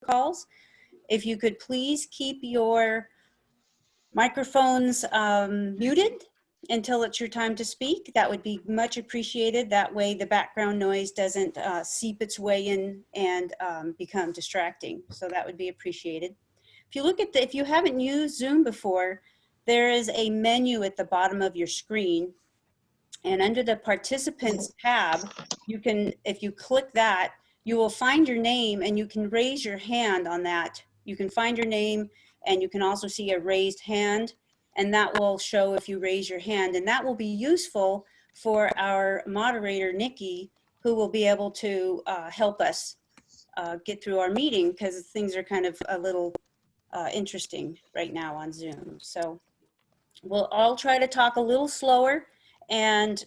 calls. If you could please keep your microphones muted until it's your time to speak, that would be much appreciated. That way the background noise doesn't seep its way in and become distracting. So that would be appreciated. If you look at if you haven't used Zoom before, there is a menu at the bottom of your screen, and under the participants tab, you can, if you click that, you will find your name and you can raise your hand on that. You can find your name and you can also see a raised hand, and that will show if you raise your hand, and that will be useful for our moderator, Nikki, who will be able to help us get through our meeting, because things are kind of a little interesting right now on Zoom. So we'll all try to talk a little slower and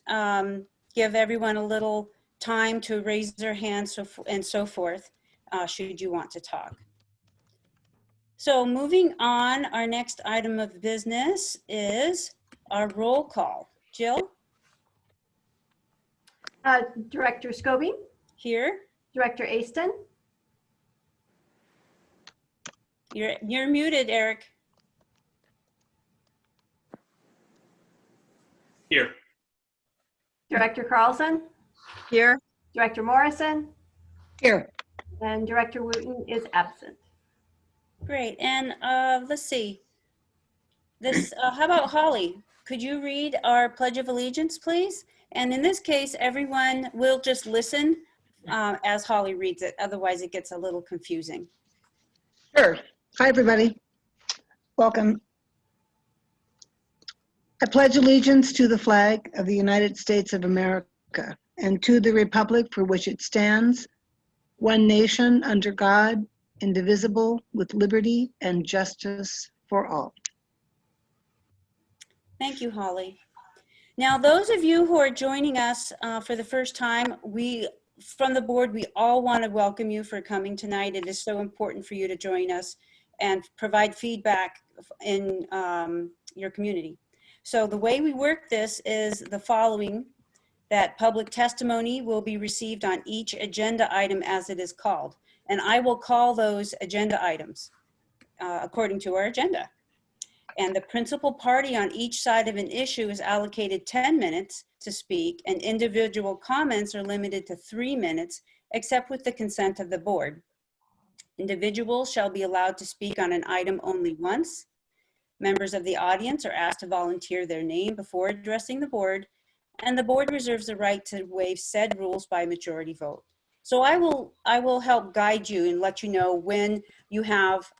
give everyone a little time to raise their hands and so forth, should you want to talk. So moving on, our next item of business is our roll call. Jill? Director Scobie? Here. Director Aston? You're muted, Eric. Here. Director Carlson? Here. Director Morrison? Here. And Director Wooten is absent. Great, and let's see. How about Holly? Could you read our Pledge of Allegiance, please? And in this case, everyone will just listen as Holly reads it. Otherwise, it gets a little confusing. Sure. Hi, everybody. Welcome. I pledge allegiance to the flag of the United States of America and to the republic for which it stands, one nation under God, indivisible, with liberty and justice for all. Thank you, Holly. Now, those of you who are joining us for the first time, from the board, we all want to welcome you for coming tonight. It is so important for you to join us and provide feedback in your community. So the way we work this is the following: that public testimony will be received on each agenda item as it is called. And I will call those agenda items according to our agenda. And the principal party on each side of an issue is allocated 10 minutes to speak, and individual comments are limited to 3 minutes, except with the consent of the board. Individuals shall be allowed to speak on an item only once. Members of the audience are asked to volunteer their name before addressing the board, and the board reserves the right to waive said rules by majority vote. So I will help guide you and let you know when you have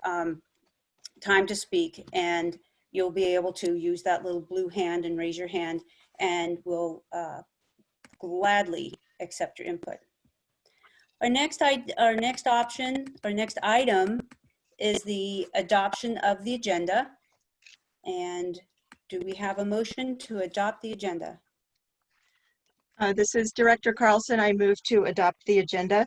time to speak, and you'll be able to use that little blue hand and raise your hand, and we'll gladly accept your input. Our next item is the adoption of the agenda. And do we have a motion to adopt the agenda? This is Director Carlson. I move to adopt the agenda.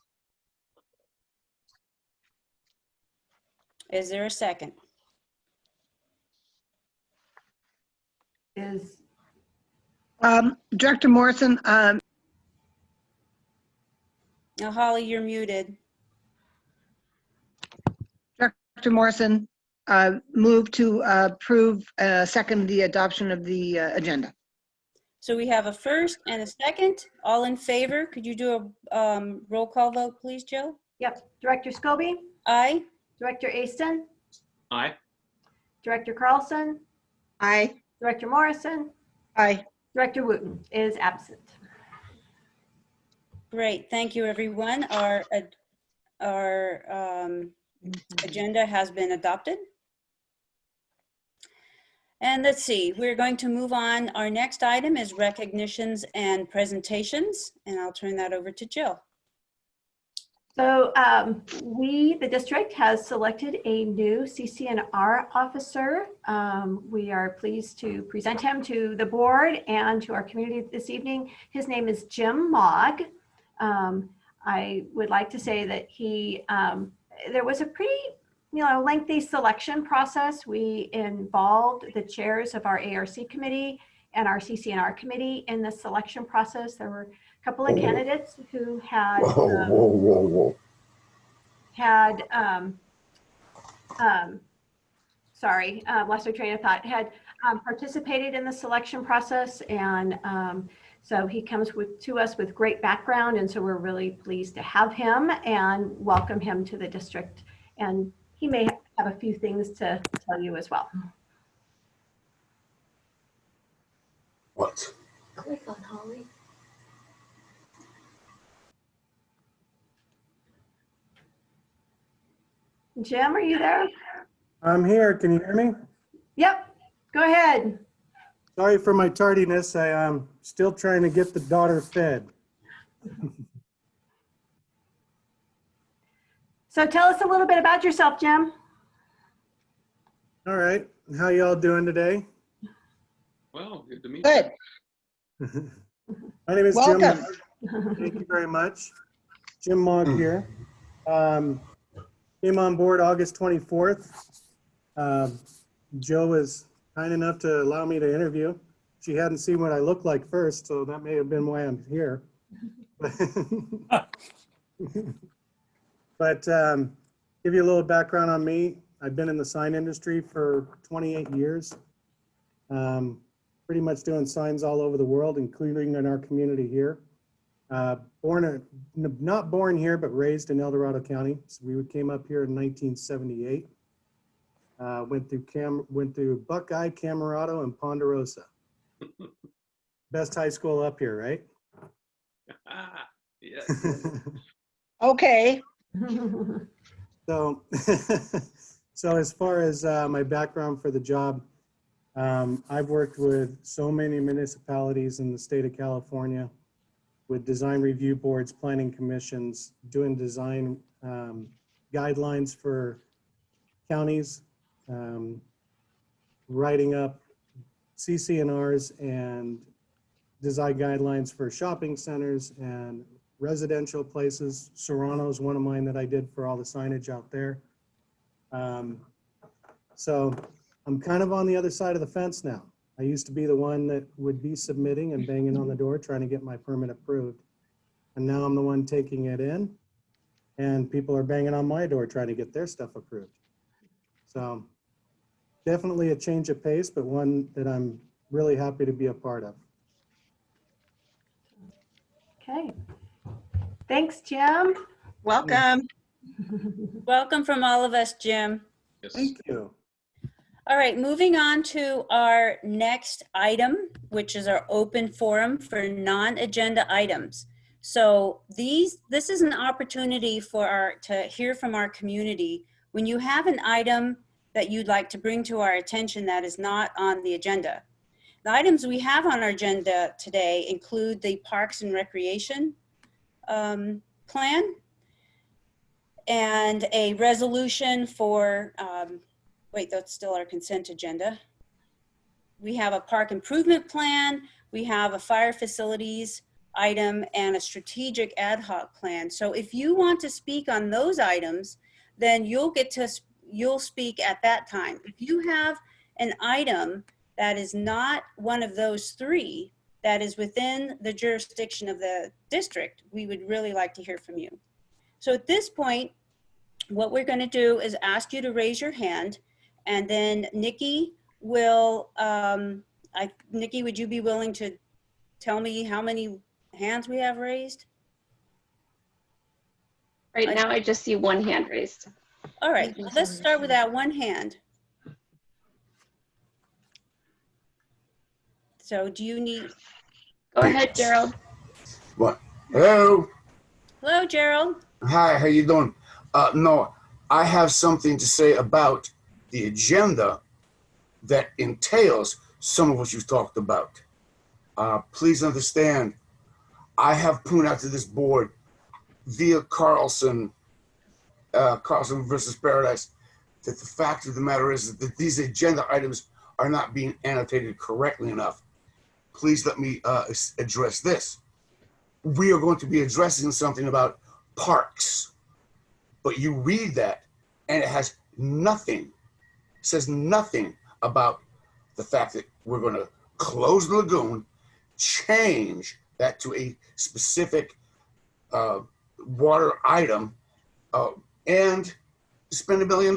Is there a second? Director Morrison. Now, Holly, you're muted. Director Morrison, move to approve, second the adoption of the agenda. So we have a first and a second. All in favor? Could you do a roll call vote, please, Jill? Yep. Director Scobie? Aye. Director Aston? Aye. Director Carlson? Aye. Director Morrison? Aye. Director Wooten is absent. Great, thank you, everyone. Our agenda has been adopted. And let's see, we're going to move on. Our next item is recognitions and presentations, and I'll turn that over to Jill. So the district has selected a new CCNR officer. We are pleased to present him to the board and to our community this evening. His name is Jim Mogg. I would like to say that there was a pretty lengthy selection process. We involved the chairs of our ARC committee and our CCNR committee in the selection process. There were a couple of candidates who had had, sorry, lost my train of thought, had participated in the selection process. And so he comes to us with great background. And so we're really pleased to have him and welcome him to the district. And he may have a few things to tell you as well. What? Click on Holly. Jim, are you there? I'm here. Can you hear me? Yep, go ahead. Sorry for my tardiness. I am still trying to get the daughter fed. So tell us a little bit about yourself, Jim. All right. How y'all doing today? Well, good to meet Good. My name is Welcome. Jim. Thank you very much. Jim Mogg here. Came on board August 24th. Joe was kind enough to allow me to interview. She hadn't seen what I looked like first, so that may have been why I'm here. But give you a little background on me. I've been in the sign industry for 28 years. Pretty much doing signs all over the world, including in our community here. Not born here, but raised in El Dorado County. So we came up here in 1978. Went through Buckeye, Camarado, and Ponderosa. Best high school up here, right? Yes. Okay. So, so as far as my background for the job, I've worked with so many municipalities in the state of California, with design review boards, planning commissions, doing design guidelines for counties, writing up CC&Rs and design guidelines for shopping centers and residential places. Serrano is one of mine that I did for all the signage out there. So I'm kind of on the other side of the fence now. I used to be the one that would be submitting and banging on the door trying to get my permit approved. And now I'm the one taking it in, and people are banging on my door trying to get their stuff approved. So definitely a change of pace, but one that I'm really happy to be a part of. Okay. Thanks, Jim. Welcome. Welcome from all of us, Jim. Yes. Thank you. All right, moving on to our next item, which is our open forum for non-agenda items. So this is an opportunity for to hear from our community. When you have an item that you'd like to bring to our attention that is not on the agenda. The items we have on our agenda today include the Parks and Recreation plan and a resolution for, wait, that's still our consent agenda. We have a park improvement plan, we have a fire facilities item, and a strategic ad hoc plan. So if you want to speak on those items, then you'll speak at that time. If you have an item that is not one of those three, that is within the jurisdiction of the district, we would really like to hear from you. So at this point, what we're going to do is ask you to raise your hand, and then Nikki will, Nikki, would you be willing to tell me how many hands we have raised? Right now, I just see one hand raised. All right, let's start with that one hand. So do you need, Go ahead, Gerald. What? Hello. hello, Gerald. Hi, how you doing? No, I have something to say about the agenda that entails some of what you've talked about. Please understand, I have pointed out to this board via Carlson versus Paradise, that the fact of the matter is that these agenda items are not being annotated correctly enough. Please let me address this. We are going to be addressing something about parks, but you read that and it has nothing, says nothing about the fact that we're going to close the lagoon, change that to a specific water item, and spend $1 million.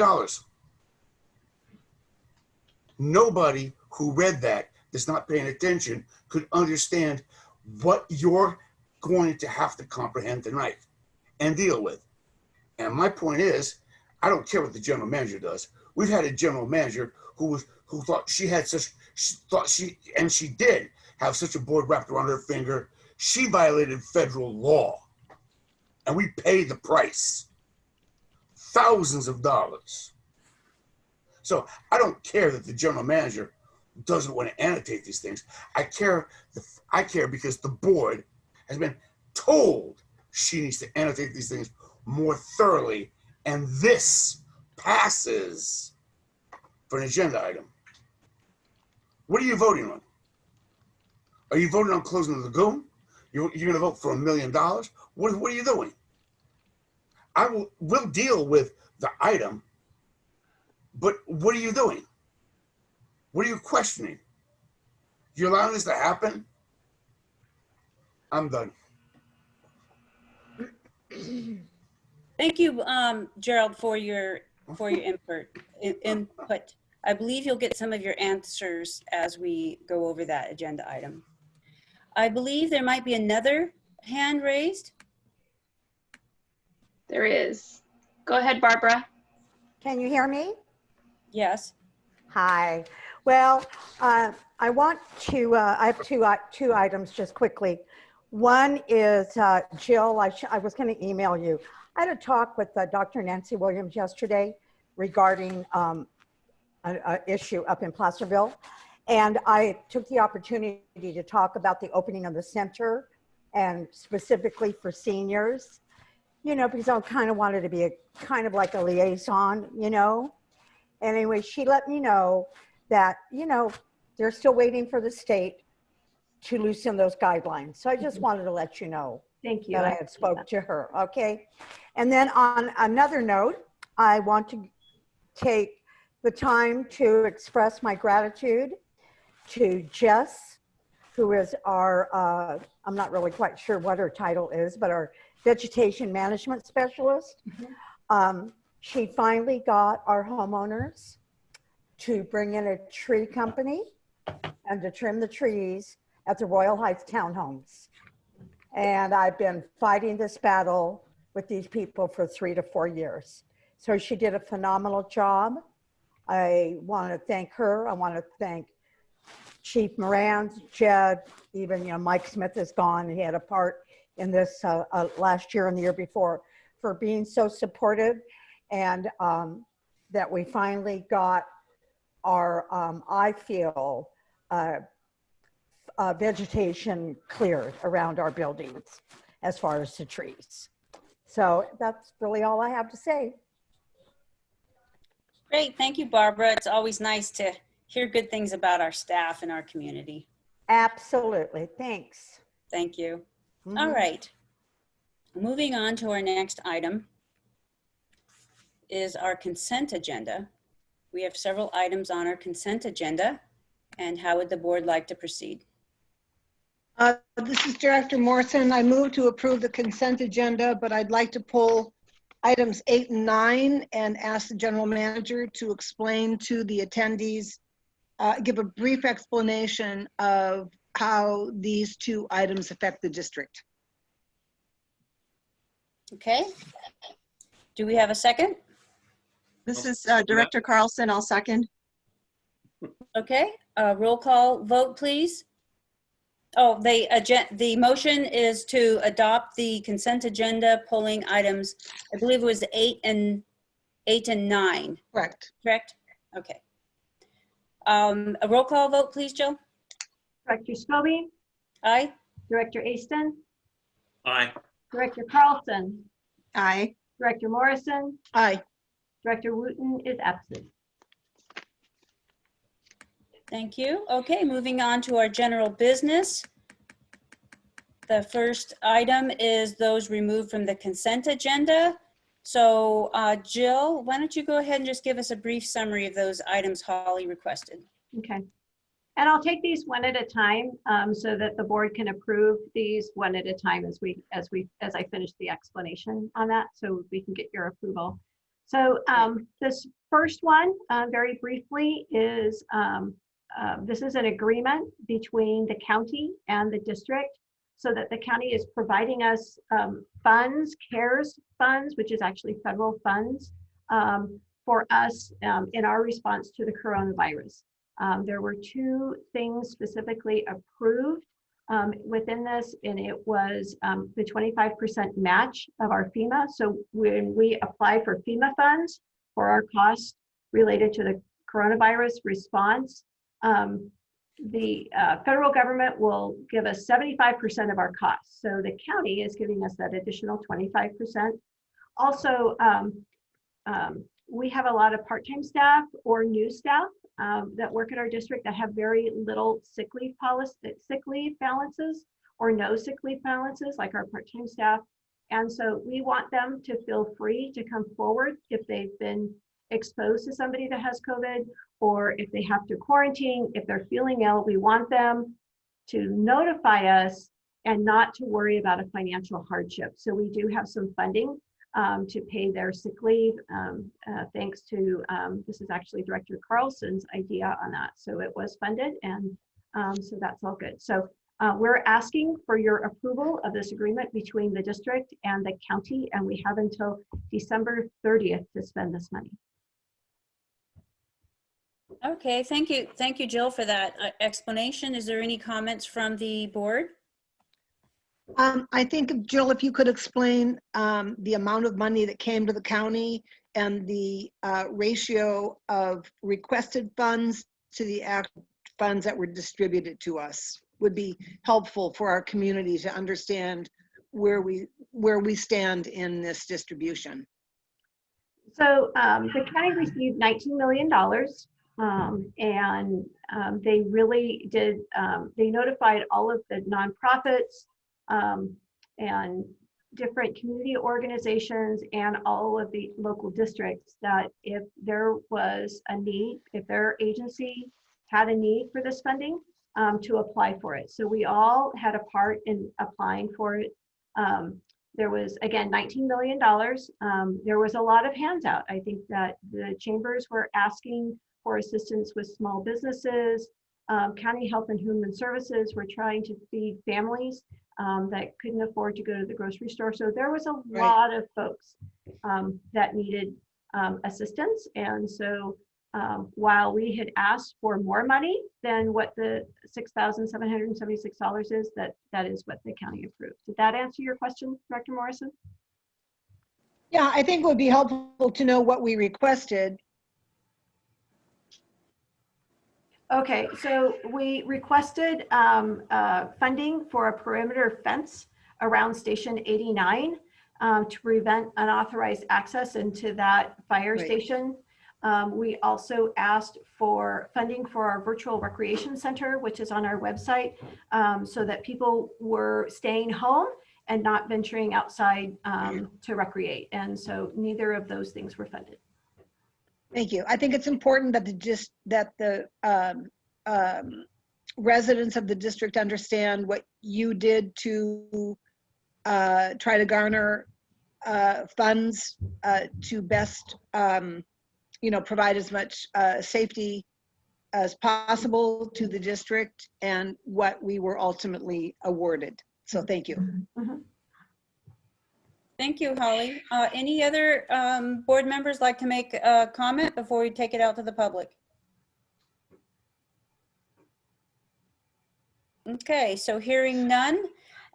Nobody who read that that's not paying attention could understand what you're going to have to comprehend tonight and deal with. And my point is, I don't care what the general manager does. We've had a general manager who thought she did have such a board wrapped around her finger. She violated federal law, and we paid the price, thousands of dollars. So I don't care that the general manager doesn't want to annotate these things. I care because the board has been told she needs to annotate these things more thoroughly, and this passes for an agenda item. What are you voting on? Are you voting on closing the lagoon? You're going to vote for $1 million? What are you doing? We'll deal with the item, but what are you doing? What are you questioning? You're allowing this to happen? I'm done. Thank you, Gerald, for your input. I believe you'll get some of your answers as we go over that agenda item. I believe there might be another hand raised. There is. Go ahead, Barbara. Can you hear me? Yes. Hi. Well, I want to, I have two items just quickly. One is, Jill, I was going to email you. I had a talk with Dr. Nancy Williams yesterday regarding an issue up in Placerville. And I took the opportunity to talk about the opening of the center and specifically for seniors, you know, because I kind of wanted to be kind of like a liaison, you know. And anyway, she let me know that, you know, they're still waiting for the state to loosen those guidelines. So I just wanted to let you know. Thank you. That I had spoke to her, okay? And then on another note, I want to take the time to express my gratitude to Jess, who is our, I'm not really quite sure what her title is, but our vegetation management specialist. She finally got our homeowners to bring in a tree company and to trim the trees at the Royal Heights townhomes. And I've been fighting this battle with these people for 3 to 4 years. So she did a phenomenal job. I want to thank her. I want to thank Chief Moran, Jed, even, you know, Mike Smith is gone. He had a part in this last year and the year before for being so supportive, and that we finally got our, I feel, vegetation cleared around our buildings as far as the trees. So that's really all I have to say. Great. Thank you, Barbara. It's always nice to hear good things about our staff and our community. Absolutely. Thanks. Thank you. Mhm. All right. Moving on to our next item is our consent agenda. We have several items on our consent agenda. And how would the board like to proceed? This is Director Morrison. I move to approve the consent agenda, but I'd like to pull items 8 and 9 and ask the general manager to explain to the attendees, give a brief explanation of how these two items affect the district. Okay. Do we have a second? This is Director Carlson. I'll second. Okay. Roll call vote, please. Oh, the motion is to adopt the consent agenda, pulling items, I believe it was 8 and 9. Correct. Correct? Okay. A roll call vote, please, Jill? Director Scobie, Aye? Director Easton, Aye. Director Carlson, Aye. Director Morrison, Aye. Director Wooten is absent. Thank you. Okay, moving on to our general business. The first item is those removed from the consent agenda. So Jill, why don't you go ahead and just give us a brief summary of those items Holly requested? Okay. And I'll take these one at a time so that the board can approve these one at a time as I finish the explanation on that, so we can get your approval. So this first one, very briefly, is this is an agreement between the county and the district, so that the county is providing us funds, CARES funds, which is actually federal funds, for us in our response to the coronavirus. There were two things specifically approved within this, and it was the 25% match of our FEMA. So when we apply for FEMA funds for our costs related to the coronavirus response, the federal government will give us 75% of our costs. So the county is giving us that additional 25%. Also, we have a lot of part-time staff or new staff that work at our district that have very little sick leave balances or no sick leave balances, like our part-time staff. And so we want them to feel free to come forward if they've been exposed to somebody that has COVID, or if they have to quarantine, if they're feeling ill. We want them to notify us and not to worry about a financial hardship. So we do have some funding to pay their sick leave, thanks to, this is actually Director Carlson's idea on that. So it was funded, and so that's all good. So we're asking for your approval of this agreement between the district and the county, and we have until December 30th to spend this money. Okay, thank you. Thank you, Jill, for that explanation. Is there any comments from the board? I think, Jill, if you could explain the amount of money that came to the county and the ratio of requested funds to the actual funds that were distributed to us, would be helpful for our community to understand where we stand in this distribution. So the county received $19 million. They really did, they notified all of the nonprofits and different community organizations and all of the local districts that if there was a need, if their agency had a need for this funding, to apply for it. So we all had a part in applying for it. There was, again, $19 million. There was a lot of hands out. I think that the chambers were asking for assistance with small businesses. County Health and Human Services were trying to feed families that couldn't afford to go to the grocery store. So there was a lot of folks that needed assistance. And so while we had asked for more money than what the $6,776 is, that is what the county approved. Did that answer your question, Director Morrison? Yeah, I think it would be helpful to know what we requested. Okay, so we requested funding for a perimeter fence around Station 89 to prevent unauthorized access into that fire station. We also asked for funding for our virtual recreation center, which is on our website, so that people were staying home and not venturing outside to recreate. And so neither of those things were funded. Thank you. I think it's important that the residents of the district understand what you did to try to garner funds to best, provide as much safety as possible to the district and what we were ultimately awarded. So thank you. Mm-hmm. Thank you, Holly. Any other board members like to make a comment before we take it out to the public? Okay, so hearing none,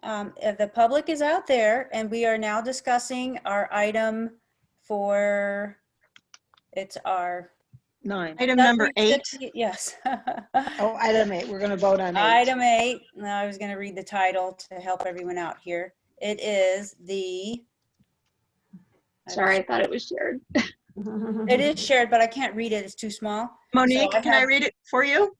the public is out there, and we are now discussing our item for, it's our 9. Item number 8. Yes. Oh, item 8. We're going to vote on 8. Item 8. Now I was going to read the title to help everyone out here. It is the. Sorry, I thought it was shared. It is shared, but I can't read it. It's too small. Monique, So can I read it for you?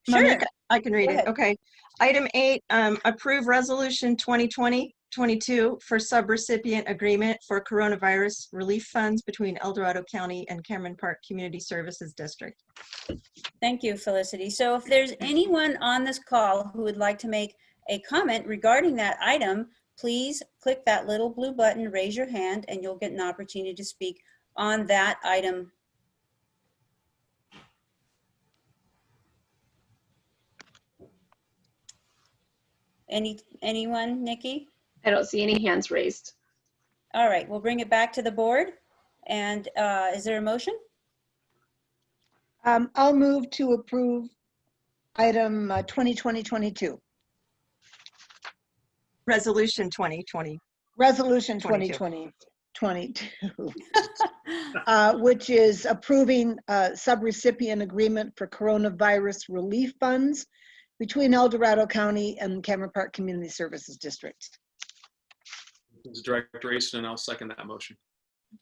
Sure. Monique, I can read Go it. ahead. Okay. Item 8, approve resolution 2020 22 for subrecipient agreement for coronavirus relief funds between El Dorado County and Cameron Park Community Services District. Thank you, Felicity. So if there's anyone on this call who would like to make a comment regarding that item, please click that little blue button, raise your hand, and you'll get an opportunity to speak on that item. Anyone, Nikki? I don't see any hands raised. All right, we'll bring it back to the board. And is there a motion? I'll move to approve item 2020-22. Resolution 2020. Resolution 22. 2020-22, which is approving subrecipient agreement for coronavirus relief funds between El Dorado County and Cameron Park Community Services District. This is Director Easton, and I'll second that motion.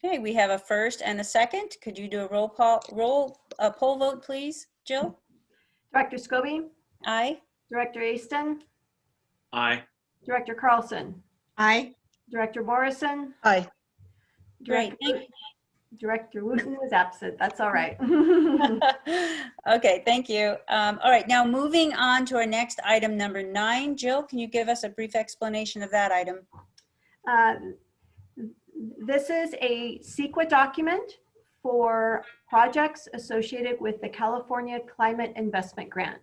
Okay, we have a first and a second. Could you do a poll vote, please, Jill? Director Scobie, Aye. Director Easton, Aye. Director Carlson, Aye. Director Morrison, Aye. Great. Director Wooten is absent. That's all right. Okay, thank you. All right, now moving on to our next item, number 9. Jill, can you give us a brief explanation of that item? This is a CEQA document for projects associated with the California Climate Investment Grant.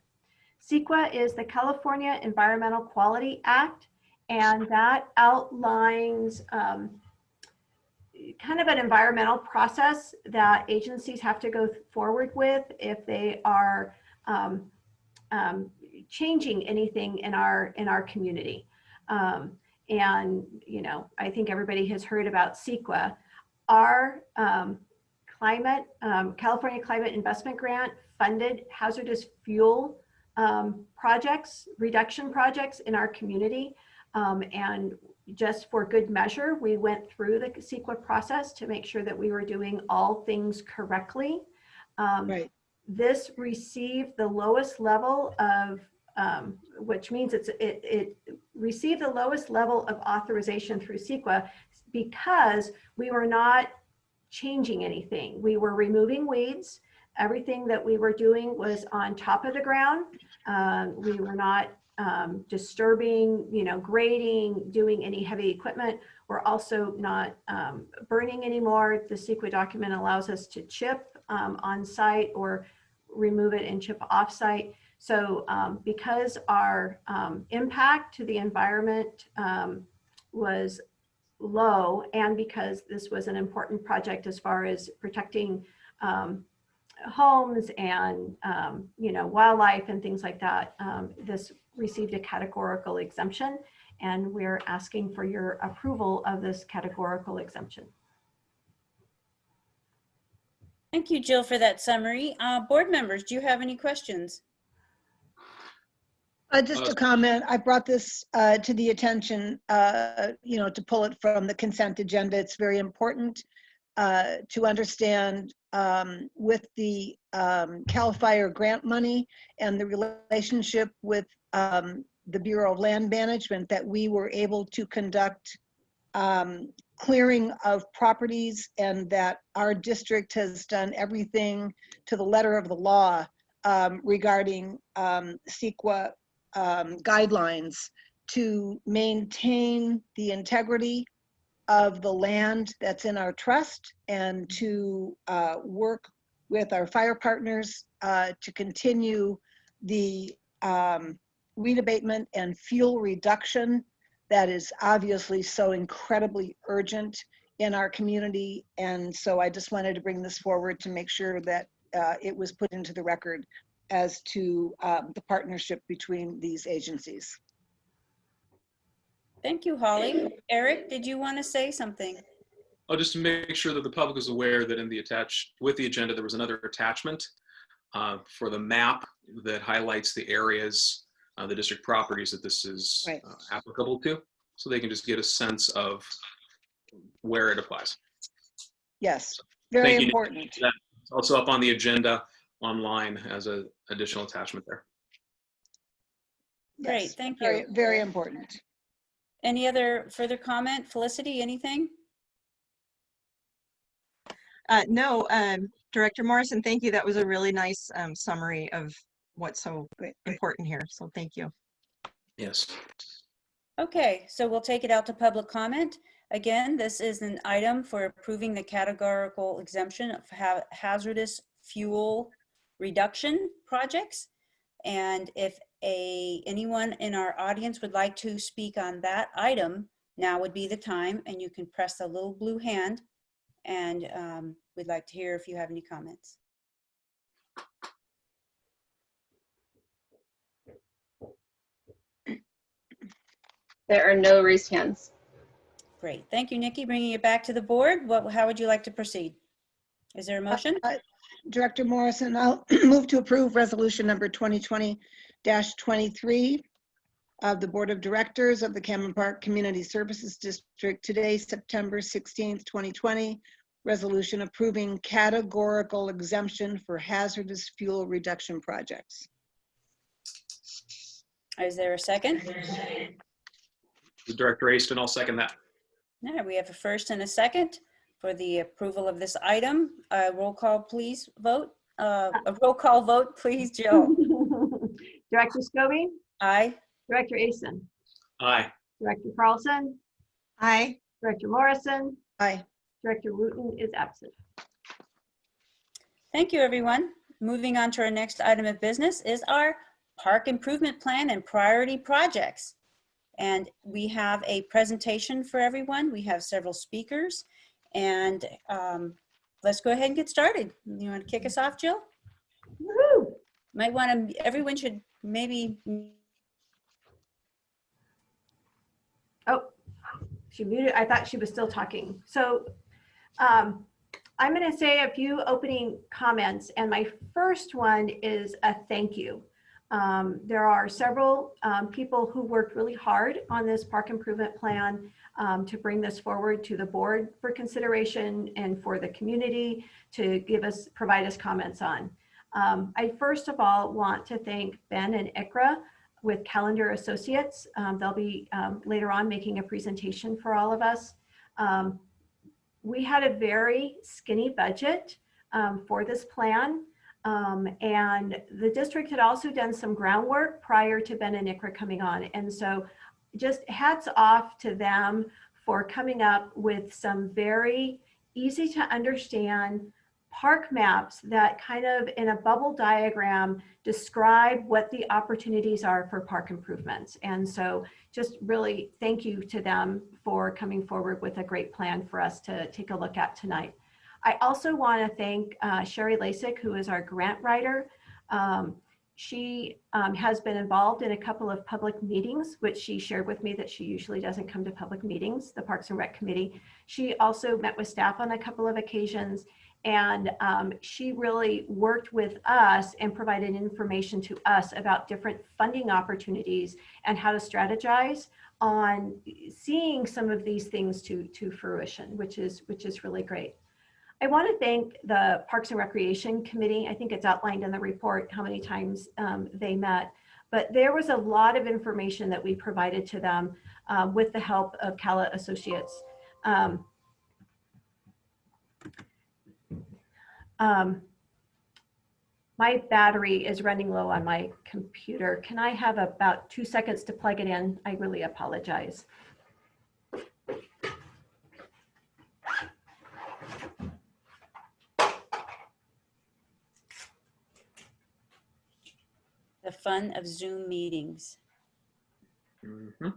CEQA is the California Environmental Quality Act, and that outlines kind of an environmental process that agencies have to go forward with if they are changing anything in our community. And, you know, I think everybody has heard about CEQA. Our California Climate Investment Grant funded hazardous fuel projects, reduction projects in our community. And just for good measure, we went through the CEQA process to make sure that we were doing all things correctly. Right. This received the lowest level of, which means it received the lowest level of authorization through CEQA because we were not changing anything. We were removing weeds. Everything that we were doing was on top of the ground. We were not disturbing, you know, grading, doing any heavy equipment. We're also not burning anymore. The CEQA document allows us to chip on site or remove it and chip off site. So because our impact to the environment was low, and because this was an important project as far as protecting homes and you know, wildlife and things like that, this received a categorical exemption, and we're asking for your approval of this categorical exemption. Thank you, Jill, for that summary. Board members, do you have any questions? Just a comment. I brought this to the attention, you know, to pull it from the consent agenda. It's very important to understand with the CAL FIRE grant money and the relationship with the Bureau of Land Management that we were able to conduct clearing of properties, and that our district has done everything to the letter of the law regarding CEQA guidelines to maintain the integrity of the land that's in our trust, and to work with our fire partners to continue the weed abatement and fuel reduction that is obviously so incredibly urgent in our community. And so I just wanted to bring this forward to make sure that it was put into the record as to the partnership between these agencies. Thank you, Holly. Eric, did you want to say something? Oh, just to make sure that the public is aware that in the with the agenda, there was another attachment for the map that highlights the areas, the district properties that this is Right. applicable to, so they can just get a sense of where it applies. Yes, very Thank you. important. That's also up on the agenda online as an additional attachment there. Great, Yes, thank very, you. very important. Any other further comment? Felicity, anything? No, Director Morrison, thank you. That was a really nice summary of what's so important here. So thank you. Yes. Okay, so we'll take it out to public comment. Again, this is an item for approving the categorical exemption of hazardous fuel reduction projects. And if anyone in our audience would like to speak on that item, now would be the time, and you can press the little blue hand, and we'd like to hear if you have any comments. There are no raised hands. Great, thank you, Nikki. Bringing it back to the board, how would you like to proceed? Is there a motion? Director Morrison, I'll move to approve resolution number 2020-23 of the Board of Directors of the Cameron Park Community Services District today, September 16th, 2020. Resolution approving categorical exemption for hazardous fuel reduction projects. Is there a second? Director Aston, I'll second that. All right, we have a first and a second for the approval of this item. Roll call, please vote. A roll call vote, please, Jill. Director Scobie, Aye. Director Asen, Aye. Director Carlson, Aye. Director Morrison, Aye. Director Wooten is absent. Thank you, everyone. Moving on to our next item of business is our park improvement plan and priority projects. And we have a presentation for everyone. We have several speakers, and let's go ahead and get started. You want to kick us off, Jill? Woohoo! Might want to, everyone should maybe. Oh, she muted. I thought she was still talking. So I'm going to say a few opening comments, and my first one is a thank you. There are several people who worked really hard on this park improvement plan to bring this forward to the board for consideration and for the community to provide us comments on. I first of all want to thank Ben and Ikra with Calendar Associates. They'll be later on making a presentation for all of us. We had a very skinny budget for this plan. And the district had also done some groundwork prior to Ben and Ikra coming on. And so just hats off to them for coming up with some very easy to understand park maps that kind of in a bubble diagram describe what the opportunities are for park improvements. And so just really thank you to them for coming forward with a great plan for us to take a look at tonight. I also want to thank Sherry Lasik, who is our grant writer. She has been involved in a couple of public meetings, which she shared with me that she usually doesn't come to public meetings, the Parks and Rec Committee. She also met with staff on a couple of occasions, and she really worked with us and provided information to us about different funding opportunities and how to strategize on seeing some of these things to fruition, which is really great. I want to thank the Parks and Recreation Committee. I think it's outlined in the report how many times they met, but there was a lot of information that we provided to them with the help of Cala Associates. My battery is running low on my computer. Can I have about 2 seconds to plug it in? I really apologize. The fun of Zoom meetings. Mm-hmm.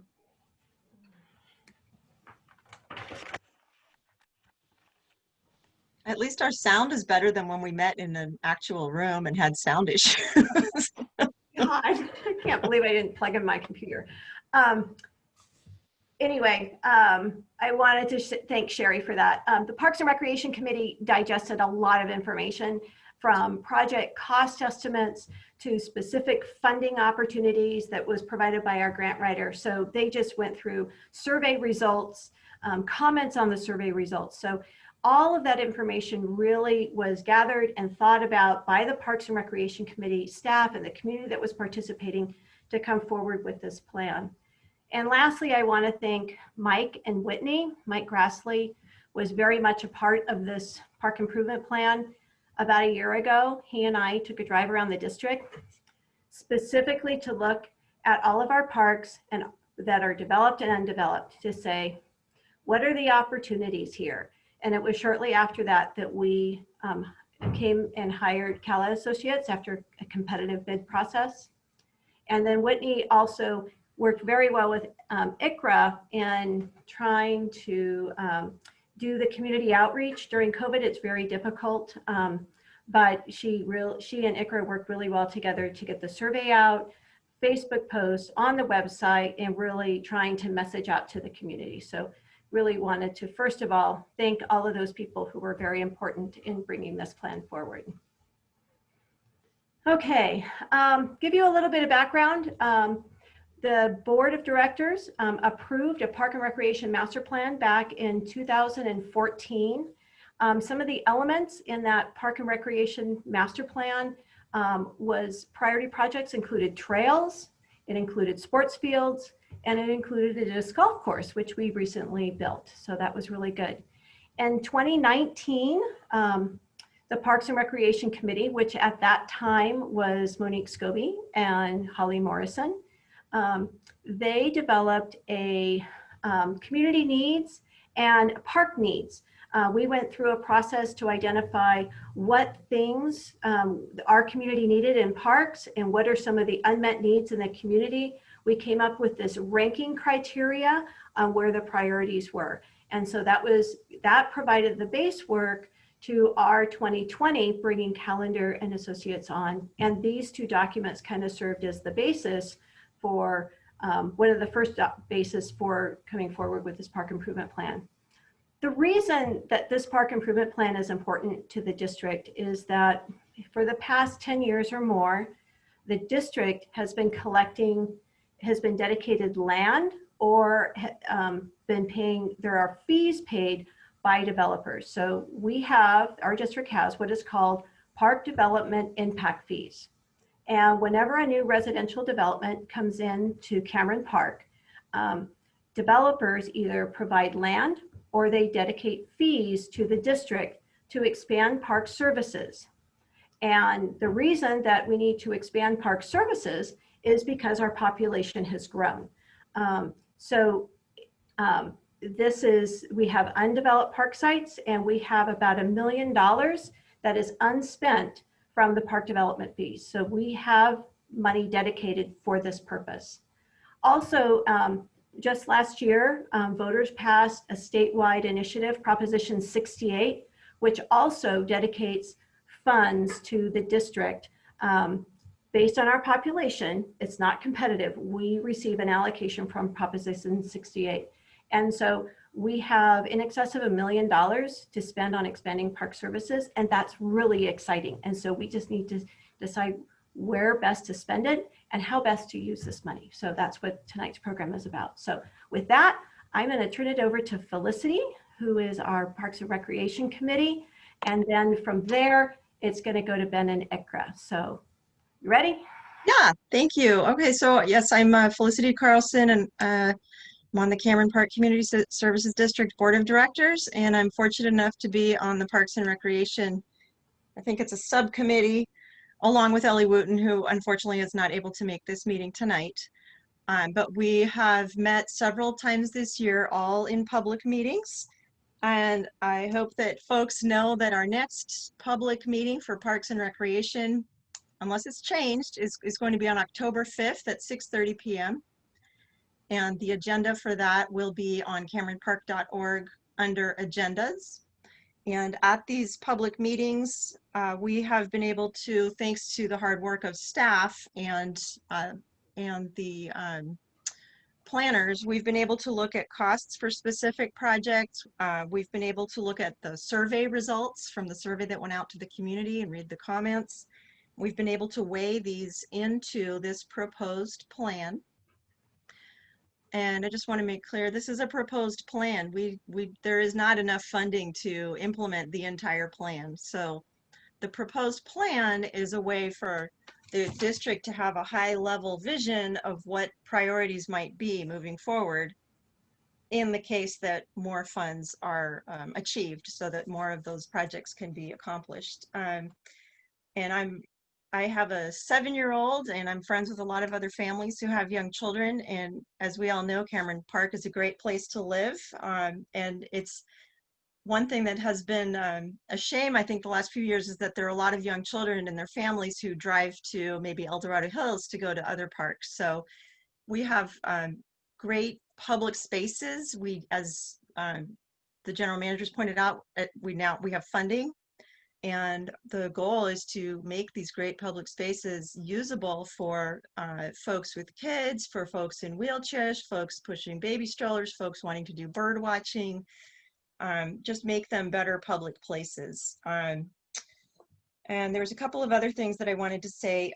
At least our sound is better than when we met in an actual room and had sound issues. God, I can't believe I didn't plug in my computer. Anyway, I wanted to thank Sherry for that. The Parks and Recreation Committee digested a lot of information from project cost estimates to specific funding opportunities that was provided by our grant writer. So they just went through survey results, comments on the survey results. So all of that information really was gathered and thought about by the Parks and Recreation Committee staff and the community that was participating to come forward with this plan. And lastly, I want to thank Mike and Whitney. Mike Grassley was very much a part of this park improvement plan. About a year ago, he and I took a drive around the district specifically to look at all of our parks and that are developed and undeveloped to say, what are the opportunities here? And it was shortly after that that we came and hired Cala Associates after a competitive bid process. And then Whitney also worked very well with ICRA in trying to do the community outreach. During COVID, it's very difficult, but she and ICRA worked really well together to get the survey out, Facebook posts on the website, and really trying to message out to the community. So really wanted to, first of all, thank all of those people who were very important in bringing this plan forward. Okay, give you a little bit of background. The board of directors approved a park and recreation master plan back in 2014. Some of the elements in that park and recreation master plan was priority projects included trails, it included sports fields, and it included a disc golf course, which we recently built. So that was really good. In 2019, the Parks and Recreation Committee, which at that time was Monique Scobie and Holly Morrison, they developed a community needs and park needs. We went through a process to identify what things our community needed in parks and what are some of the unmet needs in the community. We came up with this ranking criteria where the priorities were. And so that provided the base work to our 2020 bringing Calendar and Associates on. And these two documents kind of served as the basis for one of the first basis for coming forward with this park improvement plan. The reason that this park improvement plan is important to the district is that for the past 10 years or more, the district has been dedicated land or been paying, there are fees paid by developers. So our district has what is called park development impact fees. And whenever a new residential development comes into Cameron Park, developers either provide land or they dedicate fees to the district to expand park services. And the reason that we need to expand park services is because our population has grown. We have undeveloped park sites, and we have about $1 million that is unspent from the park development fees. So we have money dedicated for this purpose. Also, just last year, voters passed a statewide initiative, Proposition 68, which also dedicates funds to the district. Based on our population, it's not competitive. We receive an allocation from Proposition 68. And so we have in excess of $1 million to spend on expanding park services, and that's really exciting. And so we just need to decide where best to spend it and how best to use this money. So that's what tonight's program is about. So with that, I'm going to turn it over to Felicity, who is our Parks and Recreation Committee. And then from there, it's going to go to Ben and Ikra. So you ready? Yeah, thank you. Okay, so yes, I'm Felicity Carlson, and I'm on the Cameron Park Community Services District Board of Directors, and I'm fortunate enough to be on the Parks and Recreation, I think it's a subcommittee, along with Ellie Wooten, who unfortunately is not able to make this meeting tonight. But we have met several times this year, all in public meetings. And I hope that folks know that our next public meeting for Parks and Recreation, unless it's changed, is going to be on October 5th at 6:30 p.m. And the agenda for that will be on CameronPark.org under agendas. And at these public meetings, we have been able to, thanks to the hard work of staff and the planners, we've been able to look at costs for specific projects. We've been able to look at the survey results from the survey that went out to the community and read the comments. We've been able to weigh these into this proposed plan. And I just want to make clear, this is a proposed plan. There is not enough funding to implement the entire plan. So the proposed plan is a way for the district to have a high level vision of what priorities might be moving forward in the case that more funds are achieved so that more of those projects can be accomplished. And I have a 7-year-old, and I'm friends with a lot of other families who have young children. And as we all know, Cameron Park is a great place to live. And it's one thing that has been a shame, I think, the last few years is that there are a lot of young children and their families who drive to maybe El Dorado Hills to go to other parks. So we have great public spaces. We, as the general managers pointed out, we have funding. And the goal is to make these great public spaces usable for folks with kids, for folks in wheelchairs, folks pushing baby strollers, folks wanting to do bird watching, just make them better public places. And there's a couple of other things that I wanted to say.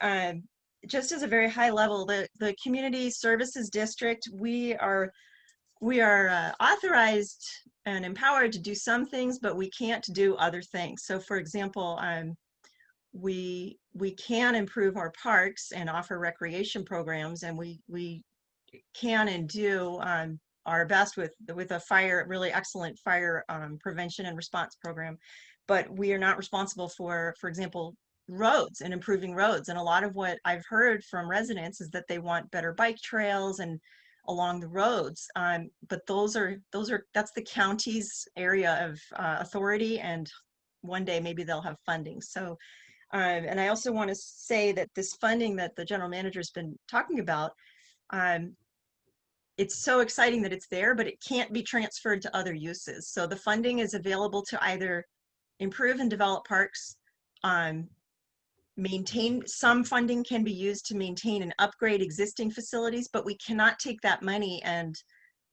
Just as a very high level, the Community Services District, we are authorized and empowered to do some things, but we can't do other things. So for example, we can improve our parks and offer recreation programs, and we can and do our best with a really excellent fire prevention and response program. But we are not responsible for example, roads and improving roads. And a lot of what I've heard from residents is that they want better bike trails and along the roads, but that's the county's area of authority, and one day maybe they'll have funding. So and I also want to say that this funding that the general manager has been talking about, it's so exciting that it's there, but it can't be transferred to other uses. So the funding is available to either improve and develop parks, maintain. Some funding can be used to maintain and upgrade existing facilities, but we cannot take that money and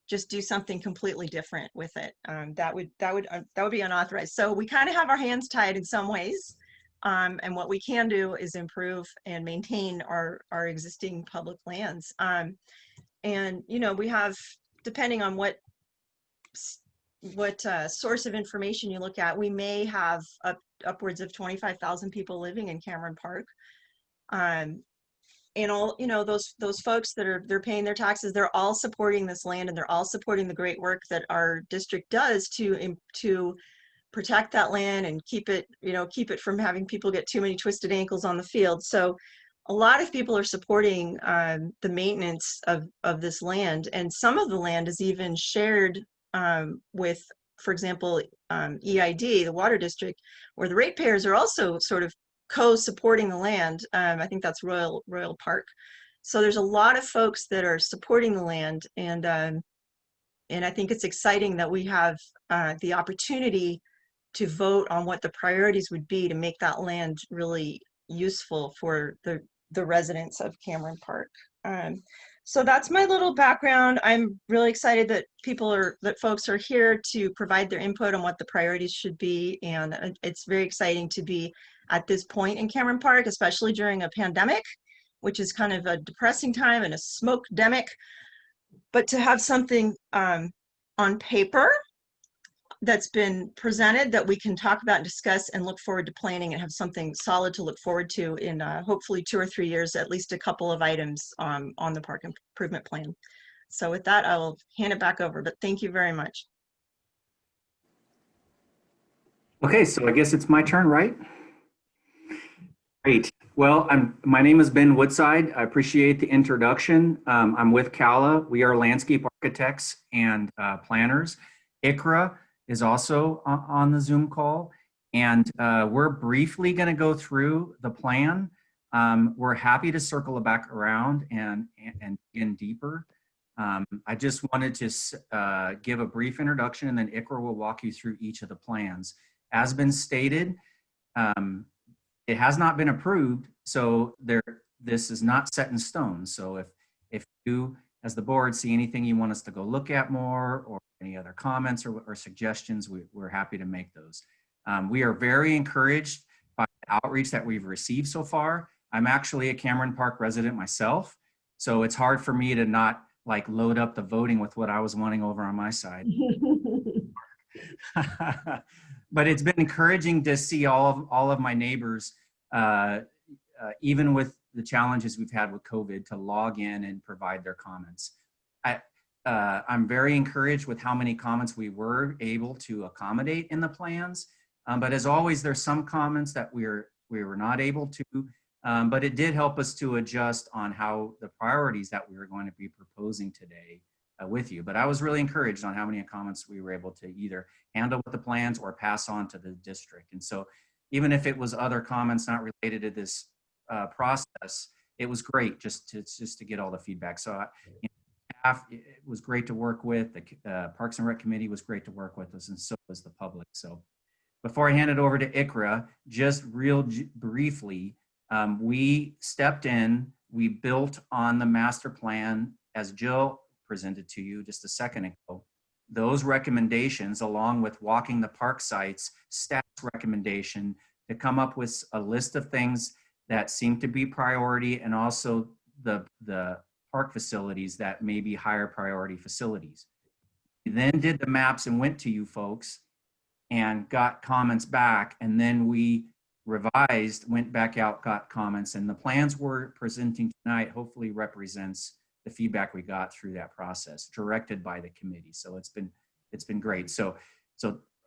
just do something completely different with it. That would be unauthorized. So we kind of have our hands tied in some ways, and what we can do is improve and maintain our existing public lands. And we have, depending on what source of information you look at, we may have upwards of 25,000 people living in Cameron Park. And all, those folks they're paying their taxes, they're all supporting this land, and they're all supporting the great work that our district does to protect that land and keep it from having people get too many twisted ankles on the field. So a lot of people are supporting the maintenance of this land, and some of the land is even shared with, for example, EID, the water district, where the ratepayers are also sort of co-supporting the land. I think that's Royal Park. So there's a lot of folks that are supporting the land, and I think it's exciting that we have the opportunity to vote on what the priorities would be to make that land really useful for the residents of Cameron Park. So that's my little background. I'm really excited that folks are here to provide their input on what the priorities should be. And it's very exciting to be at this point in Cameron Park, especially during a pandemic, which is kind of a depressing time and a smoke-demic. But to have something on paper that's been presented that we can talk about and discuss and look forward to planning and have something solid to look forward to in hopefully 2 or 3 years, at least a couple of items on the park improvement plan. So with that, I will hand it back over, but thank you very much. Okay, so I guess it's my turn, right? Great. Well, my name is Ben Woodside. I appreciate the introduction. I'm with CALA. We are landscape architects and planners. ICRA is also on the Zoom call, and we're briefly going to go through the plan. We're happy to circle back around and in deeper. I just wanted to give a brief introduction, and then ICRA will walk you through each of the plans. As been stated, it has not been approved, so this is not set in stone. So if you, as the board, see anything you want us to go look at more, or any other comments or suggestions, we're happy to make those. We are very encouraged by the outreach that we've received so far. I'm actually a Cameron Park resident myself, so it's hard for me to not load up the voting with what I was wanting over on my side. But it's been encouraging to see all of my neighbors, even with the challenges we've had with COVID to log in and provide their comments. I'm very encouraged with how many comments we were able to accommodate in the plans. But as always, there's some comments that we were not able to, but it did help us to adjust on how the priorities that we were going to be proposing today with you. But I was really encouraged on how many comments we were able to either handle with the plans or pass on to the district. And so even if it was other comments not related to this process, it was great just to get all the feedback. So staff, it was great to work with. The Parks and Rec Committee was great to work with us, and so was the public. So before I hand it over to Ikra, just real briefly, we stepped in, we built on the master plan as Jill presented to you just a second ago. Those recommendations, along with walking the park sites, staff's recommendation to come up with a list of things that seem to be priority, and also the park facilities that may be higher priority facilities. We then did the maps and went to you folks and got comments back, and then we revised, went back out, got comments, and the plans we're presenting tonight hopefully represents the feedback we got through that process, directed by the committee. So it's been great. So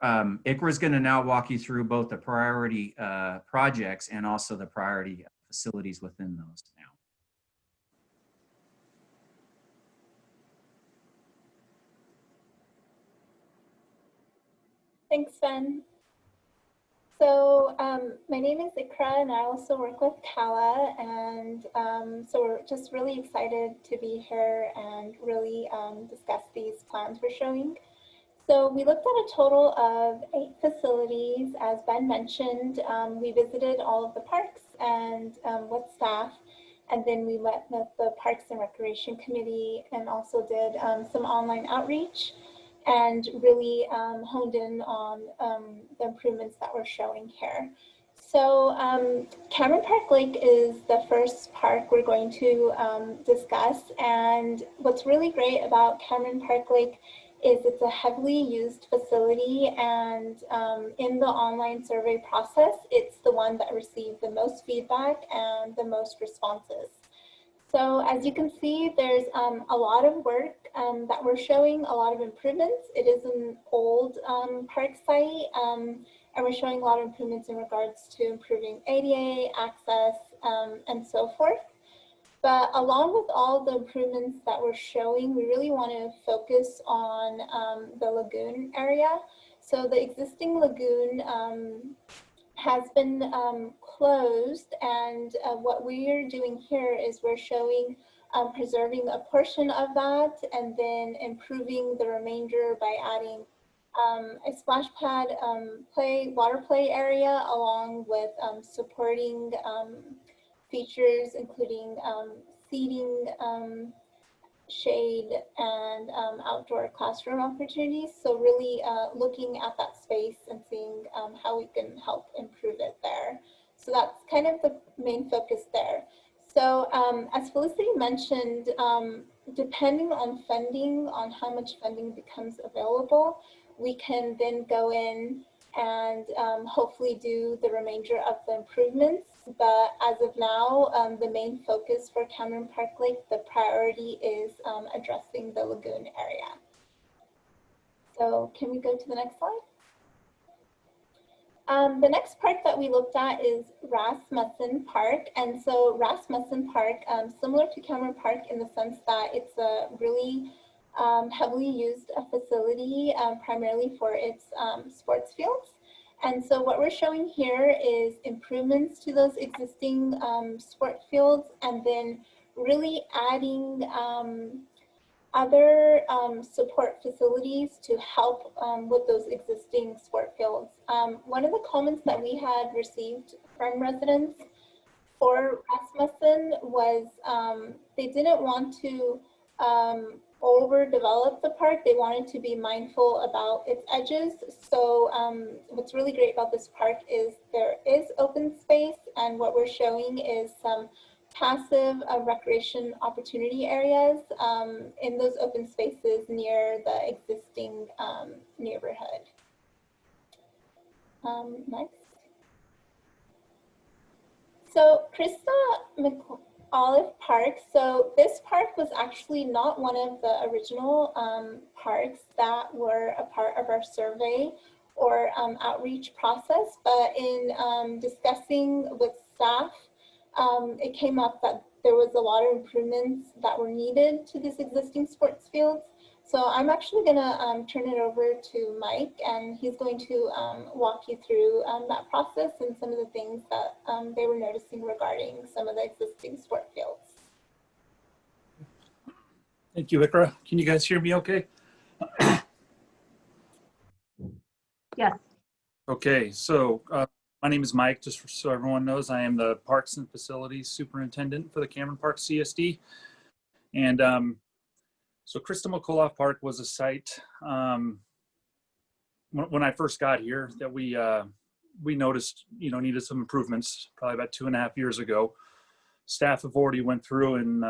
Ikra is going to now walk you through both the priority projects and also the priority facilities within those now. Thanks, Ben. So my name is Ikra, and I also work with Kala, and so we're just really excited to be here and really discuss these plans we're showing. So we looked at a total of 8 facilities. As Ben mentioned, we visited all of the parks and with staff, and then we met with the Parks and Recreation Committee and also did some online outreach, and really honed in on the improvements that we're showing here. So Cameron Park Lake is the first park we're going to discuss, and what's really great about Cameron Park Lake is it's a heavily used facility, and in the online survey process, it's the one that received the most feedback and the most responses. So as you can see, there's a lot of work that we're showing, a lot of improvements. It is an old park site, and we're showing a lot of improvements in regards to improving ADA, access, and so forth. But along with all the improvements that we're showing, we really want to focus on the lagoon area. So the existing lagoon has been closed, and what we're doing here is we're showing preserving a portion of that and then improving the remainder by adding a splash pad water play area, along with supporting features including seating, shade, and outdoor classroom opportunities. So really looking at that space and seeing how we can help improve it there. So that's kind of the main focus there. So as Felicity mentioned, depending on funding, on how much funding becomes available, we can then go in and hopefully do the remainder of the improvements. But as of now, the main focus for Cameron Park Lake, the priority is addressing the lagoon area. So can we go to the next slide? The next park that we looked at is Rasmussen Park. And so Rasmussen Park, similar to Cameron Park in the sense that it's a really heavily used facility, primarily for its sports fields. And so what we're showing here is improvements to those existing sport fields, and then really adding other support facilities to help with those existing sport fields. One of the comments that we had received from residents for Rasmussen was they didn't want to overdevelop the park. They wanted to be mindful about its edges. So what's really great about this park is there is open space, and what we're showing is some passive recreation opportunity areas in those open spaces near the existing neighborhood. Next. So Olive Park. So this park was actually not one of the original parks that were a part of our survey or outreach process, but in discussing with staff, it came up that there was a lot of improvements that were needed to these existing sports fields. So I'm actually gonna turn it over to Mike, and he's going to walk you through that process and some of the things that they were noticing regarding some of the existing sport fields. Thank you, Ikra. Can you guys hear me okay? Yes. Okay, so my name is Mike, just so everyone knows. I am the Parks and Facilities Superintendent for the Cameron Park CSD. And so Christa-McCullough Park was a site when I first got here that we noticed, needed some improvements probably about 2.5 years ago. Staff have already went through and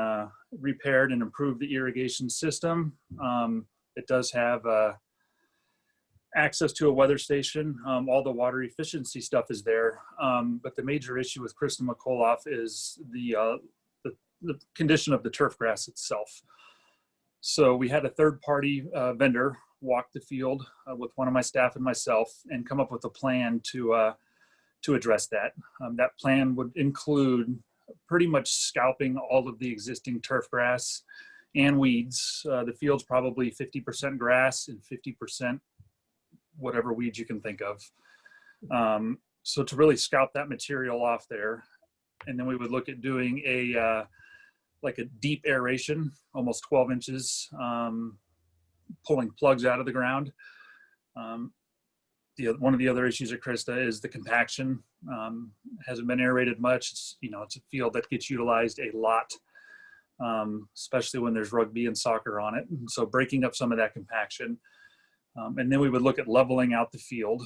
repaired and improved the irrigation system. It does have access to a weather station. All the water efficiency stuff is there. But the major issue with Christa-McCullough is the condition of the turf grass itself. So we had a third-party vendor walk the field with one of my staff and myself and come up with a plan to address that. That plan would include pretty much scalping all of the existing turf grass and weeds. The field's probably 50% grass and 50% whatever weeds you can think of. So to really scalp that material off there, and then we would look at doing like a deep aeration, almost 12 inches, pulling plugs out of the ground. One of the other issues at Christa is the compaction. Hasn't been aerated much. It's a field that gets utilized a lot, especially when there's rugby and soccer on it. And so breaking up some of that compaction. And then we would look at leveling out the field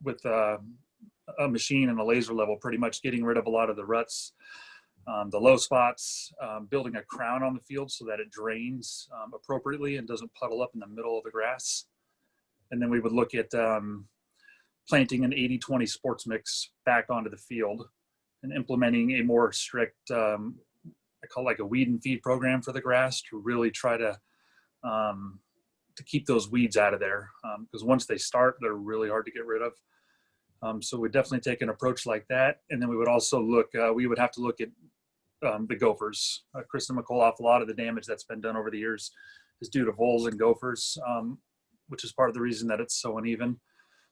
with a machine and a laser level, pretty much getting rid of a lot of the ruts, the low spots, building a crown on the field so that it drains appropriately and doesn't puddle up in the middle of the grass. And then we would look at planting an 80-20 sports mix back onto the field and implementing a more strict, I call it like a weed and feed program for the grass to really try to keep those weeds out of there. Because once they start, they're really hard to get rid of. So we definitely take an approach like that. And then we would also look, we would have to look at the gophers. Christa-McCullough, a lot of the damage that's been done over the years is due to voles and gophers, which is part of the reason that it's so uneven.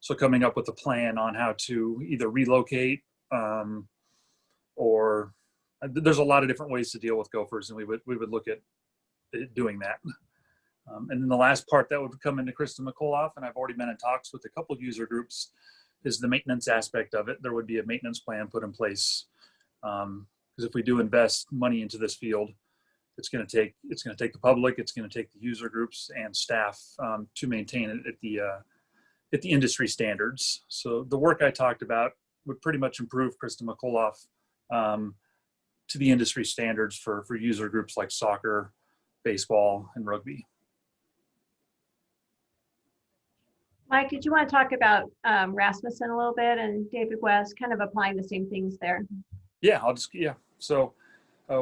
So coming up with a plan on how to either relocate or there's a lot of different ways to deal with gophers, and we would look at doing that. And then the last part that would come into Christa-McCullough, and I've already been in talks with a couple of user groups, is the maintenance aspect of it. There would be a maintenance plan put in place. Because if we do invest money into this field, it's going to take the public, it's going to take the user groups and staff to maintain it at the industry standards. So the work I talked about would pretty much improve Christa-McCullough to the industry standards for user groups like soccer, baseball, and rugby. Mike, did you want to talk about Rasmussen a little bit and David West, kind of applying the same things there? Yeah, So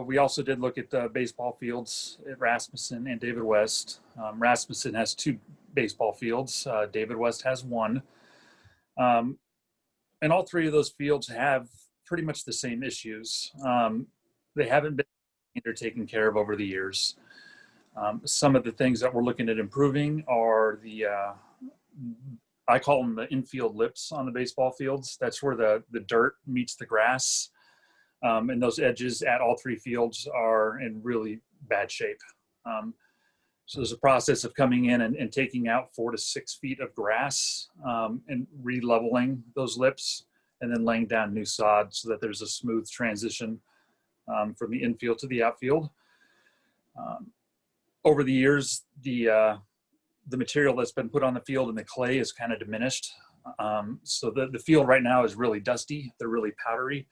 we also did look at baseball fields at Rasmussen and David West. Rasmussen has 2 baseball fields. David West has 1. And all 3 of those fields have pretty much the same issues. They haven't been taken care of over the years. Some of the things that we're looking at improving are I call them the infield lips on the baseball fields. That's where the dirt meets the grass. And those edges at all 3 fields are in really bad shape. So there's a process of coming in and taking out 4 to 6 feet of grass and re-leveling those lips and then laying down new sod so that there's a smooth transition from the infield to the outfield. Over the years, the material that's been put on the field and the clay is kind of diminished. So the field right now is really dusty. They're really powdery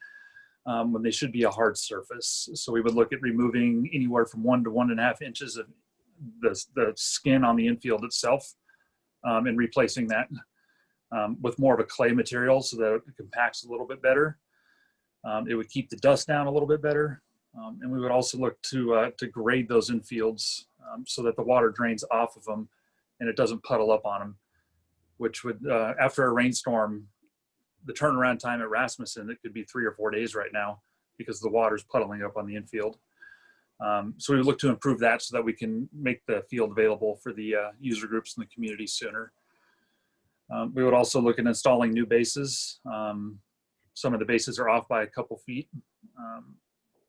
when they should be a hard surface. So we would look at removing anywhere from 1 to 1.5 inches of the skin on the infield itself and replacing that with more of a clay material so that it compacts a little bit better. It would keep the dust down a little bit better. And we would also look to grade those infields so that the water drains off of them and it doesn't puddle up on them, which would, after a rainstorm, the turnaround time at Rasmussen, it could be 3 or 4 days right now because the water's puddling up on the infield. So we would look to improve that so that we can make the field available for the user groups in the community sooner. We would also look at installing new bases. Some of the bases are off by a couple feet.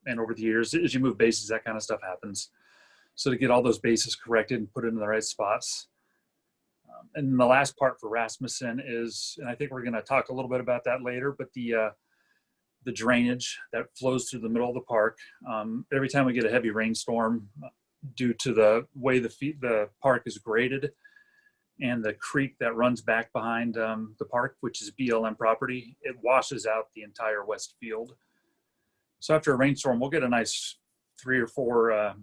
And over the years, as you move bases, that kind of stuff happens. So to get all those bases corrected and put it in the right spots. And then the last part for Rasmussen is, and I think we're going to talk a little bit about that later, but the drainage that flows through the middle of the park. Every time we get a heavy rainstorm, due to the way the park is graded and the creek that runs back behind the park, which is BLM property, it washes out the entire west field. So after a rainstorm, we'll get a nice 3 or 4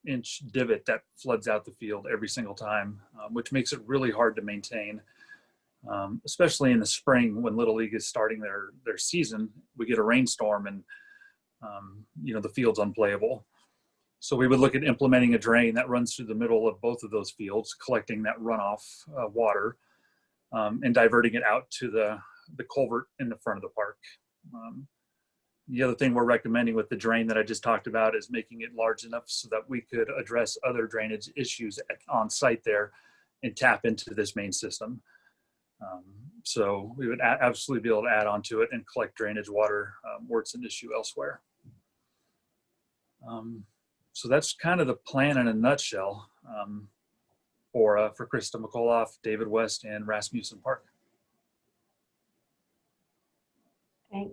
inch divot that floods out the field every single time, which makes it really hard to maintain. Especially in the spring when Little League is starting their season, we get a rainstorm and the field's unplayable. So we would look at implementing a drain that runs through the middle of both of those fields, collecting that runoff water and diverting it out to the culvert in the front of the park. The other thing we're recommending with the drain that I just talked about is making it large enough so that we could address other drainage issues on site there and tap into this main system. So we would absolutely be able to add on to it and collect drainage water where it's an issue elsewhere. So that's kind of the plan in a nutshell for Krista McCullough, David West, and Rasmussen Park. Okay.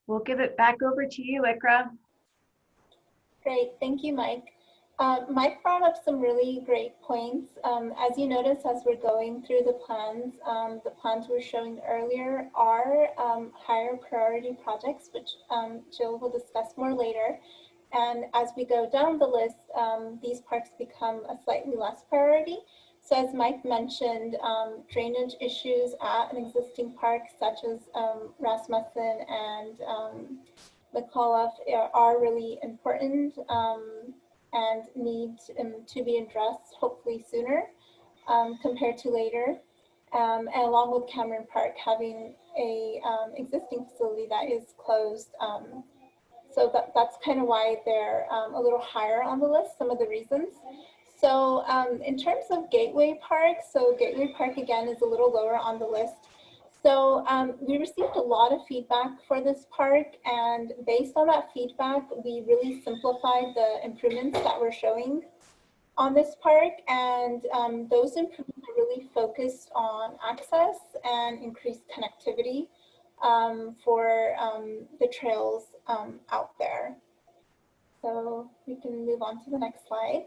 We'll give it back over to you, Ikra. Great, thank you, Mike. Mike brought up some really great points. As you notice, as we're going through the plans we're showing earlier are higher priority projects, which Jill will discuss more later. And as we go down the list, these parks become a slightly less priority. So as Mike mentioned, drainage issues at an existing park such as Rasmussen and McCullough are really important and need to be addressed hopefully sooner compared to later. And along with Cameron Park having a existing facility that is closed. So that's kind of why they're a little higher on the list, some of the reasons. So in terms of Gateway Park, so Gateway Park again is a little lower on the list. So we received a lot of feedback for this park, and based on that feedback, we really simplified the improvements that we're showing on this park, and those improvements are really focused on access and increased connectivity for the trails out there. So we can move on to the next slide.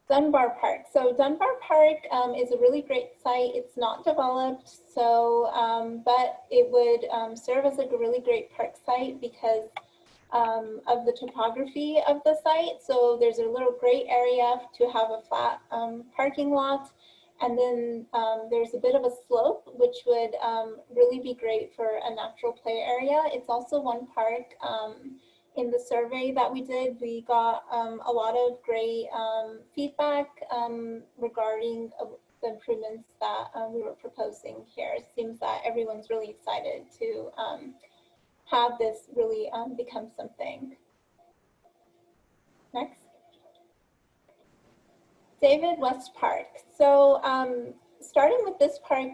Dunbar Park. So Dunbar Park is a really great site. It's not developed, so but it would serve as like a really great park site because of the topography of the site. So there's a little gray area to have a flat parking lot, and then there's a bit of a slope, which would really be great for a natural play area. It's also one park. In the survey that we did, we got a lot of great feedback regarding the improvements that we were proposing here. It seems that everyone's really excited to have this really become something. Next. David West Park. So starting with this park,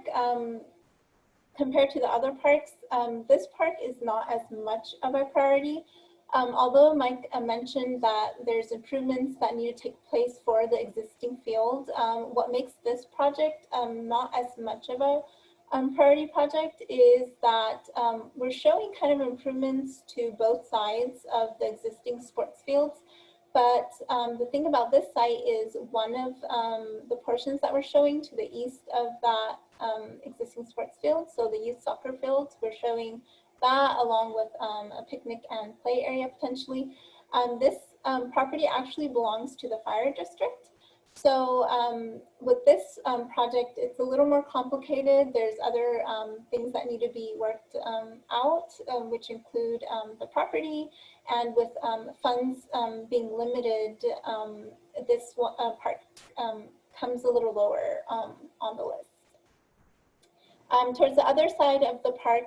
compared to the other parks, this park is not as much of a priority. Although Mike mentioned that there's improvements that need to take place for the existing field, what makes this project not as much of a priority project is that we're showing kind of improvements to both sides of the existing sports fields. But the thing about this site is one of the portions that we're showing to the east of that existing sports field, so the youth soccer fields, we're showing that along with a picnic and play area potentially. This property actually belongs to the fire district. So with this project, it's a little more complicated. There's other things that need to be worked out, which include the property, and with funds being limited, this part comes a little lower on the list. Towards the other side of the park,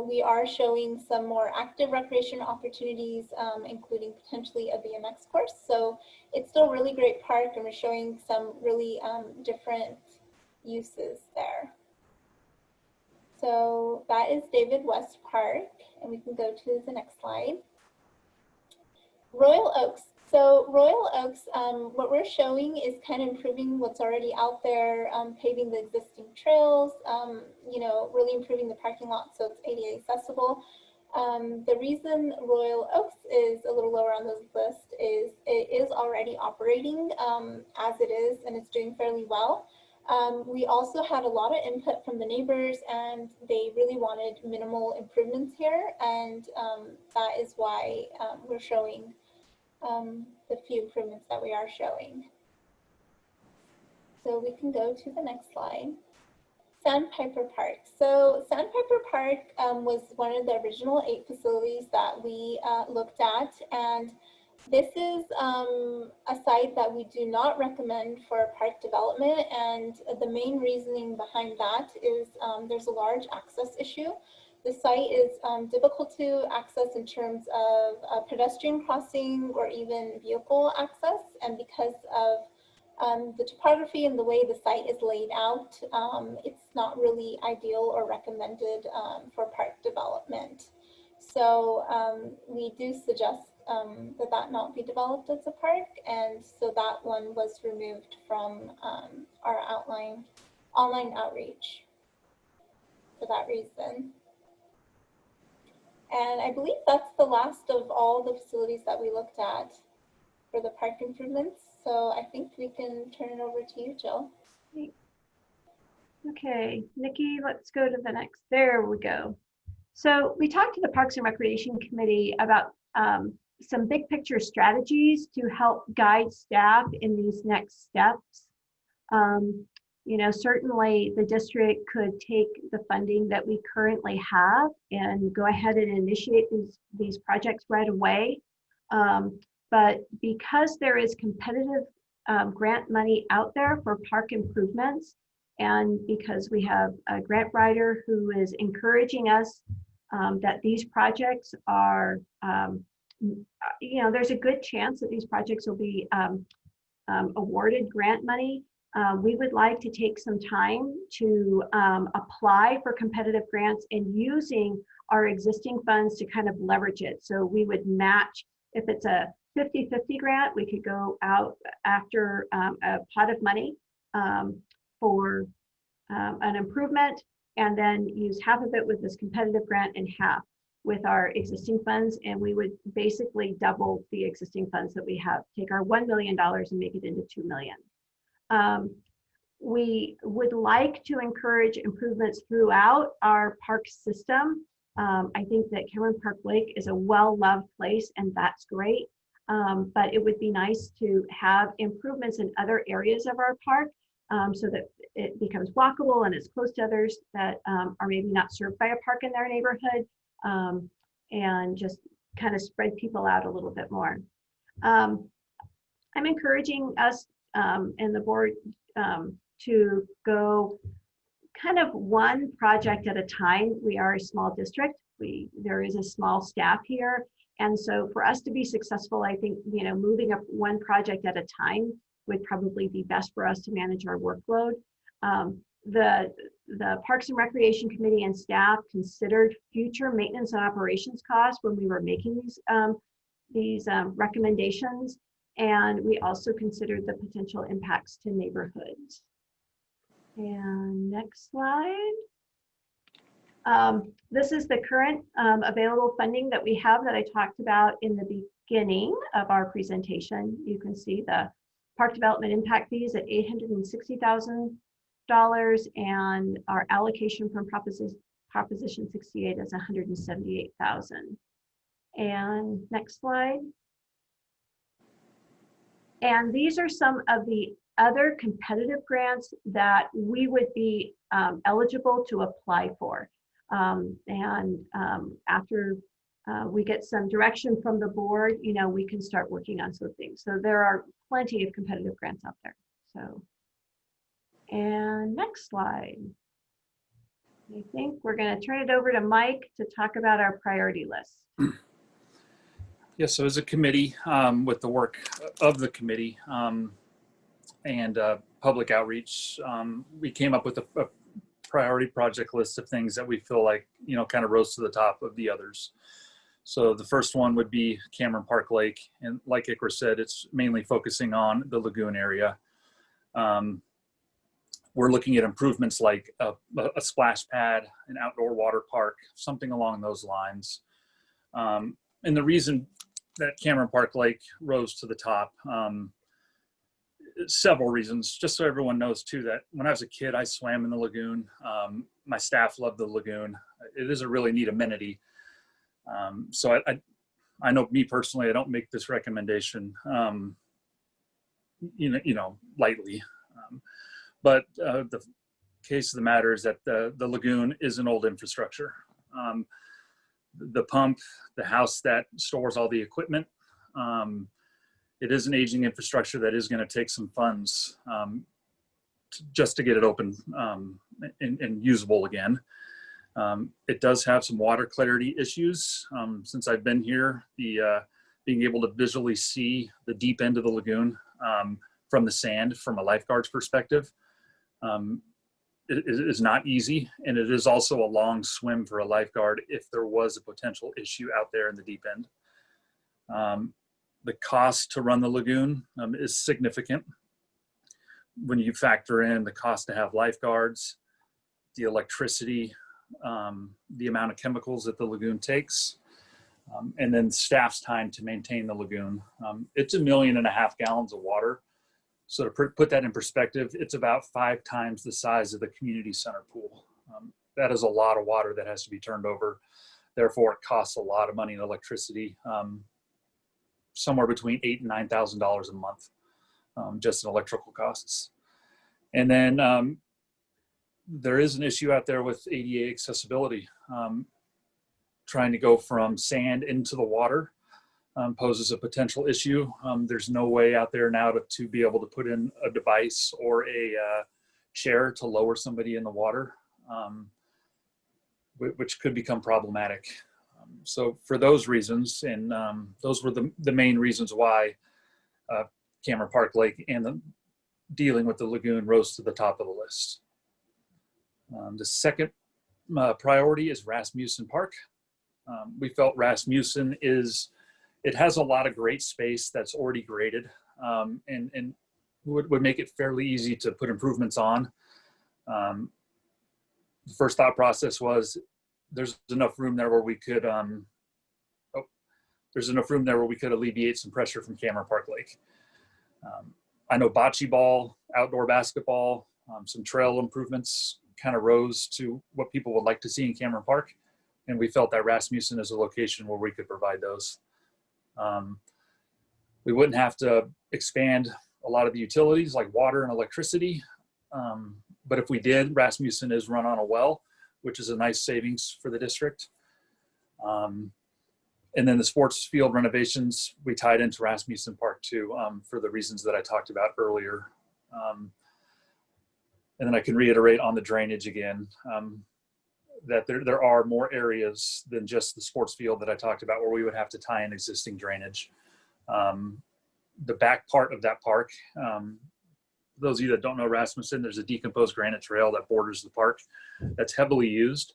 we are showing some more active recreation opportunities, including potentially a BMX course. So it's still a really great park, and we're showing some really different uses there. So that is David West Park, and we can go to the next slide. Royal Oaks. So Royal Oaks, what we're showing is kind of improving what's already out there, paving the existing trails, you know, really improving the parking lot so it's ADA accessible. The reason Royal Oaks is a little lower on this list is it is already operating as it is, and it's doing fairly well. We also had a lot of input from the neighbors, and they really wanted minimal improvements here, and that is why we're showing the few improvements that we are showing. So we can go to the next slide. Sandpiper Park. So Sandpiper Park was one of the original 8 facilities that we looked at, and this is a site that we do not recommend for park development, and the main reasoning behind that is there's a large access issue. The site is difficult to access in terms of pedestrian crossing or even vehicle access, and because of the topography and the way the site is laid out, it's not really ideal or recommended for park development. So we do suggest that not be developed as a park, and so that one was removed from our online outreach for that reason. And I believe that's the last of all the facilities that we looked at for the park improvements. So I think we can turn it over to you, Jill. Okay, Nikki, let's go to the next. There we go. So we talked to the Parks and Recreation Committee about some big picture strategies to help guide staff in these next steps. You know, certainly the district could take the funding that we currently have and go ahead and initiate these projects right away. But because there is competitive grant money out there for park improvements, and because we have a grant writer who is encouraging us that these projects are, you know, there's a good chance that these projects will be awarded grant money. We would like to take some time to apply for competitive grants and using our existing funds to kind of leverage it. So we would match, if it's a 50-50 grant, we could go out after a pot of money for an improvement, and then use half of it with this competitive grant and half with our existing funds, and we would basically double the existing funds that we have. Take our $1 million and make it into $2 million. We would like to encourage improvements throughout our park system. I think that Cameron Park Lake is a well-loved place, and that's great. But it would be nice to have improvements in other areas of our park so that it becomes walkable and it's close to others that are maybe not served by a park in their neighborhood, and just kind of spread people out a little bit more. I'm encouraging us and the board to go kind of one project at a time. We are a small district. There is a small staff here. And so for us to be successful, I think, you know, moving up one project at a time would probably be best for us to manage our workload. The Parks and Recreation Committee and staff considered future maintenance and operations costs when we were making these recommendations. And we also considered the potential impacts to neighborhoods. And next slide. This is the current available funding that we have that I talked about in the beginning of our presentation. You can see the park development impact fees at $860,000, and our allocation from Proposition 68 is $178,000. And next slide. And these are some of the other competitive grants that we would be eligible to apply for. After we get some direction from the board, you know, we can start working on some things. So there are plenty of competitive grants out there. So, and next slide. I think we're going to turn it over to Mike to talk about our priority list. Yeah, so as a committee, with the work of the committee and public outreach, we came up with a priority project list of things that we feel like, you know, kind of rose to the top of the others. So the first one would be Cameron Park Lake. And like Ikra said, it's mainly focusing on the lagoon area. We're looking at improvements like a splash pad, an outdoor water park, something along those lines. And the reason that Cameron Park Lake rose to the top, several reasons, just so everyone knows too, that when I was a kid, I swam in the lagoon. My staff loved the lagoon. It is a really neat amenity. So I know me personally, I don't make this recommendation, you know, lightly. But the case of the matter is that the lagoon is an old infrastructure. The pump, the house that stores all the equipment, it is an aging infrastructure that is going to take some funds just to get it open and usable again. It does have some water clarity issues. Since I've been here, being able to visually see the deep end of the lagoon from the sand from a lifeguard's perspective it is not easy, and it is also a long swim for a lifeguard if there was a potential issue out there in the deep end. The cost to run the lagoon is significant. When you factor in the cost to have lifeguards, the electricity, the amount of chemicals that the lagoon takes, and then staff's time to maintain the lagoon. It's 1.5 million gallons of water. So to put that in perspective, it's about 5 times the size of the community center pool. That is a lot of water that has to be turned over. Therefore, it costs a lot of money in electricity, somewhere between $8,000 and $9,000 a month, just in electrical costs. And then there is an issue out there with ADA accessibility. Trying to go from sand into the water poses a potential issue. There's no way out there now to be able to put in a device or a chair to lower somebody in the water, which could become problematic. So for those reasons, and those were the main reasons why Cameron Park Lake and dealing with the lagoon rose to the top of the list. The second priority is Rasmussen Park. We felt Rasmussen it has a lot of great space that's already graded, and would make it fairly easy to put improvements on. The first thought process was there's enough room there where we could alleviate some pressure from Cameron Park Lake. I know bocce ball, outdoor basketball, some trail improvements kind of rose to what people would like to see in Cameron Park. And we felt that Rasmussen is a location where we could provide those. We wouldn't have to expand a lot of the utilities like water and electricity. But if we did, Rasmussen is run on a well, which is a nice savings for the district. And then the sports field renovations, we tied into Rasmussen Park too, for the reasons that I talked about earlier. And then I can reiterate on the drainage again, that there are more areas than just the sports field that I talked about where we would have to tie in existing drainage. The back part of that park, those of you that don't know Rasmussen, there's a decomposed granite trail that borders the park that's heavily used.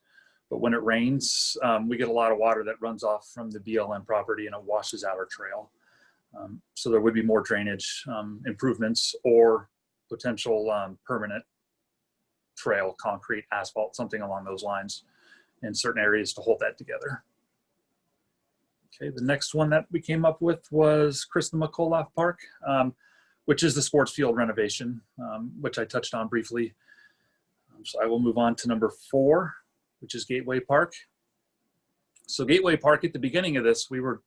But when it rains, we get a lot of water that runs off from the BLM property and it washes out our trail. So there would be more drainage improvements or potential permanent trail, concrete, asphalt, something along those lines in certain areas to hold that together. Okay, the next one that we came up with was Krista McCullough Park, which is the sports field renovation, which I touched on briefly. So I will move on to number 4, which is Gateway Park. So Gateway Park, at the beginning of this, we were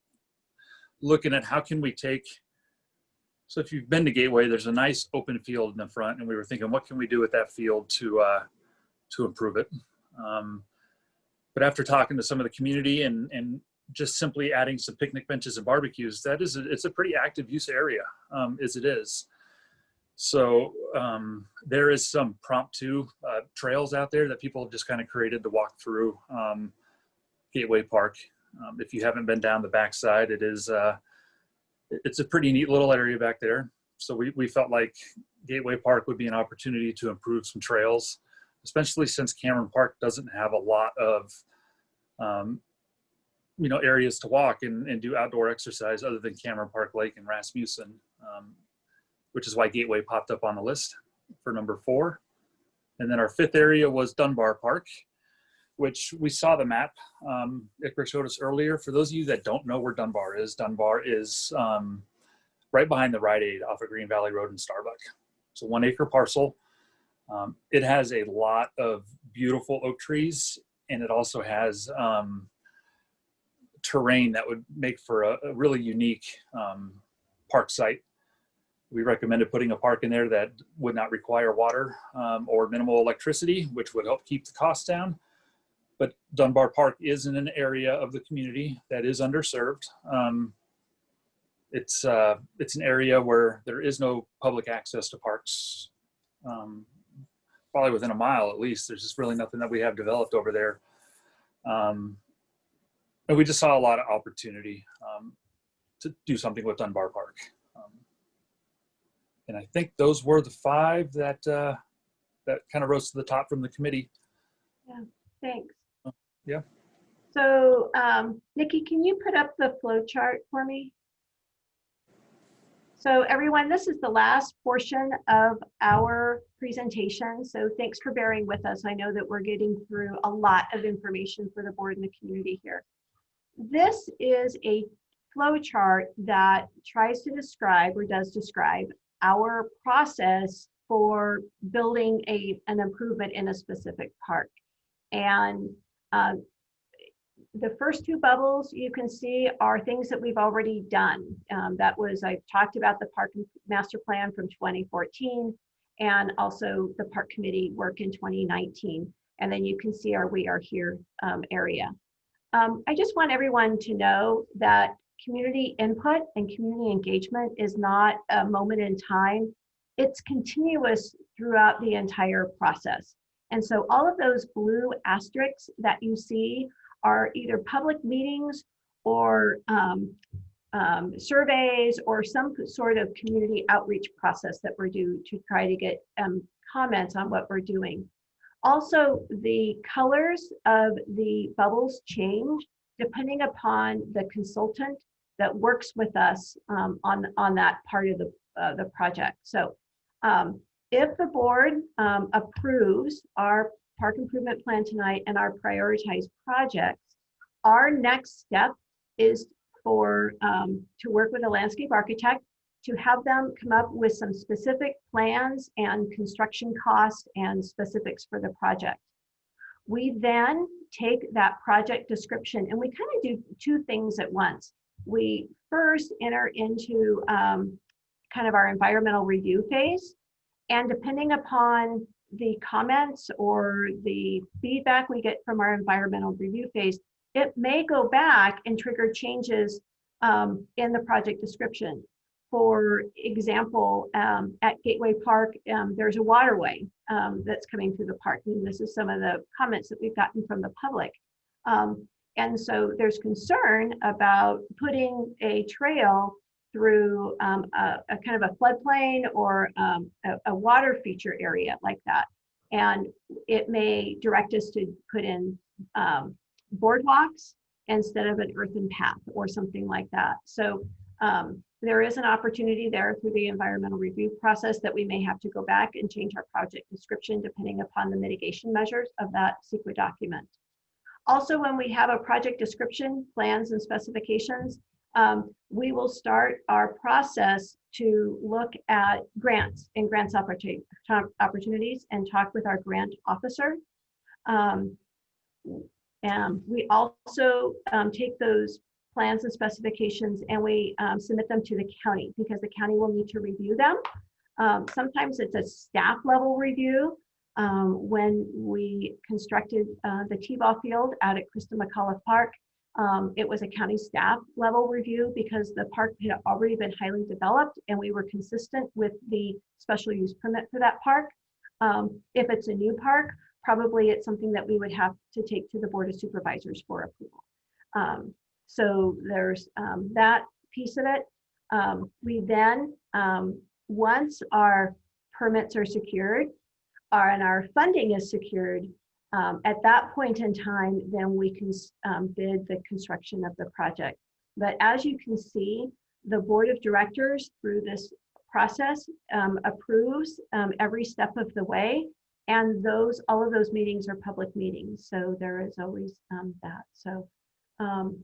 looking at how can we take So if you've been to Gateway, there's a nice open field in the front, and we were thinking, what can we do with that field to improve it? But after talking to some of the community and just simply adding some picnic benches and barbecues, it's a pretty active use area, as it is. So there is some promptu trails out there that people have just kind of created to walk through Gateway Park. If you haven't been down the backside, it's a pretty neat little area back there. So we felt like Gateway Park would be an opportunity to improve some trails, especially since Cameron Park doesn't have a lot of areas to walk and do outdoor exercise other than Cameron Park Lake and Rasmussen, which is why Gateway popped up on the list for number 4. And then our 5th area was Dunbar Park, which we saw the map Ikra showed us earlier. For those of you that don't know where Dunbar is right behind the Rite Aid off of Green Valley Road in Starbuck. It's a 1-acre parcel. It has a lot of beautiful oak trees, and it also has terrain that would make for a really unique park site. We recommended putting a park in there that would not require water or minimal electricity, which would help keep the costs down. But Dunbar Park is in an area of the community that is underserved. It's an area where there is no public access to parks. Probably within a mile at least. There's just really nothing that we have developed over there. And we just saw a lot of opportunity to do something with Dunbar Park. And I think those were the 5 that kind of rose to the top from the committee. Yeah, thanks. Yeah. So Nikki, can you put up the flow chart for me? So everyone, this is the last portion of our presentation. So thanks for bearing with us. I know that we're getting through a lot of information for the board and the community here. This is a flow chart that tries to describe, or does describe, our process for building an improvement in a specific park. And the first 2 bubbles you can see are things that we've already done. I talked about the park master plan from 2014 and also the park committee work in 2019. And then you can see our We Are Here area. I just want everyone to know that community input and community engagement is not a moment in time. It's continuous throughout the entire process. And so all of those blue asterisks that you see are either public meetings or surveys or some sort of community outreach process that we're doing to try to get comments on what we're doing. Also, the colors of the bubbles change depending upon the consultant that works with us on that part of the project. So if the board approves our park improvement plan tonight and our prioritized projects, our next step is to work with a landscape architect to have them come up with some specific plans and construction costs and specifics for the project. We then take that project description and we kind of do 2 things at once. We first enter into kind of our environmental review phase, and depending upon the comments or the feedback we get from our environmental review phase, it may go back and trigger changes in the project description. For example, at Gateway Park, there's a waterway that's coming through the park. And this is some of the comments that we've gotten from the public. And so there's concern about putting a trail through a kind of a floodplain or a water feature area like that. And it may direct us to put in boardwalks instead of an earthen path or something like that. So there is an opportunity there through the environmental review process that we may have to go back and change our project description depending upon the mitigation measures of that CEQA document. Also, when we have a project description, plans and specifications, we will start our process to look at grants and grants opportunities and talk with our grant officer. And we also take those plans and specifications, and we submit them to the county because the county will need to review them. Sometimes it's a staff level review. When we constructed the T-ball field out at Krista McAuliffe Park, it was a county staff level review because the park had already been highly developed and we were consistent with the special use permit for that park. If it's a new park, probably it's something that we would have to take to the Board of Supervisors for approval. So there's that piece of it. We then, once our permits are secured and our funding is secured, at that point in time, then we can bid the construction of the project. But as you can see, the Board of Directors through this process approves every step of the way. And all of those meetings are public meetings. So there is always that. So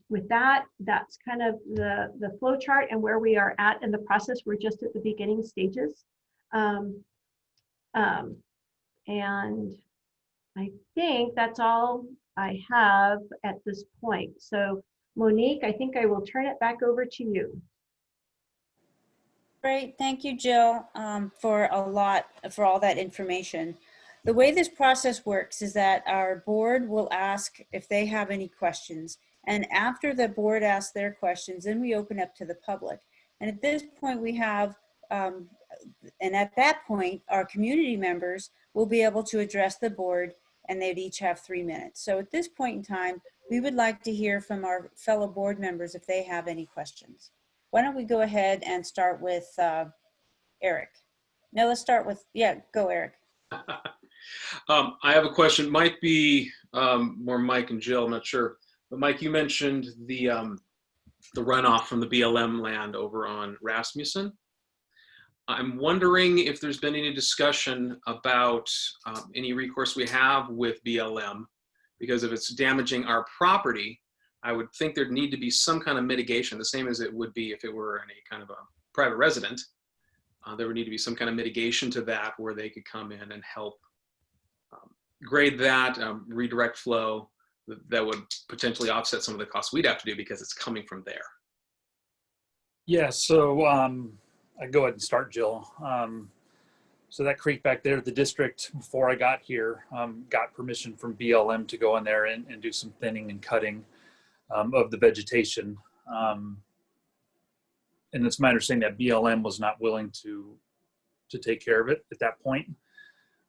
with that, that's kind of the flow chart and where we are at in the process. We're just at the beginning stages. And I think that's all I have at this point. So Monique, I think I will turn it back over to you. Great, thank you, Jill, for all that information. The way this process works is that our board will ask if they have any questions. And after the board asks their questions, then we open up to the public. And at this point we have, and at that point, our community members will be able to address the board and they'd each have 3 minutes. So at this point in time, we would like to hear from our fellow board members if they have any questions. Why don't we go ahead and start with Eric? No, let's start with, go Eric. I have a question. Might be more Mike and Jill, I'm not sure. But Mike, you mentioned the runoff from the BLM land over on Rasmussen. I'm wondering if there's been any discussion about any recourse we have with BLM, because if it's damaging our property, I would think there'd need to be some kind of mitigation, the same as it would be if it were in a kind of a private resident. There would need to be some kind of mitigation to that where they could come in and help grade that, redirect flow that would potentially offset some of the costs we'd have to do because it's coming from there. Yeah, so I go ahead and start, Jill. So that creek back there, the district, before I got here, got permission from BLM to go in there and do some thinning and cutting of the vegetation. And it's my understanding that BLM was not willing to take care of it at that point.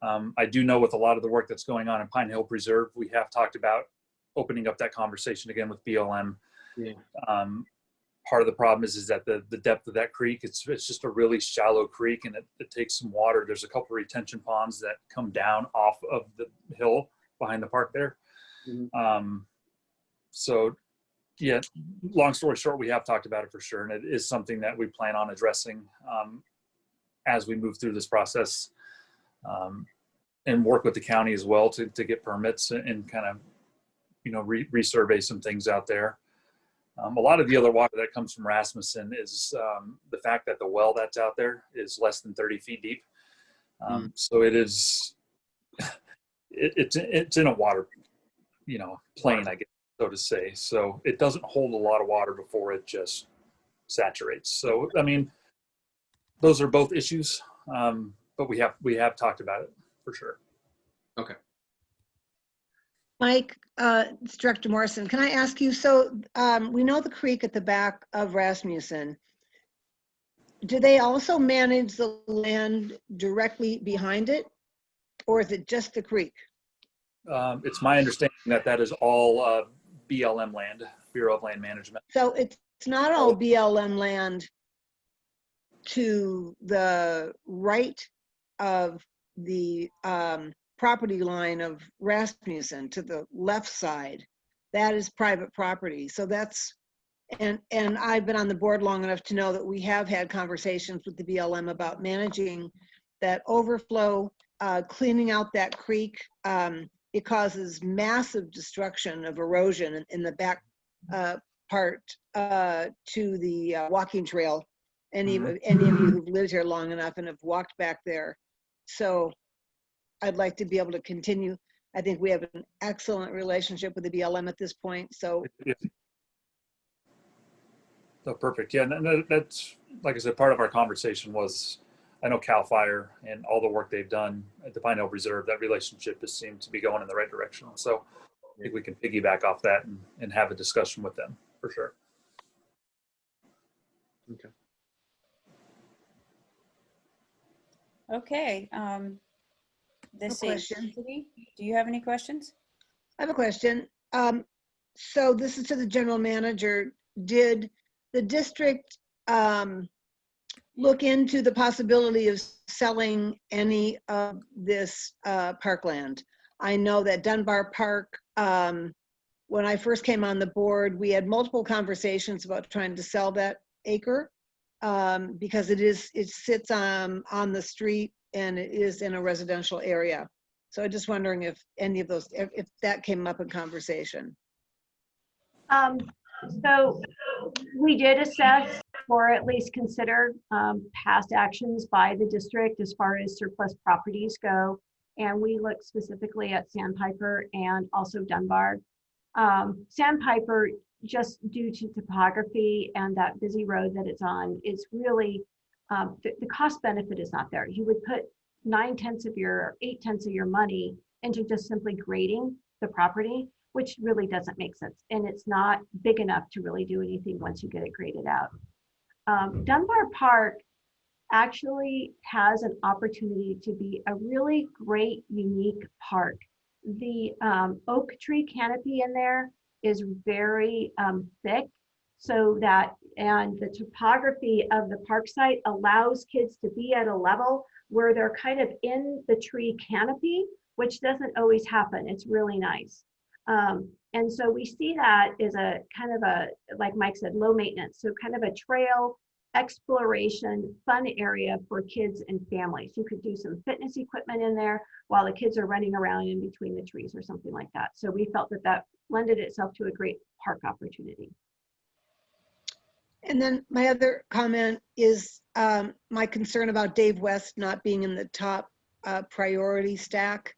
I do know with a lot of the work that's going on in Pine Hill Preserve, we have talked about opening up that conversation again with BLM. Yeah. Part of the problem is that the depth of that creek, it's just a really shallow creek and it takes some water. There's a couple of retention ponds that come down off of the hill behind the park there. Mm-hmm. So yeah, long story short, we have talked about it for sure. And it is something that we plan on addressing as we move through this process and work with the county as well to get permits and kind of, resurvey some things out there. A lot of the other water that comes from Rasmussen is the fact that the well that's out there is less than 30 feet deep. So it is, it's in a water, plane, I guess, so to say. So it doesn't hold a lot of water before it just saturates. So, I mean, those are both issues, but we have talked about it for sure. Okay. Mike, it's Director Morrison. Can I ask you, so we know the creek at the back of Rasmussen. Do they also manage the land directly behind it, or is it just the creek? It's my understanding that is all BLM land, Bureau of Land Management. So it's not all BLM land to the right of the property line of Rasmussen, to the left side. That is private property. So that's, and I've been on the board long enough to know that we have had conversations with the BLM about managing that overflow, cleaning out that creek. It causes massive destruction of erosion in the back part to the walking trail. Any of you who've lived here long enough and have walked back there. So I'd like to be able to continue. I think we have an excellent relationship with the BLM at this point. So Oh, perfect. Yeah, and that's, like I said, part of our conversation was, I know CAL FIRE and all the work they've done at the Pine Hill Reserve, that relationship has seemed to be going in the right direction. So I think we can piggyback off that and have a discussion with them for sure. Okay. Okay. This No is question. City. Do you have any questions? I have a question. So this is to the general manager. Did the district look into the possibility of selling any of this parkland? I know that Dunbar Park, when I first came on the board, we had multiple conversations about trying to sell that acre because it sits on the street and it is in a residential area. So I'm just wondering if any of those, if that came up in conversation. So we did assess or at least consider past actions by the district as far as surplus properties go. And we looked specifically at Sandpiper and also Dunbar. Sandpiper, just due to topography and that busy road that it's on, it's really, the cost benefit is not there. You would put 9/10 of your, 8/10 of your money into just simply grading the property, which really doesn't make sense. And it's not big enough to really do anything once you get it graded out. Dunbar Park actually has an opportunity to be a really great, unique park. The oak tree canopy in there is very thick, so that, and the topography of the park site allows kids to be at a level where they're kind of in the tree canopy, which doesn't always happen. It's really nice. And so we see that as a kind of a, like Mike said, low maintenance. So kind of a trail exploration, fun area for kids and families. You could do some fitness equipment in there while the kids are running around in between the trees or something like that. So we felt that that lended itself to a great park opportunity. And then my other comment is my concern about Dave West not being in the top priority stack.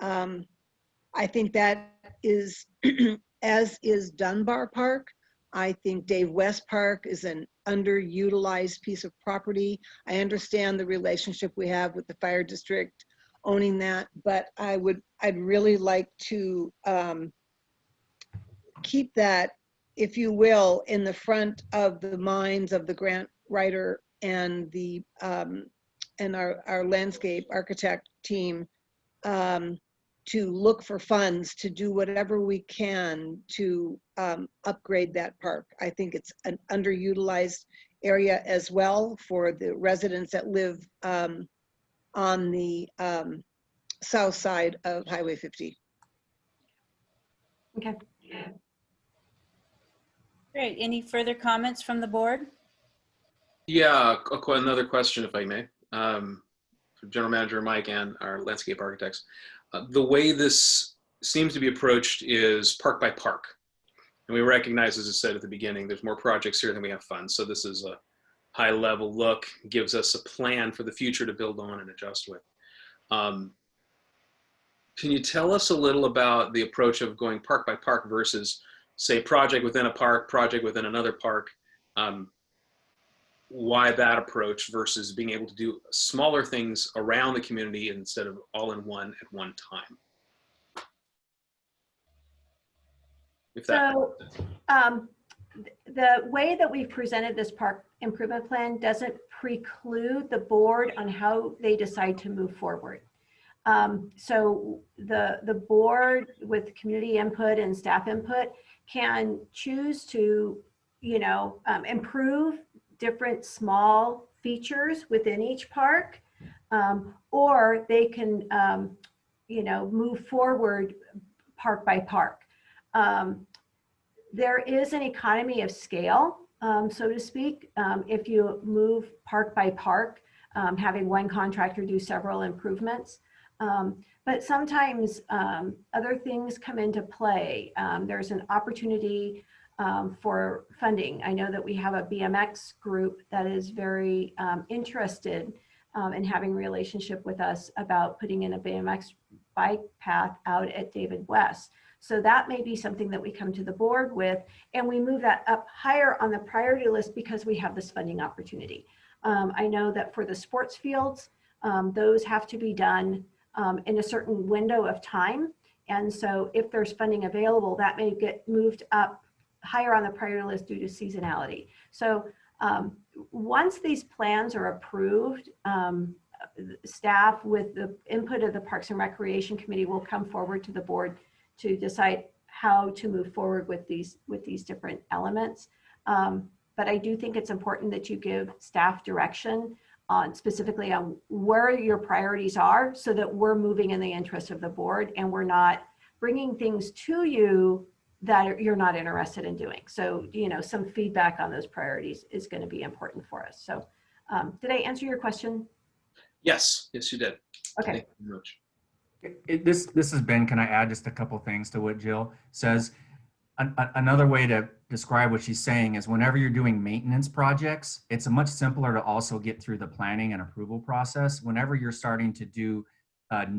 I think that is, as is Dunbar Park. I think Dave West Park is an underutilized piece of property. I understand the relationship we have with the fire district owning that, but I'd really like to keep that, if you will, in the front of the minds of the grant writer and the and our landscape architect team, to look for funds to do whatever we can to upgrade that park. I think it's an underutilized area as well for the residents that live on the south side of Highway 50. Okay. Great. Any further comments from the board? Yeah, another question, if I may, for General Manager Mike and our landscape architects. The way this seems to be approached is park by park. And we recognize, as I said at the beginning, there's more projects here than we have funds. So this is a high level look, gives us a plan for the future to build on and adjust with. Can you tell us a little about the approach of going park by park versus, say, project within a park, project within another park? Why that approach versus being able to do smaller things around the community instead of all in one at one time? If that So the way that we've presented this park improvement plan doesn't preclude the board on how they decide to move forward. So the board with community input and staff input can choose to, improve different small features within each park, or they can, move forward park by park. There is an economy of scale, so to speak, if you move park by park, having one contractor do several improvements. But sometimes other things come into play. There's an opportunity for funding. I know that we have a BMX group that is very interested in having a relationship with us about putting in a BMX bike path out at David West. So that may be something that we come to the board with, and we move that up higher on the priority list because we have this funding opportunity. I know that for the sports fields, those have to be done in a certain window of time. And so if there's funding available, that may get moved up higher on the priority list due to seasonality. So once these plans are approved, staff with the input of the Parks and Recreation Committee will come forward to the board to decide how to move forward with these different elements. But I do think it's important that you give staff direction on specifically on where your priorities are so that we're moving in the interest of the board and we're not bringing things to you that you're not interested in doing. So, you know, some feedback on those priorities is going to be important for us. So did I answer your question? Yes, yes, you did. Okay. Thank you very much. This is Ben. Can I add just a couple things to what Jill says? Another way to describe what she's saying is whenever you're doing maintenance projects, it's much simpler to also get through the planning and approval process. Whenever you're starting to do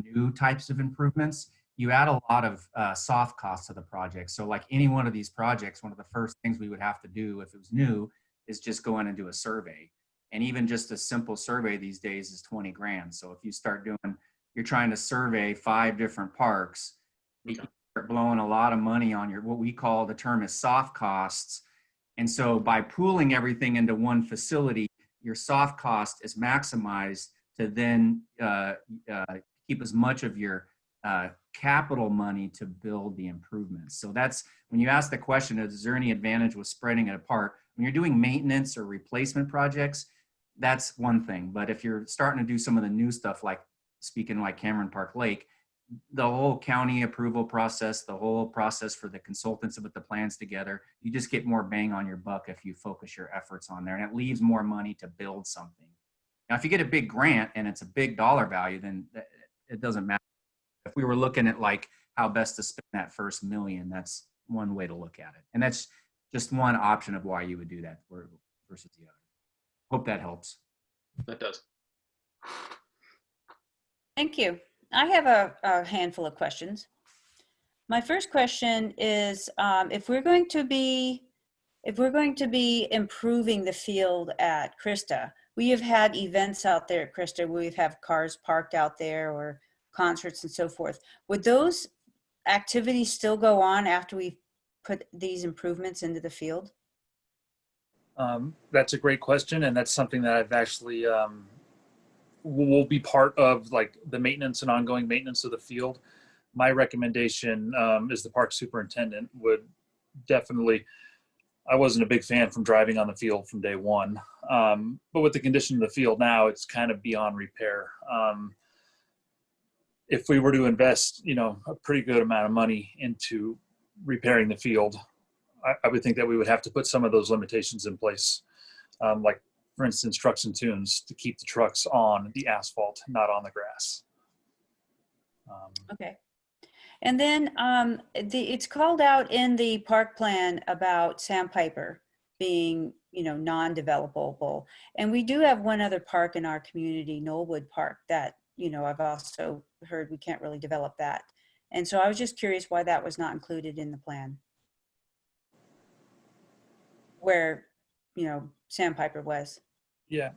new types of improvements, you add a lot of soft costs to the project. So like any one of these projects, one of the first things we would have to do if it was new is just go in and do a survey. And even just a simple survey these days is 20 grand. So if you start doing, you're trying to survey 5 different parks, you start blowing a lot of money on your, what we call, the term is soft costs. And so by pooling everything into one facility, your soft cost is maximized to then keep as much of your capital money to build the improvements. So that's, when you ask the question, is there any advantage with spreading it apart? When you're doing maintenance or replacement projects, that's one thing. But if you're starting to do some of the new stuff, like speaking like Cameron Park Lake, the whole county approval process, the whole process for the consultants to put the plans together, you just get more bang on your buck if you focus your efforts on there, and it leaves more money to build something. Now, if you get a big grant and it's a big dollar value, then it doesn't matter. If we were looking at like how best to spend that first $1 million, that's one way to look at it. And that's just one option of why you would do that versus the other. Hope that helps. That does. Thank you. I have a handful of questions. My first question is, if we're going to be improving the field at Krista, we have had events out there at Krista where we've had cars parked out there or concerts and so forth. Would those activities still go on after we put these improvements into the field? That's a great question, and that's something that I've actually will be part of, like the maintenance and ongoing maintenance of the field. My recommendation is the park superintendent would definitely, I wasn't a big fan from driving on the field from day one, but with the condition of the field now, it's kind of beyond repair. If we were to invest, you know, a pretty good amount of money into repairing the field, I would think that we would have to put some of those limitations in place. Like, for instance, trucks and tunes, to keep the trucks on the asphalt, not on the grass. Okay. And then it's called out in the park plan about Sandpiper being, you know, non-developable. And we do have one other park in our community, Knollwood Park, that, you know, I've also heard we can't really develop that. And so I was just curious why that was not included in the plan, where, you know, Sandpiper was. Yeah,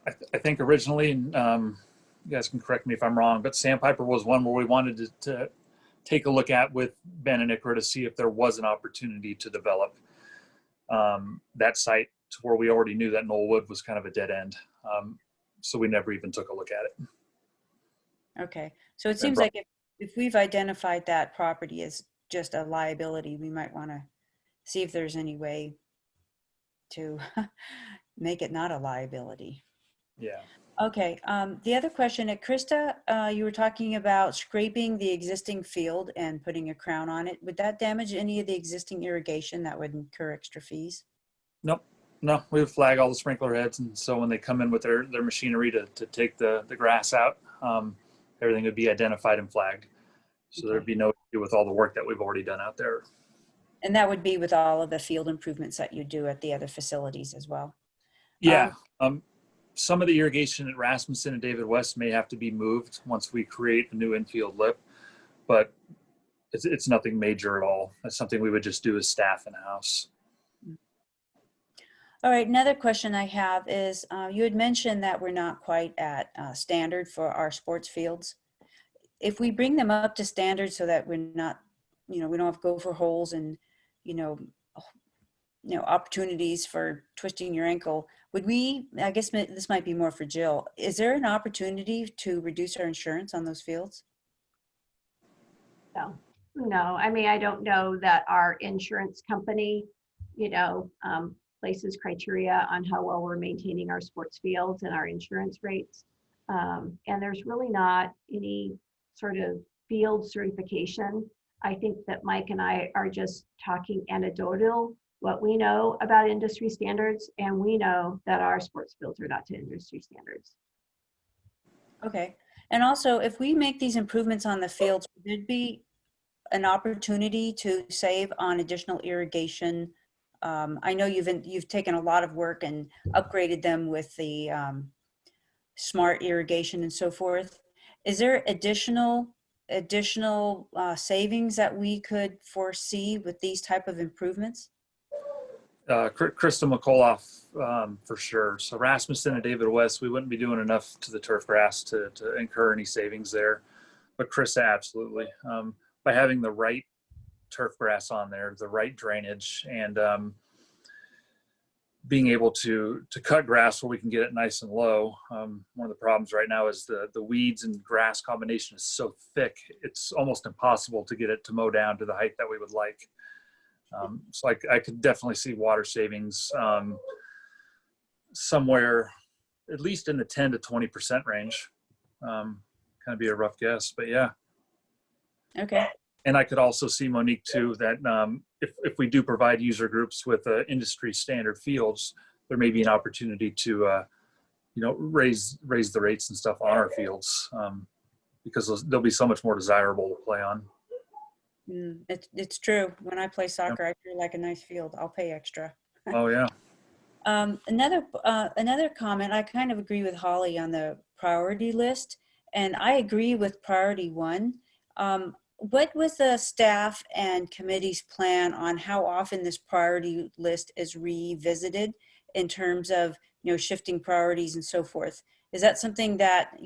I think originally, and you guys can correct me if I'm wrong, but Sandpiper was one where we wanted to take a look at with Ben and Ikra to see if there was an opportunity to develop that site to where we already knew that Knollwood was kind of a dead end. So we never even took a look at it. Okay, so it seems like if we've identified that property as just a liability, we might want to see if there's any way to make it not a liability. Yeah. Okay, the other question at Krista, you were talking about scraping the existing field and putting a crown on it. Would that damage any of the existing irrigation that would incur extra fees? Nope. No, we would flag all the sprinkler heads, and so when they come in with their machinery to take the grass out, everything would be identified and flagged. So there'd be no issue with all the work that we've already done out there. And that would be with all of the field improvements that you do at the other facilities as well? Yeah. Some of the irrigation at Rasmussen and David West may have to be moved once we create a new infield lip, but it's nothing major at all. That's something we would just do as staff in-house. All right, another question I have is, you had mentioned that we're not quite at standard for our sports fields. If we bring them up to standard so that we're not, we don't have gopher holes and, opportunities for twisting your ankle, would we, I guess this might be more for Jill, is there an opportunity to reduce our insurance on those fields? No, I mean, I don't know that our insurance company, places criteria on how well we're maintaining our sports fields and our insurance rates. And there's really not any sort of field certification. I think that Mike and I are just talking anecdotal, what we know about industry standards, and we know that our sports fields are not to industry standards. Okay. And also, if we make these improvements on the fields, would there be an opportunity to save on additional irrigation? I know you've taken a lot of work and upgraded them with the smart irrigation and so forth. Is there additional savings that we could foresee with these type of improvements? Krista McCullough, for sure. So Rasmussen and David West, we wouldn't be doing enough to the turf grass to incur any savings there. But Krista, absolutely. By having the right turf grass on there, the right drainage, and being able to cut grass where we can get it nice and low. One of the problems right now is the weeds and grass combination is so thick, it's almost impossible to get it to mow down to the height that we would like. So I could definitely see water savings somewhere at least in the 10 to 20% range. Kind of be a rough guess, but yeah. Okay. And I could also see, Monique, too, that if we do provide user groups with industry standard fields, there may be an opportunity to, raise the rates and stuff on our fields because they'll be so much more desirable to play on. It's true. When I play soccer, I feel like a nice field. I'll pay extra. Oh yeah. Another comment. I kind of agree with Holly on the priority list, and I agree with priority 1. What was the staff and committee's plan on how often this priority list is revisited in terms of, shifting priorities and so forth? Is that something that,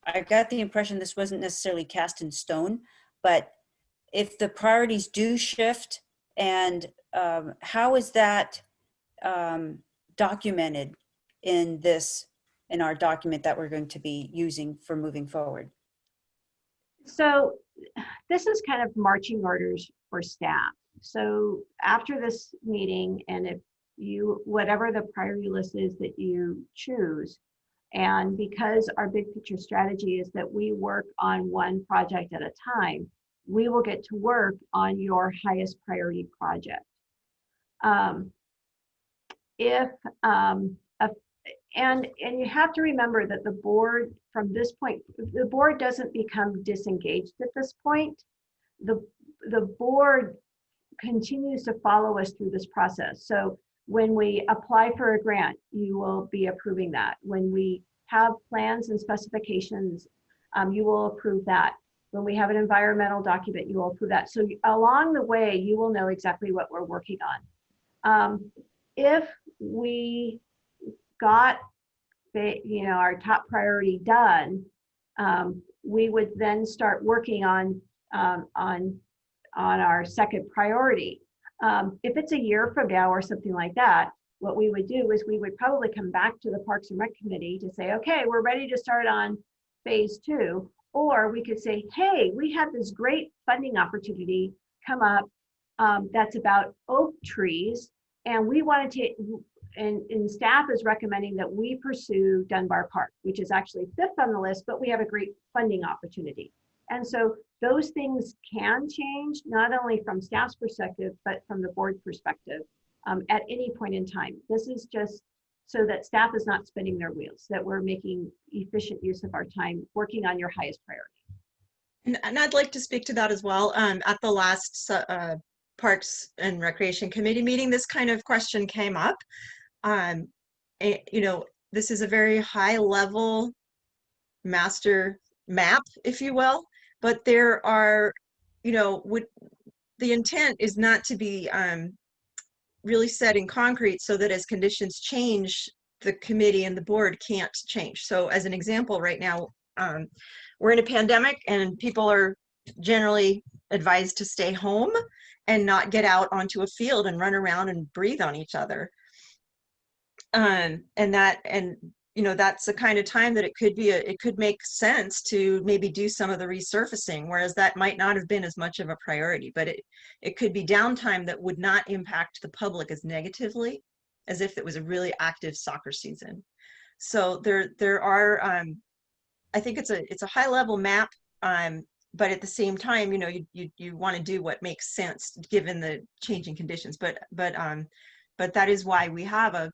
I got the impression this wasn't necessarily cast in stone, but if the priorities do shift, and how is that documented in our document that we're going to be using for moving forward? So this is kind of marching orders for staff. So after this meeting, and if whatever the priority list is that you choose, and because our big picture strategy is that we work on one project at a time, we will get to work on your highest priority project. And you have to remember that the board, from this point, the board doesn't become disengaged at this point. The board continues to follow us through this process. So when we apply for a grant, you will be approving that. When we have plans and specifications, you will approve that. When we have an environmental document, you will approve that. So along the way, you will know exactly what we're working on. If we got our top priority done, we would then start working on our second priority. If it's a year from now or something like that, what we would do is we would probably come back to the Parks and Rec Committee to say, okay, we're ready to start on phase 2. Or we could say, hey, we have this great funding opportunity come up that's about oak trees, and we wanted to, and staff is recommending that we pursue Dunbar Park, which is actually 5th on the list, but we have a great funding opportunity. And so those things can change, not only from staff's perspective, but from the board perspective at any point in time. This is just so that staff is not spinning their wheels, that we're making efficient use of our time working on your highest priority. And I'd like to speak to that as well. At the last Parks and Recreation Committee meeting, this kind of question came up. This is a very high level master map, if you will, but there are you know, the intent is not to be really set in concrete so that as conditions change, the committee and the board can't change. So as an example, right now, we're in a pandemic and people are generally advised to stay home and not get out onto a field and run around and breathe on each other. And you know, that's the kind of time that it could make sense to maybe do some of the resurfacing, whereas that might not have been as much of a priority, but it could be downtime that would not impact the public as negatively as if it was a really active soccer season. So there are, I think it's a high level map, but at the same time, you know, you want to do what makes sense given the changing conditions. But that is why we have a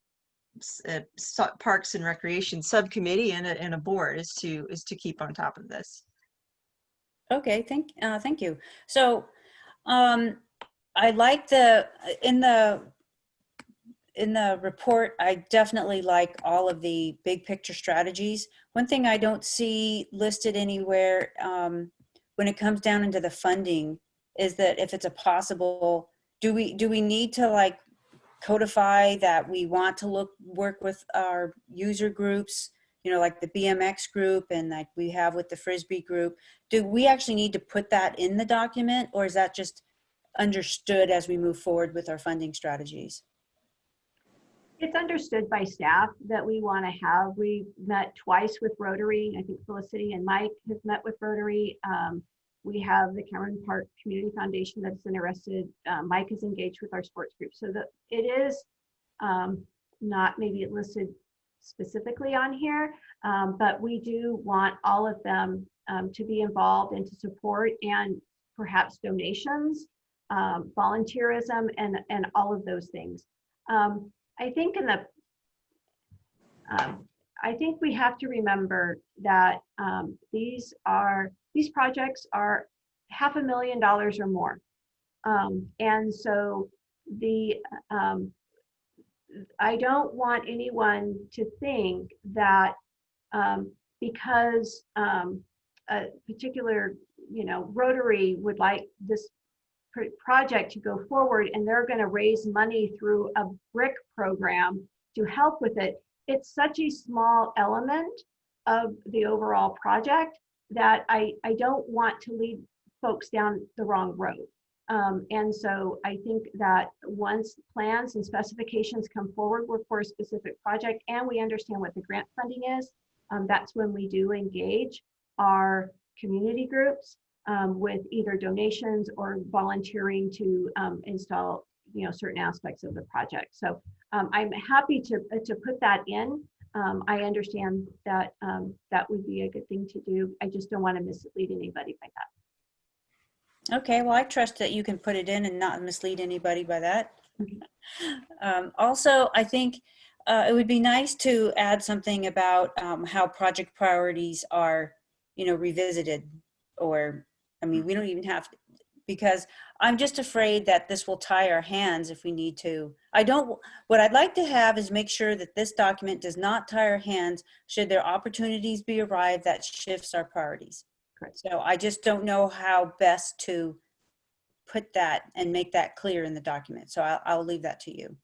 Parks and Recreation subcommittee and a board is to keep on top of this. Okay, thank you. So I like in the report, I definitely like all of the big picture strategies. One thing I don't see listed anywhere when it comes down into the funding is that if it's a possible, do we need to like codify that we want to work with our user groups, you know, like the BMX group and like we have with the Frisbee group? Do we actually need to put that in the document, or is that just understood as we move forward with our funding strategies? It's understood by staff that we want to have. We met twice with Rotary. I think Felicity and Mike have met with Rotary. We have the Cameron Park Community Foundation that's interested. Mike is engaged with our sports group. So that it is not maybe listed specifically on here, but we do want all of them to be involved and to support, and perhaps donations, volunteerism, and all of those things. I think I think we have to remember that these projects are $500,000 or more, and so I don't want anyone to think that because a particular, you know, Rotary would like this project to go forward and they're going to raise money through a brick program to help with it. It's such a small element of the overall project that I don't want to lead folks down the wrong road. And so I think that once plans and specifications come forward for a specific project and we understand what the grant funding is, that's when we do engage our community groups with either donations or volunteering to install, you know, certain aspects of the project. So I'm happy to put that in. I understand that that would be a good thing to do. I just don't want to mislead anybody by that. Okay, well, I trust that you can put it in and not mislead anybody by that. Okay. Also, I think it would be nice to add something about how project priorities are, you know, revisited, or, I mean, we don't even have to, because I'm just afraid that this will tie our hands if we need to. What I'd like to have is make sure that this document does not tie our hands should there opportunities be arrived that shifts our priorities. Correct. So I just don't know how best to put that and make that clear in the document. So I'll leave that to you.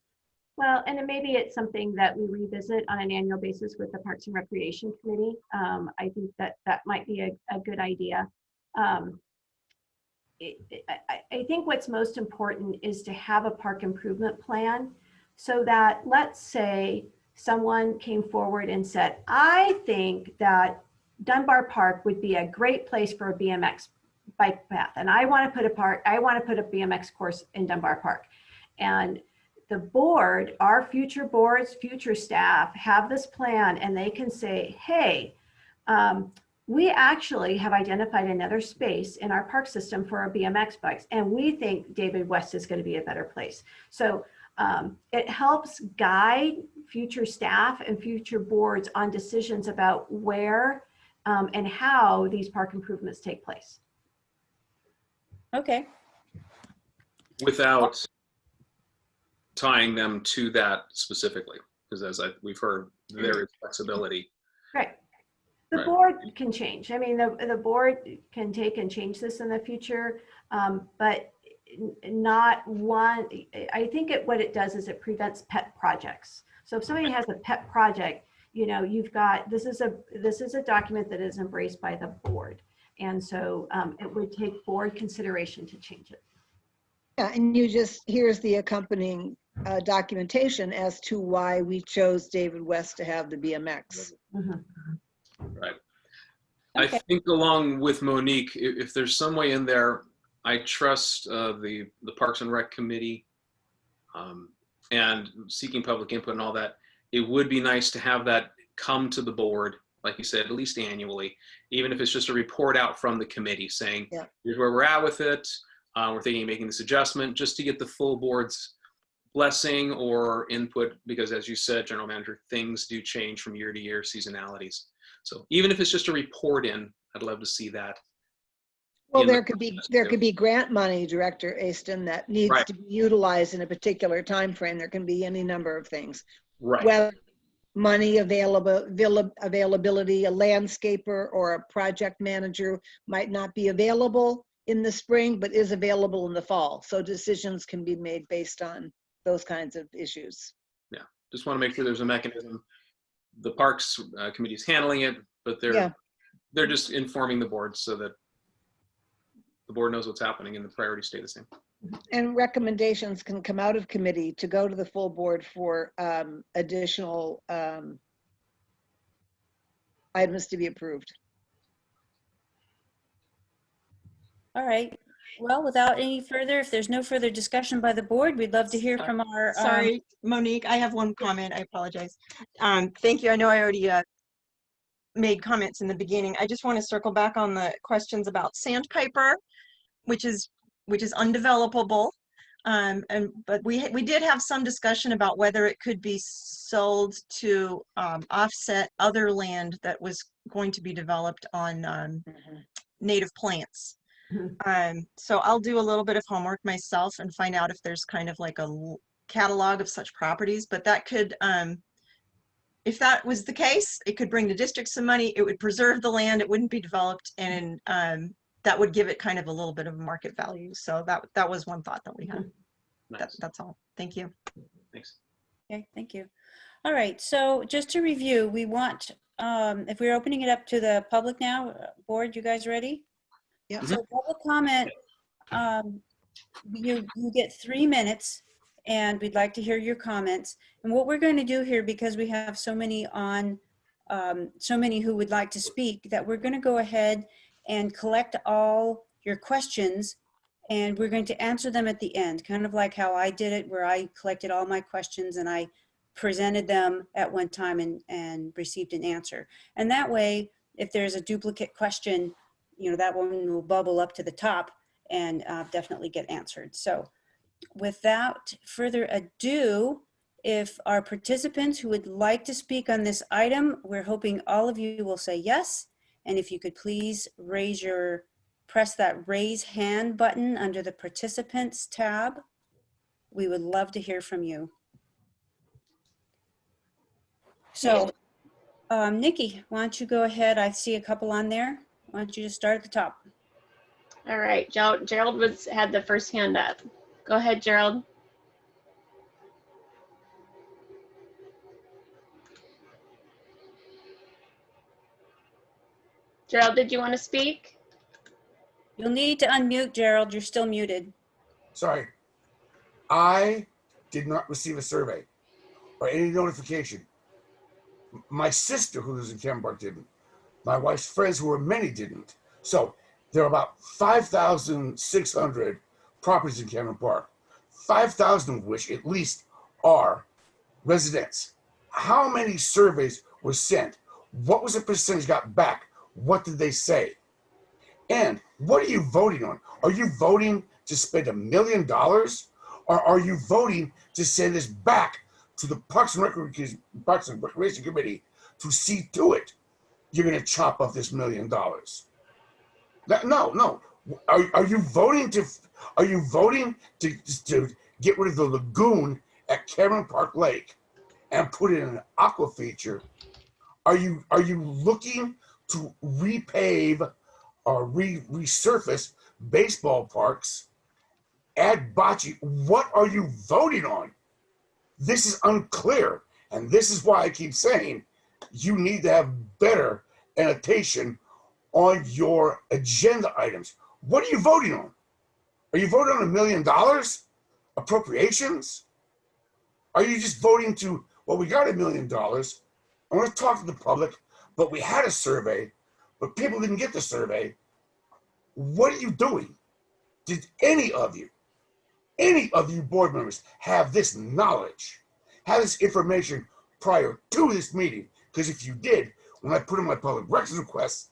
Well, and then maybe it's something that we revisit on an annual basis with the Parks and Recreation Committee. I think that might be a good idea. I think what's most important is to have a park improvement plan so that, let's say someone came forward and said, I think that Dunbar Park would be a great place for a BMX bike path, and I want to put a BMX course in Dunbar Park. And the board, our future boards, future staff have this plan, and they can say, hey, we actually have identified another space in our park system for our BMX bikes, and we think David West is going to be a better place. So it helps guide future staff and future boards on decisions about where and how these park improvements take place. Okay. Without tying them to that specifically, because as we've heard, there is flexibility. Right. The Right. board can change. I mean, the board can take and change this in the future, but not one, I think what it does is it prevents pet projects. So if somebody has a pet project, you know, you've got, this is a document that is embraced by the board. And so it would take board consideration to change it. Yeah, and here's the accompanying documentation as to why we chose David West to have the BMX. Mhm. Right. Okay. I think along with Monique, if there's some way in there, I trust the Parks and Rec Committee and seeking public input and all that. It would be nice to have that come to the board, like you said, at least annually, even if it's just a report out from the committee saying, Yeah. here's where we're at with it. We're thinking of making this adjustment just to get the full board's blessing or input, because as you said, General Manager, things do change from year to year, seasonalities. So even if it's just a report in, I'd love to see that. Well, in the there could be grant money, Director Aston, that needs Right. to be utilized in a particular time frame. There can be any number of things. Right. Whether money availability, a landscaper or a project manager might not be available in the spring, but is available in the fall. So decisions can be made based on those kinds of issues. Yeah, just want to make sure there's a mechanism. The Parks Committee is handling it, but they're just informing the board so that the board knows what's happening and the priorities stay the same. And recommendations can come out of committee to go to the full board for additional items to be approved. All right. Well, without any further, if there's no further discussion by the board, we'd love to hear from our. Sorry, Monique, I have one comment. I apologize. Thank you. I know I already made comments in the beginning. I just want to circle back on the questions about Sandpiper, which is undevelopable. But we did have some discussion about whether it could be sold to offset other land that was going to be developed on native plants. So I'll do a little bit of homework myself and find out if there's kind of like a catalog of such properties, but that could, if that was the case, it could bring the district some money, it would preserve the land, it wouldn't be developed, and that would give it kind of a little bit of market value. So that was one thought that we had. Nice. That's all. Thank you. Thanks. Okay, thank you. All right, so just to review, we want, if we're opening it up to the public now, board, you guys ready? Yeah. So public comment, you get 3 minutes, and we'd like to hear your comments. And what we're going to do here, because we have so many on, so many who would like to speak, that we're going to go ahead and collect all your questions, and we're going to answer them at the end, kind of like how I did it, where I collected all my questions and I presented them at one time and received an answer. And that way, if there's a duplicate question, you know, that one will bubble up to the top and definitely get answered. So without further ado, if our participants who would like to speak on this item, we're hoping all of you will say yes. And if you could please press that raise hand button under the participants tab, we would love to hear from you. So Nikki, why don't you go ahead? I see a couple on there. Why don't you just start at the top? All right, Gerald had the first hand up. Go ahead, Gerald. Gerald, did you want to speak? You'll need to unmute, Gerald. You're still muted. Sorry. I did not receive a survey or any notification. My sister, who lives in Cameron Park, didn't. My wife's friends, who were many, didn't. So there are about 5,600 properties in Cameron Park, 5,000 of which at least are residents. How many surveys were sent? What was the percentage got back? What did they say? And what are you voting on? Are you voting to spend $1 million? Or are you voting to send this back to the Parks and Recreation Committee to see to it? You're going to chop off this $1 million. No. Are you voting to get rid of the lagoon at Cameron Park Lake and put it in an aqua feature? Are you looking to repave or resurface baseball parks, add bocce. What are you voting on? This is unclear. And this is why I keep saying you need to have better annotation on your agenda items. What are you voting on? Are you voting on $1 million appropriations? Are you just voting to, well, we got $1 million. I want to talk to the public, but we had a survey, but people didn't get the survey. What are you doing? Did any of you board members have this knowledge, have this information prior to this meeting? Because if you did, when I put in my public records request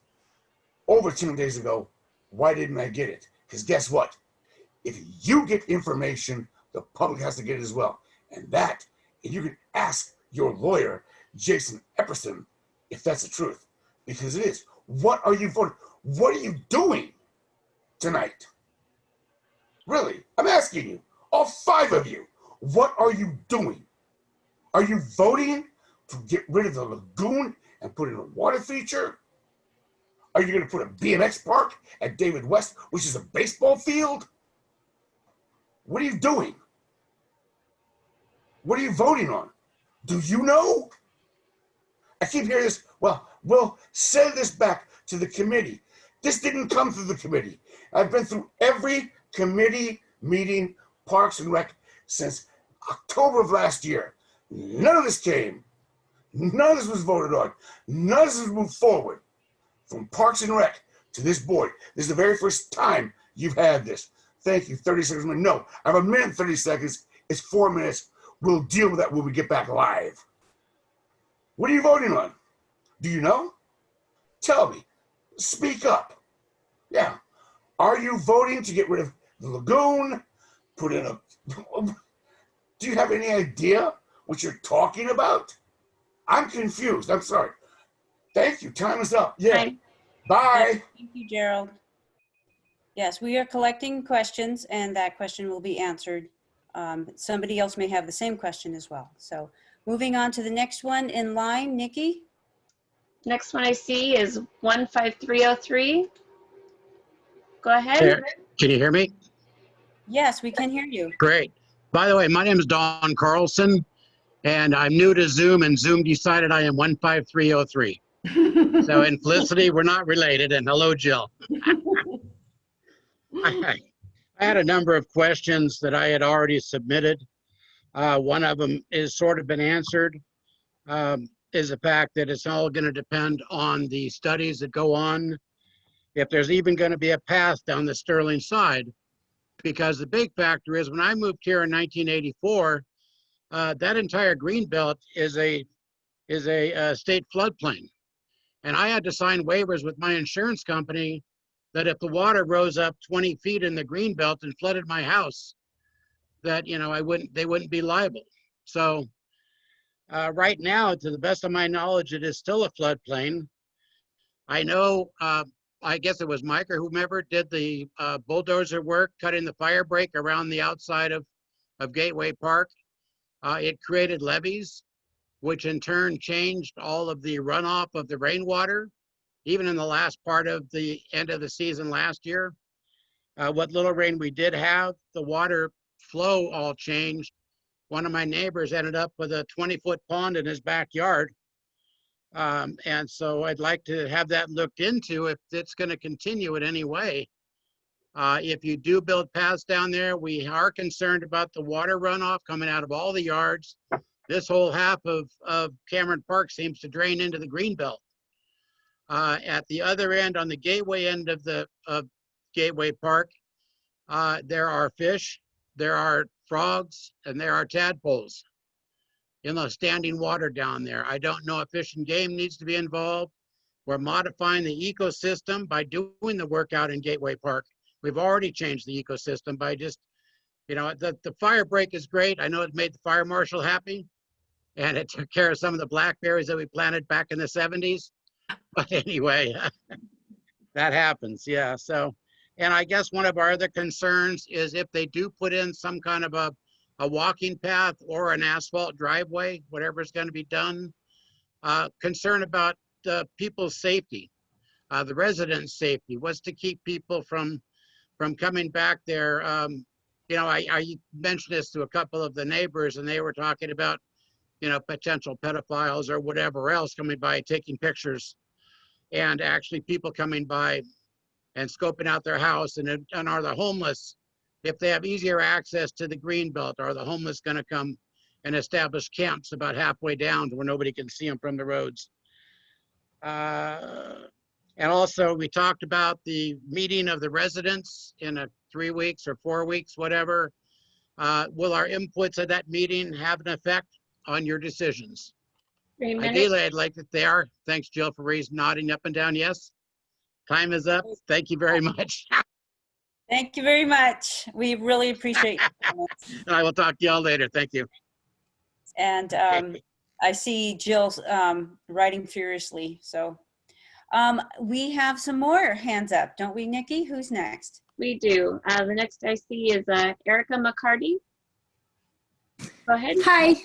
over 10 days ago, why didn't I get it? Because guess what? If you get information, the public has to get it as well. And you can ask your lawyer, Jason Epperson, if that's the truth, because it is. What are you voting? What are you doing tonight? Really, I'm asking you, all 5 of you, what are you doing? Are you voting to get rid of the lagoon and put in a water feature? Are you going to put a BMX park at David West, which is a baseball field? What are you doing? What are you voting on? Do you know? I keep hearing this, well, we'll send this back to the committee. This didn't come through the committee. I've been through every committee meeting, Parks and Rec, since October of last year. None of this came. None of this was voted on. None of this was moved forward from Parks and Rec to this board. This is the very first time you've had this. Thank you. 30 seconds. No, I have 1 minute and 30 seconds. It's 4 minutes. We'll deal with that when we get back live. What are you voting on? Do you know? Tell me. Speak up. Yeah. Are you voting to get rid of the lagoon? Put in a... Do you have any idea what you're talking about? I'm confused. I'm sorry. Thank you. Time is up. Yeah. Bye. Thank you, Gerald. Yes, we are collecting questions, and that question will be answered. Somebody else may have the same question as well. So moving on to the next one in line, Nikki. Next one I see is 15303. Go ahead. There. Can you hear me? Yes, we can hear you. Great. By the way, my name is Don Carlson, and I'm new to Zoom, and Zoom decided I am 15303. So in Felicity, we're not related, and hello, Jill. I had a number of questions that I had already submitted. One of them is sort of been answered, is the fact that it's all going to depend on the studies that go on, if there's even going to be a path down the Sterling side. Because the big factor is when I moved here in 1984, that entire green belt is a state floodplain. And I had to sign waivers with my insurance company that if the water rose up 20 feet in the green belt and flooded my house, that, you know, they wouldn't be liable. So right now, to the best of my knowledge, it is still a floodplain. I know, I guess it was Mike or whomever did the bulldozer work, cutting the fire break around the outside of Gateway Park. It created levees, which in turn changed all of the runoff of the rainwater, even in the last part of the end of the season last year. What little rain we did have, the water flow all changed. One of my neighbors ended up with a 20-foot pond in his backyard. And so I'd like to have that looked into if it's going to continue in any way. If you do build paths down there, we are concerned about the water runoff coming out of all the yards. This whole half of Cameron Park seems to drain into the greenbelt. At the other end, on the gateway end of Gateway Park, there are fish, there are frogs, and there are tadpoles in the standing water down there. I don't know if Fish and Game needs to be involved. We're modifying the ecosystem by doing the work out in Gateway Park. We've already changed the ecosystem by just, you know, the fire break is great. I know it made the fire marshal happy, and it took care of some of the blackberries that we planted back in the 70s. But anyway, that happens, yeah. So, and I guess one of our other concerns is if they do put in some kind of a walking path or an asphalt driveway, whatever's going to be done, concern about people's safety. the residents' safety, what's to keep people from coming back there. You know, I mentioned this to a couple of the neighbors, and they were talking about, you know, potential pedophiles or whatever else coming by, taking pictures, and actually people coming by and scoping out their house. And are the homeless, if they have easier access to the green belt, are the homeless going to come and establish camps about halfway down to where nobody can see them from the roads? And also, we talked about the meeting of the residents in 3 weeks or 4 weeks, whatever. Will our inputs at that meeting have an effect on your decisions? 3 minutes. Ideally, I'd like that they are. Thanks, Jill, for nodding up and down. Yes. Time is up. Thank you very much. Thank you very much. We really appreciate your comments. And I will talk to y'all later. Thank you. And I see Jill writing furiously. So we have some more hands up, don't we, Nikki? Who's next? We do. The next I see is Erica McCarty. Go ahead. Hi.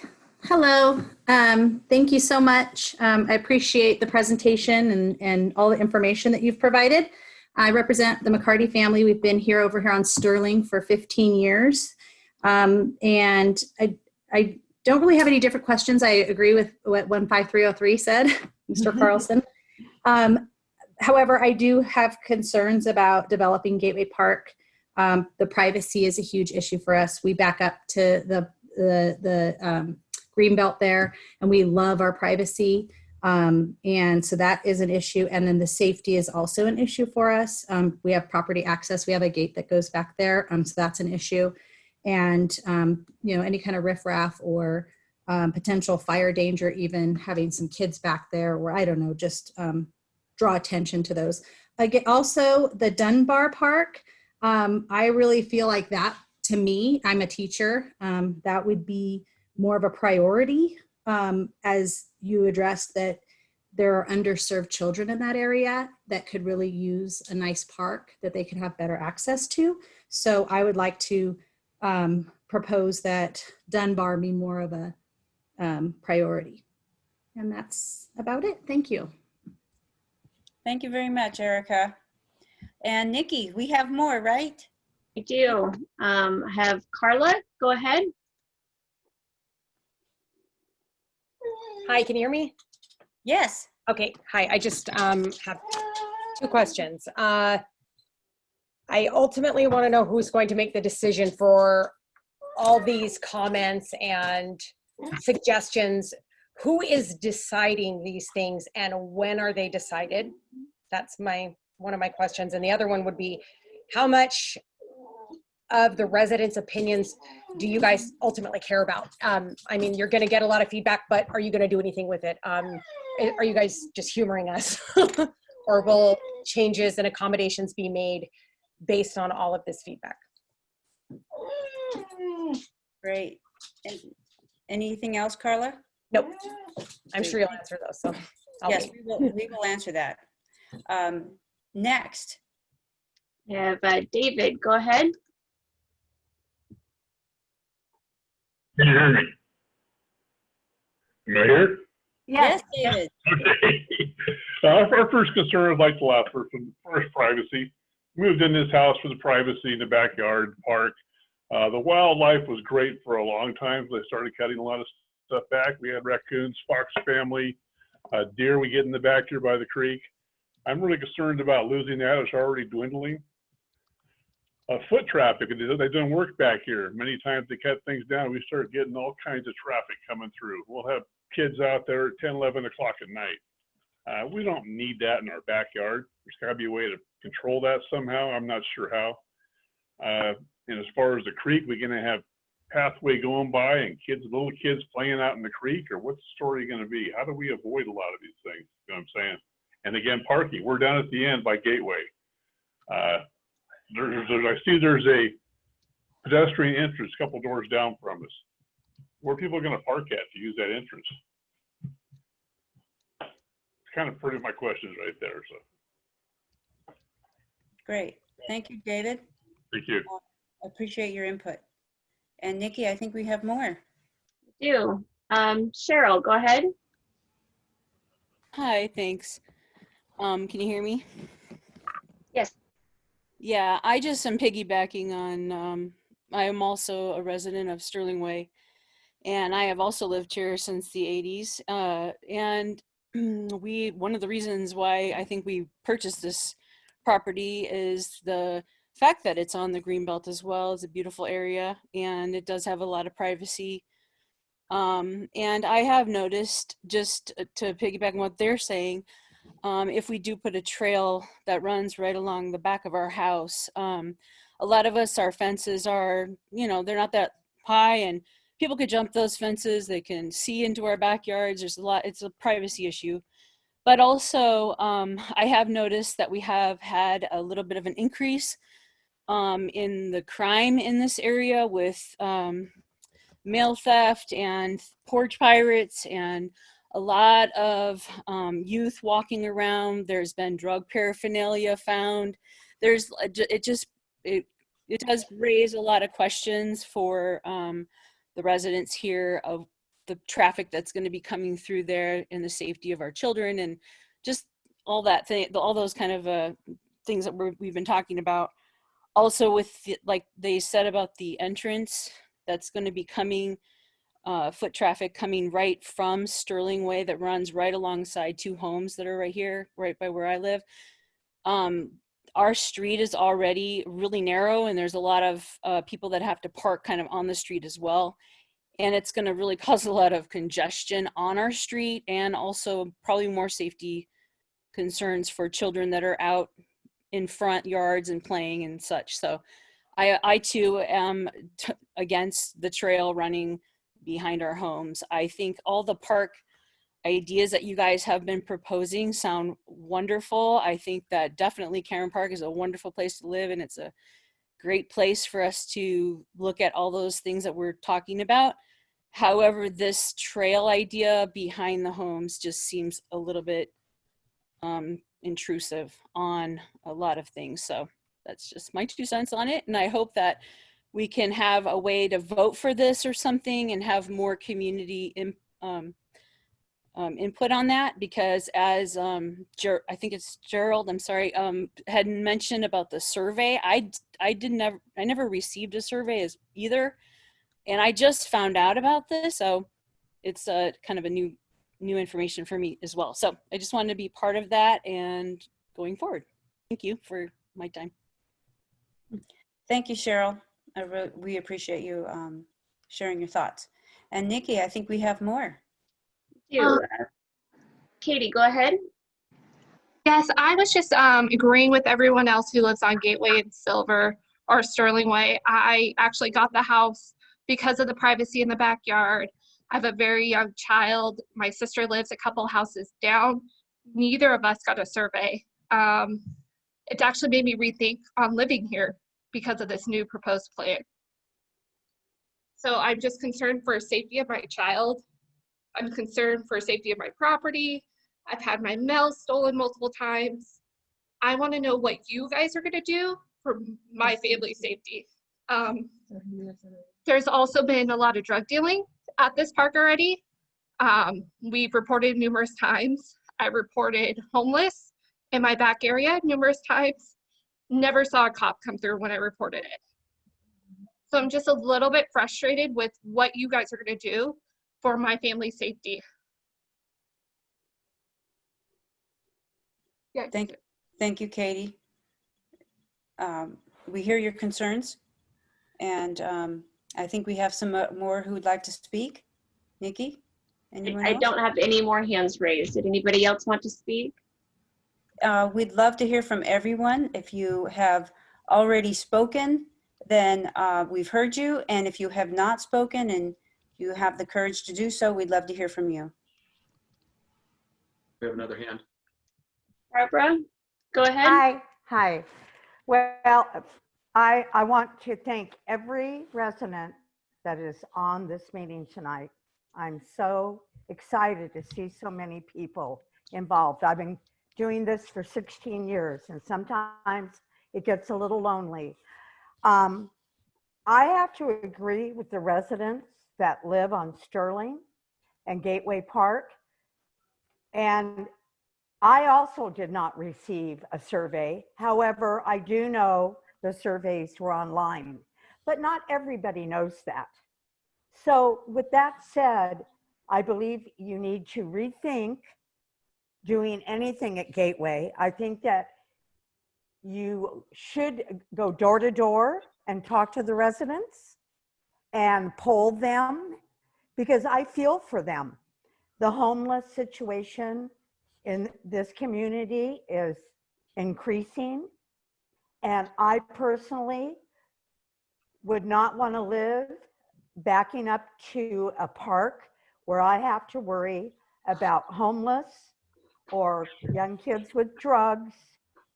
Hello. Thank you so much. I appreciate the presentation and all the information that you've provided. I represent the McCarty family. We've been over here on Sterling for 15 years. And I don't really have any different questions. I agree with what 15303 said, Mr. Carlson. However, I do have concerns about developing Gateway Park. The privacy is a huge issue for us. We back up to the greenbelt there, and we love our privacy. And so that is an issue. And then the safety is also an issue for us. We have property access. We have a gate that goes back there. So that's an issue. And, you know, any kind of riffraff or potential fire danger, even having some kids back there, or I don't know, just draw attention to those. Also, the Dunbar Park, I really feel like that, to me, I'm a teacher, that would be more of a priority, as you addressed that there are underserved children in that area that could really use a nice park that they could have better access to. So I would like to propose that Dunbar be more of a priority. And that's about it. Thank you. Thank you very much, Erica. And Nikki, we have more, right? I do. I have Carla. Go ahead. Hi, can you hear me? Yes. Okay, hi. I just have 2 questions. I ultimately want to know who's going to make the decision for all these comments and suggestions. Who is deciding these things and when are they decided? That's one of my questions. And the other one would be, how much of the residents' opinions do you guys ultimately care about? I mean, you're going to get a lot of feedback, but are you going to do anything with it? Are you guys just humoring us? Or will changes and accommodations be made based on all of this feedback? Great. Anything else, Carla? Nope. I'm sure you'll answer those. So yes, we will answer that. Next. We have David. Go ahead. Can you hear me? Am I here? Yes, David. Okay. Our first concern is like the last person, first privacy. Moved in this house for the privacy in the backyard, park. The wildlife was great for a long time. They started cutting a lot of stuff back. We had raccoons, fox family, deer we get in the back here by the creek. I'm really concerned about losing that. It's already dwindling. Foot traffic, they don't work back here. Many times they cut things down. We start getting all kinds of traffic coming through. We'll have kids out there at 10, 11 o'clock at night. We don't need that in our backyard. There's got to be a way to control that somehow. I'm not sure how. And as far as the creek, we're going to have pathway going by and little kids playing out in the creek, or what's the story going to be? How do we avoid a lot of these things? You know what I'm saying? And again, parking. We're down at the end by Gateway. I see there's a pedestrian entrance a couple doors down from us. Where are people going to park at to use that entrance? It's kind of pretty my questions right there. So. Great. Thank you, David. Thank you. Appreciate your input. And Nikki, I think we have more. We do. Cheryl, go ahead. Hi, thanks. Can you hear me? Yes. Yeah, I just am piggybacking on, I am also a resident of Sterling Way, and I have also lived here since the 80s. And one of the reasons why I think we purchased this property is the fact that it's on the Greenbelt as well. It's a beautiful area, and it does have a lot of privacy. And I have noticed, just to piggyback on what they're saying, if we do put a trail that runs right along the back of our house, a lot of us, our fences are, they're not that high, and people could jump those fences. They can see into our backyards. There's a lot, it's a privacy issue. But also, I have noticed that we have had a little bit of an increase in the crime in this area with mail theft and porch pirates and a lot of youth walking around. There's been drug paraphernalia found. It does raise a lot of questions for the residents here of the traffic that's going to be coming through there and the safety of our children and just all that thing, all those kind of things that we've been talking about. Also with like they said about the entrance that's going to be coming, foot traffic coming right from Sterling Way that runs right alongside two homes that are right here, right by where I live. Our street is already really narrow, and there's a lot of people that have to park kind of on the street as well. And it's going to really cause a lot of congestion on our street, and also probably more safety concerns for children that are out in front yards and playing and such. So I too am against the trail running behind our homes. I think all the park ideas that you guys have been proposing sound wonderful. I think that definitely Cameron Park is a wonderful place to live, and it's a great place for us to look at all those things that we're talking about. However, this trail idea behind the homes just seems a little bit intrusive on a lot of things. So that's just my 2 cents on it. And I hope that we can have a way to vote for this or something and have more community input on that, because as I think it's Gerald, I'm sorry, had mentioned about the survey. I never received a survey as either, and I just found out about this, so it's kind of a new information for me as well. So I just wanted to be part of that and going forward. Thank you for my time. Thank you, Cheryl. We appreciate you sharing your thoughts. And Nikki, I think we have more. Katie, go ahead. Yes, I was just agreeing with everyone else who lives on Gateway and Silver or Sterling Way. I actually got the house because of the privacy in the backyard. I have a very young child. My sister lives a couple houses down. Neither of us got a survey. It actually made me rethink on living here because of this new proposed plan. So I'm just concerned for safety of my child. I'm concerned for safety of my property. I've had my mail stolen multiple times. I want to know what you guys are going to do for my family's safety. There's also been a lot of drug dealing at this park already. We've reported numerous times. I reported homeless in my back area numerous times. Never saw a cop come through when I reported it. So I'm just a little bit frustrated with what you guys are going to do for my family's safety. Yeah. Thank you, Katie. We hear your concerns, and I think we have some more who would like to speak. Nikki, anyone else? I don't have any more hands raised. Did anybody else want to speak? We'd love to hear from everyone. If you have already spoken, then we've heard you. And if you have not spoken and you have the courage to do so, we'd love to hear from you. We have another hand. Barbara, go ahead. Hi. Well, I want to thank every resident that is on this meeting tonight. I'm so excited to see so many people involved. I've been doing this for 16 years, and sometimes it gets a little lonely. I have to agree with the residents that live on Sterling and Gateway Park. And I also did not receive a survey. However, I do know the surveys were online, but not everybody knows that. So with that said, I believe you need to rethink doing anything at Gateway. I think that you should go door to door and talk to the residents and poll them, because I feel for them. The homeless situation in this community is increasing. And I personally would not want to live backing up to a park where I have to worry about homeless or young kids with drugs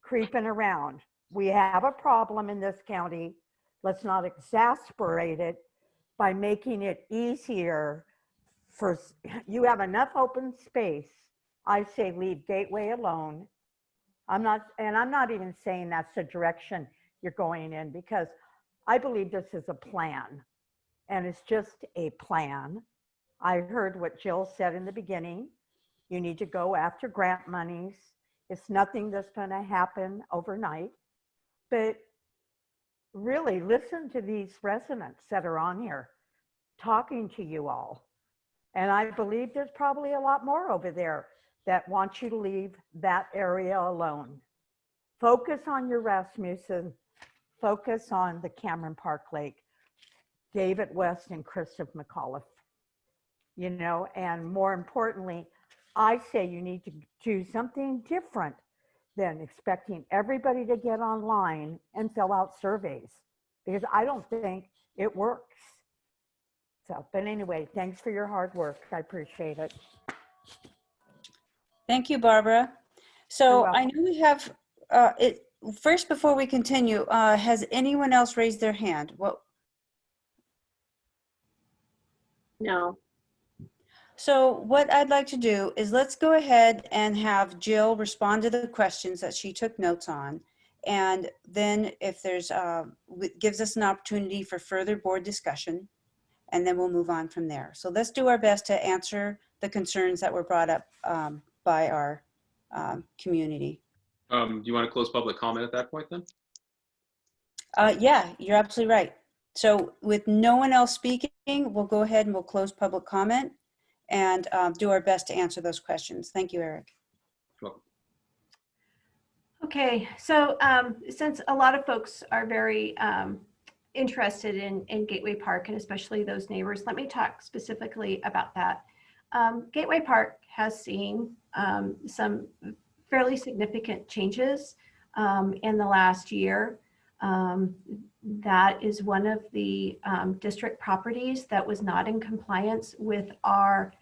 creeping around. We have a problem in this county. Let's not exasperate it by making it easier for, you have enough open space. I say leave Gateway alone. I'm not even saying that's the direction you're going in, because I believe this is a plan, and it's just a plan. I heard what Jill said in the beginning. You need to go after grant monies. It's nothing that's going to happen overnight, but really listen to these residents that are on here talking to you all. And I believe there's probably a lot more over there that want you to leave that area alone. Focus on your Rasmussen, focus on the Cameron Park Lake, David West and Christopher McAuliffe, you know, and more importantly, I say you need to do something different than expecting everybody to get online and fill out surveys, because I don't think it works. So, but anyway, thanks for your hard work. I appreciate it. Thank you, Barbara. So I know we have, first, before we continue, has anyone else raised their hand? No. So what I'd like to do is let's go ahead and have Jill respond to the questions that she took notes on. And then if there's, gives us an opportunity for further board discussion, and then we'll move on from there. So let's do our best to answer the concerns that were brought up by our community. Do you want to close public comment at that point then? Yeah, you're absolutely right. So with no one else speaking, we'll go ahead and we'll close public comment and do our best to answer those questions. Thank you, Eric. Welcome. Okay, so since a lot of folks are very interested in Gateway Park, and especially those neighbors, let me talk specifically about that. Gateway Park has seen some fairly significant changes in the last year. That is one of the district properties that was not in compliance with our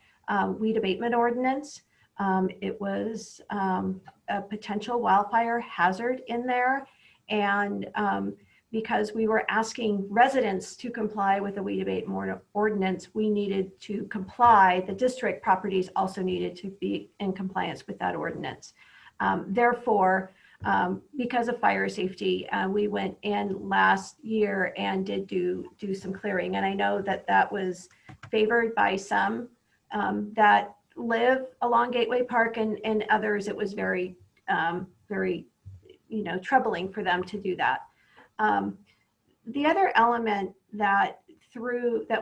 weed abatement ordinance. It was a potential wildfire hazard in there, and because we were asking residents to comply with the weed abatement ordinance, we needed to comply. The district properties also needed to be in compliance with that ordinance. Therefore, because of fire safety, we went in last year and did do some clearing. And I know that that was favored by some that live along Gateway Park, and others it was very, very, troubling for them to do that. The other element that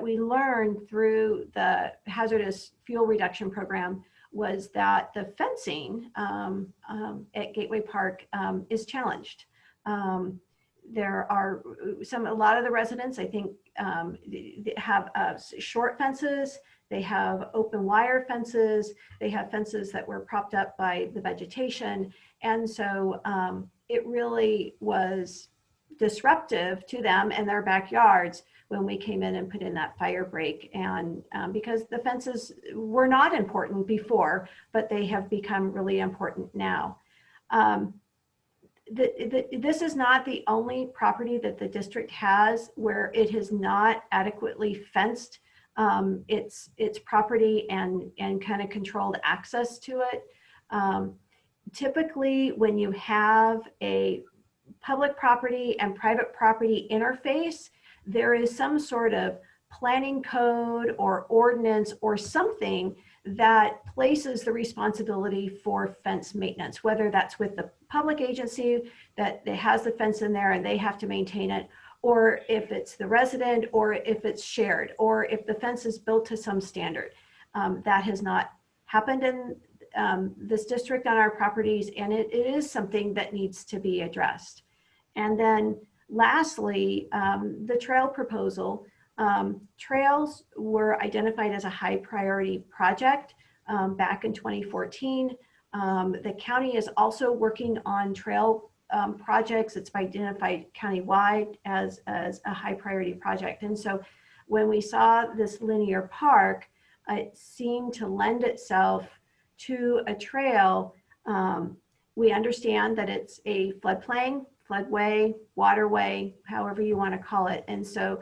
we learned through the hazardous fuel reduction program was that the fencing at Gateway Park is challenged. There are a lot of the residents, I think, have short fences. They have open wire fences. They have fences that were propped up by the vegetation. And so it really was disruptive to them and their backyards when we came in and put in that fire break. And because the fences were not important before, but they have become really important now. This is not the only property that the district has where it has not adequately fenced its property and kind of controlled access to it. Typically, when you have a public property and private property interface, there is some sort of planning code or ordinance or something that places the responsibility for fence maintenance, whether that's with the public agency that has the fence in there and they have to maintain it, or if it's the resident, or if it's shared, or if the fence is built to some standard. That has not happened in this district on our properties, and it is something that needs to be addressed. And then lastly, the trail proposal. Trails were identified as a high priority project back in 2014. The county is also working on trail projects. It's identified countywide as a high priority project. And so when we saw this linear park, it seemed to lend itself to a trail. We understand that it's a floodplain, floodway, waterway, however you want to call it. And so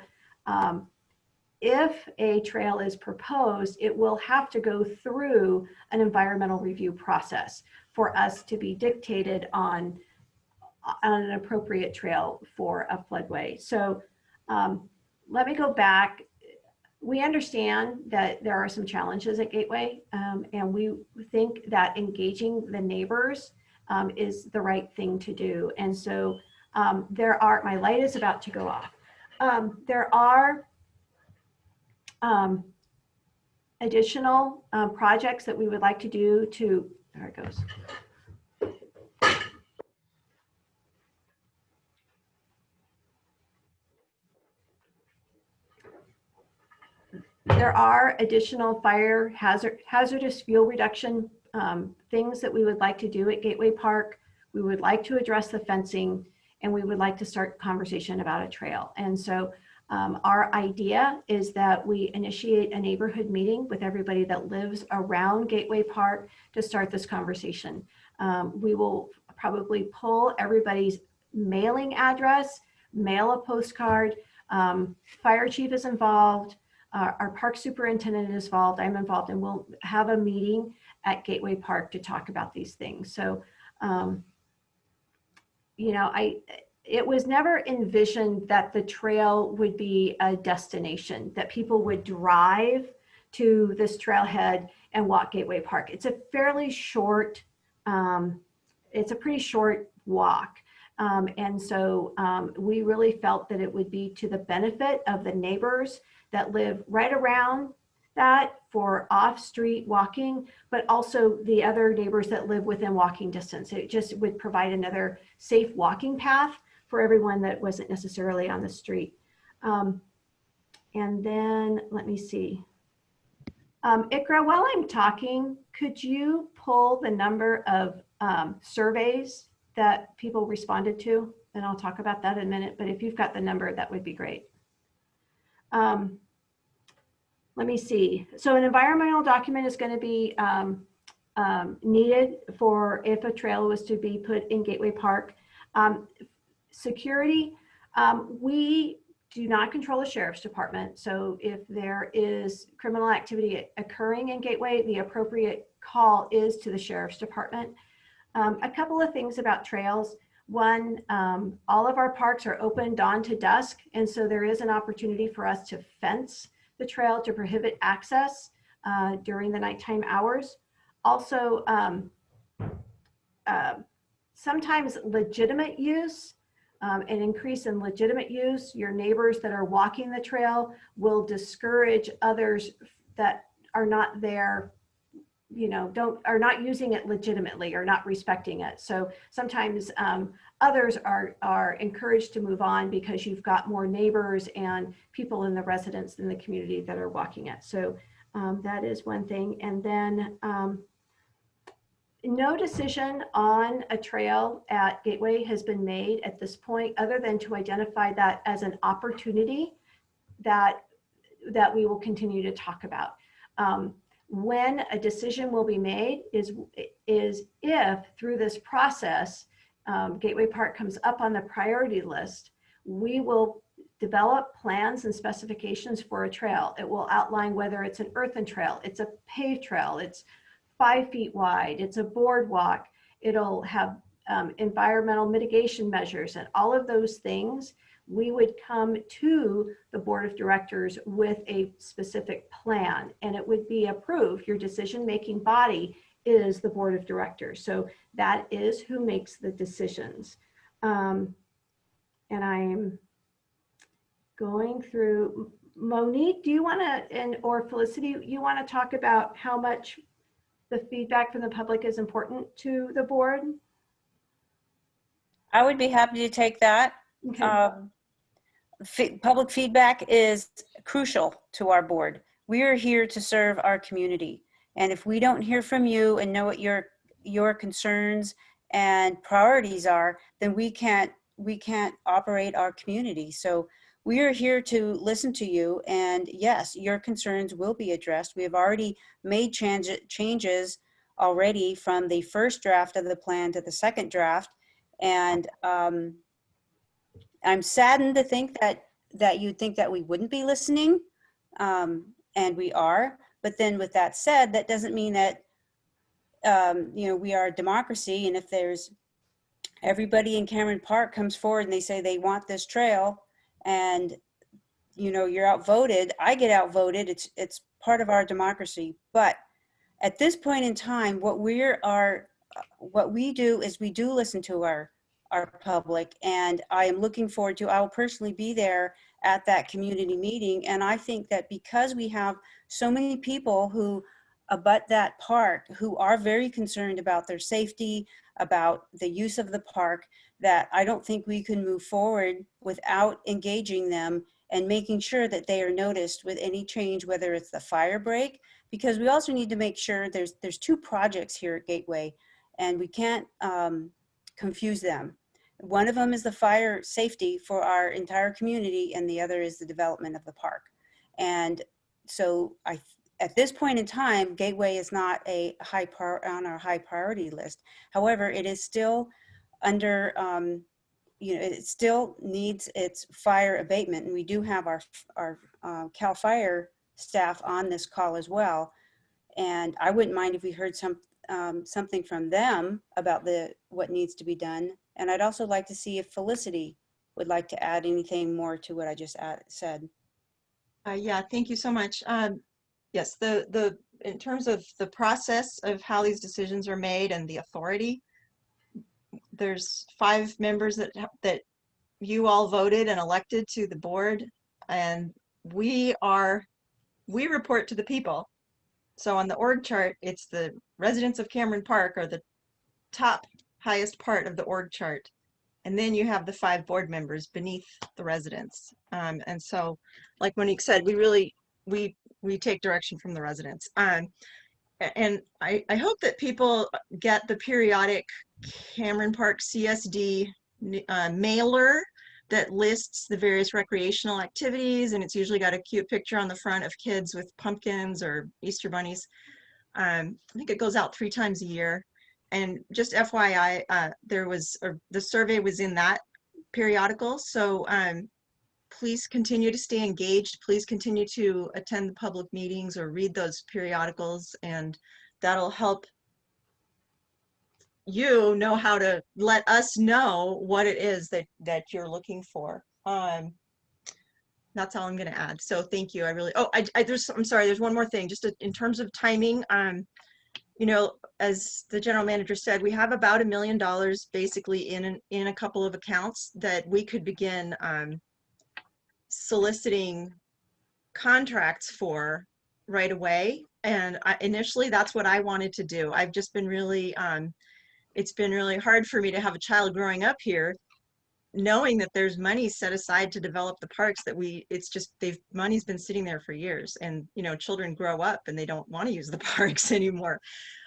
if a trail is proposed, it will have to go through an environmental review process for us to be dictated on an appropriate trail for a floodway. So let me go back. We understand that there are some challenges at Gateway, and we think that engaging the neighbors is the right thing to do. And so my light is about to go off. There are additional projects that we would like to do to, there it goes. There are additional fire hazardous fuel reduction things that we would like to do at Gateway Park. We would like to address the fencing, and we would like to start conversation about a trail. And so our idea is that we initiate a neighborhood meeting with everybody that lives around Gateway Park to start this conversation. We will probably pull everybody's mailing address, mail a postcard. Fire chief is involved. Our park superintendent is involved. I'm involved, and we'll have a meeting at Gateway Park to talk about these things. So, you know, it was never envisioned that the trail would be a destination, that people would drive to this trailhead and walk Gateway Park. It's a fairly short, it's a pretty short walk. And so we really felt that it would be to the benefit of the neighbors that live right around that for off-street walking, but also the other neighbors that live within walking distance. It just would provide another safe walking path for everyone that wasn't necessarily on the street. And then let me see. Ikra, while I'm talking, could you pull the number of surveys that people responded to? And I'll talk about that in a minute, but if you've got the number, that would be great. Let me see. So an environmental document is going to be needed for if a trail was to be put in Gateway Park. Security, we do not control the sheriff's department. So if there is criminal activity occurring in Gateway, the appropriate call is to the sheriff's department. A couple of things about trails. One, all of our parks are open dawn to dusk, and so there is an opportunity for us to fence the trail to prohibit access during the nighttime hours. Also, sometimes legitimate use, an increase in legitimate use, your neighbors that are walking the trail will discourage others that are not there, you know, are not using it legitimately or not respecting it. So sometimes others are encouraged to move on because you've got more neighbors and people in the residents in the community that are walking it. So that is one thing. And then no decision on a trail at Gateway has been made at this point, other than to identify that as an opportunity that we will continue to talk about. When a decision will be made is if through this process, Gateway Park comes up on the priority list, we will develop plans and specifications for a trail. It will outline whether it's an earthen trail, it's a paved trail, it's 5 feet wide, it's a boardwalk, it'll have environmental mitigation measures, and all of those things we would come to the board of directors with a specific plan and it would be approved. Your decision-making body is the board of directors. So that is who makes the decisions. And I'm going through, Monique, do you want to, or Felicity, you want to talk about how much the feedback from the public is important to the board? I would be happy to take that. Okay. Public feedback is crucial to our board. We are here to serve our community. And if we don't hear from you and know what your concerns and priorities are, then we can't operate our community. So we are here to listen to you, and yes, your concerns will be addressed. We have already made changes already from the first draft of the plan to the second draft. And I'm saddened to think that you'd think that we wouldn't be listening, and we are. But then with that said, that doesn't mean that, you know, we are a democracy, and if there's everybody in Cameron Park comes forward and they say they want this trail, and you know, you're outvoted, I get outvoted, it's part of our democracy. But at this point in time, what we do is we do listen to our public, and I am looking forward to, I will personally be there at that community meeting. And I think that because we have so many people who abut that park, who are very concerned about their safety, about the use of the park, that I don't think we can move forward without engaging them and making sure that they are noticed with any change, whether it's the fire break, because we also need to make sure there's two projects here at Gateway, and we can't confuse them. One of them is the fire safety for our entire community, and the other is the development of the park. And so at this point in time, Gateway is not on our high priority list. However, it is still under, you know, it still needs its fire abatement. And we do have our CAL FIRE staff on this call as well. And I wouldn't mind if we heard something from them about what needs to be done. And I'd also like to see if Felicity would like to add anything more to what I just said. Yeah, thank you so much. Yes, in terms of the process of how these decisions are made and the authority, there's 5 members that you all voted and elected to the board, and we report to the people. So on the org chart, it's the residents of Cameron Park are the top highest part of the org chart. And then you have the 5 board members beneath the residents. And so, like Monique said, we take direction from the residents. And I hope that people get the periodic Cameron Park CSD mailer that lists the various recreational activities, and it's usually got a cute picture on the front of kids with pumpkins or Easter bunnies. I think it goes out 3 times a year. And just FYI, the survey was in that periodical. So please continue to stay engaged. Please continue to attend the public meetings or read those periodicals, and that'll help you know how to let us know what it is that you're looking for. That's all I'm going to add. So thank you. I really, I'm sorry, there's one more thing, just in terms of timing. You know, as the general manager said, we have about $1 million basically in a couple of accounts that we could begin soliciting contracts for right away. And initially, that's what I wanted to do. I've just been really, it's been really hard for me to have a child growing up here, knowing that there's money set aside to develop the parks that money's been sitting there for years, and you know, children grow up and they don't want to use the parks anymore.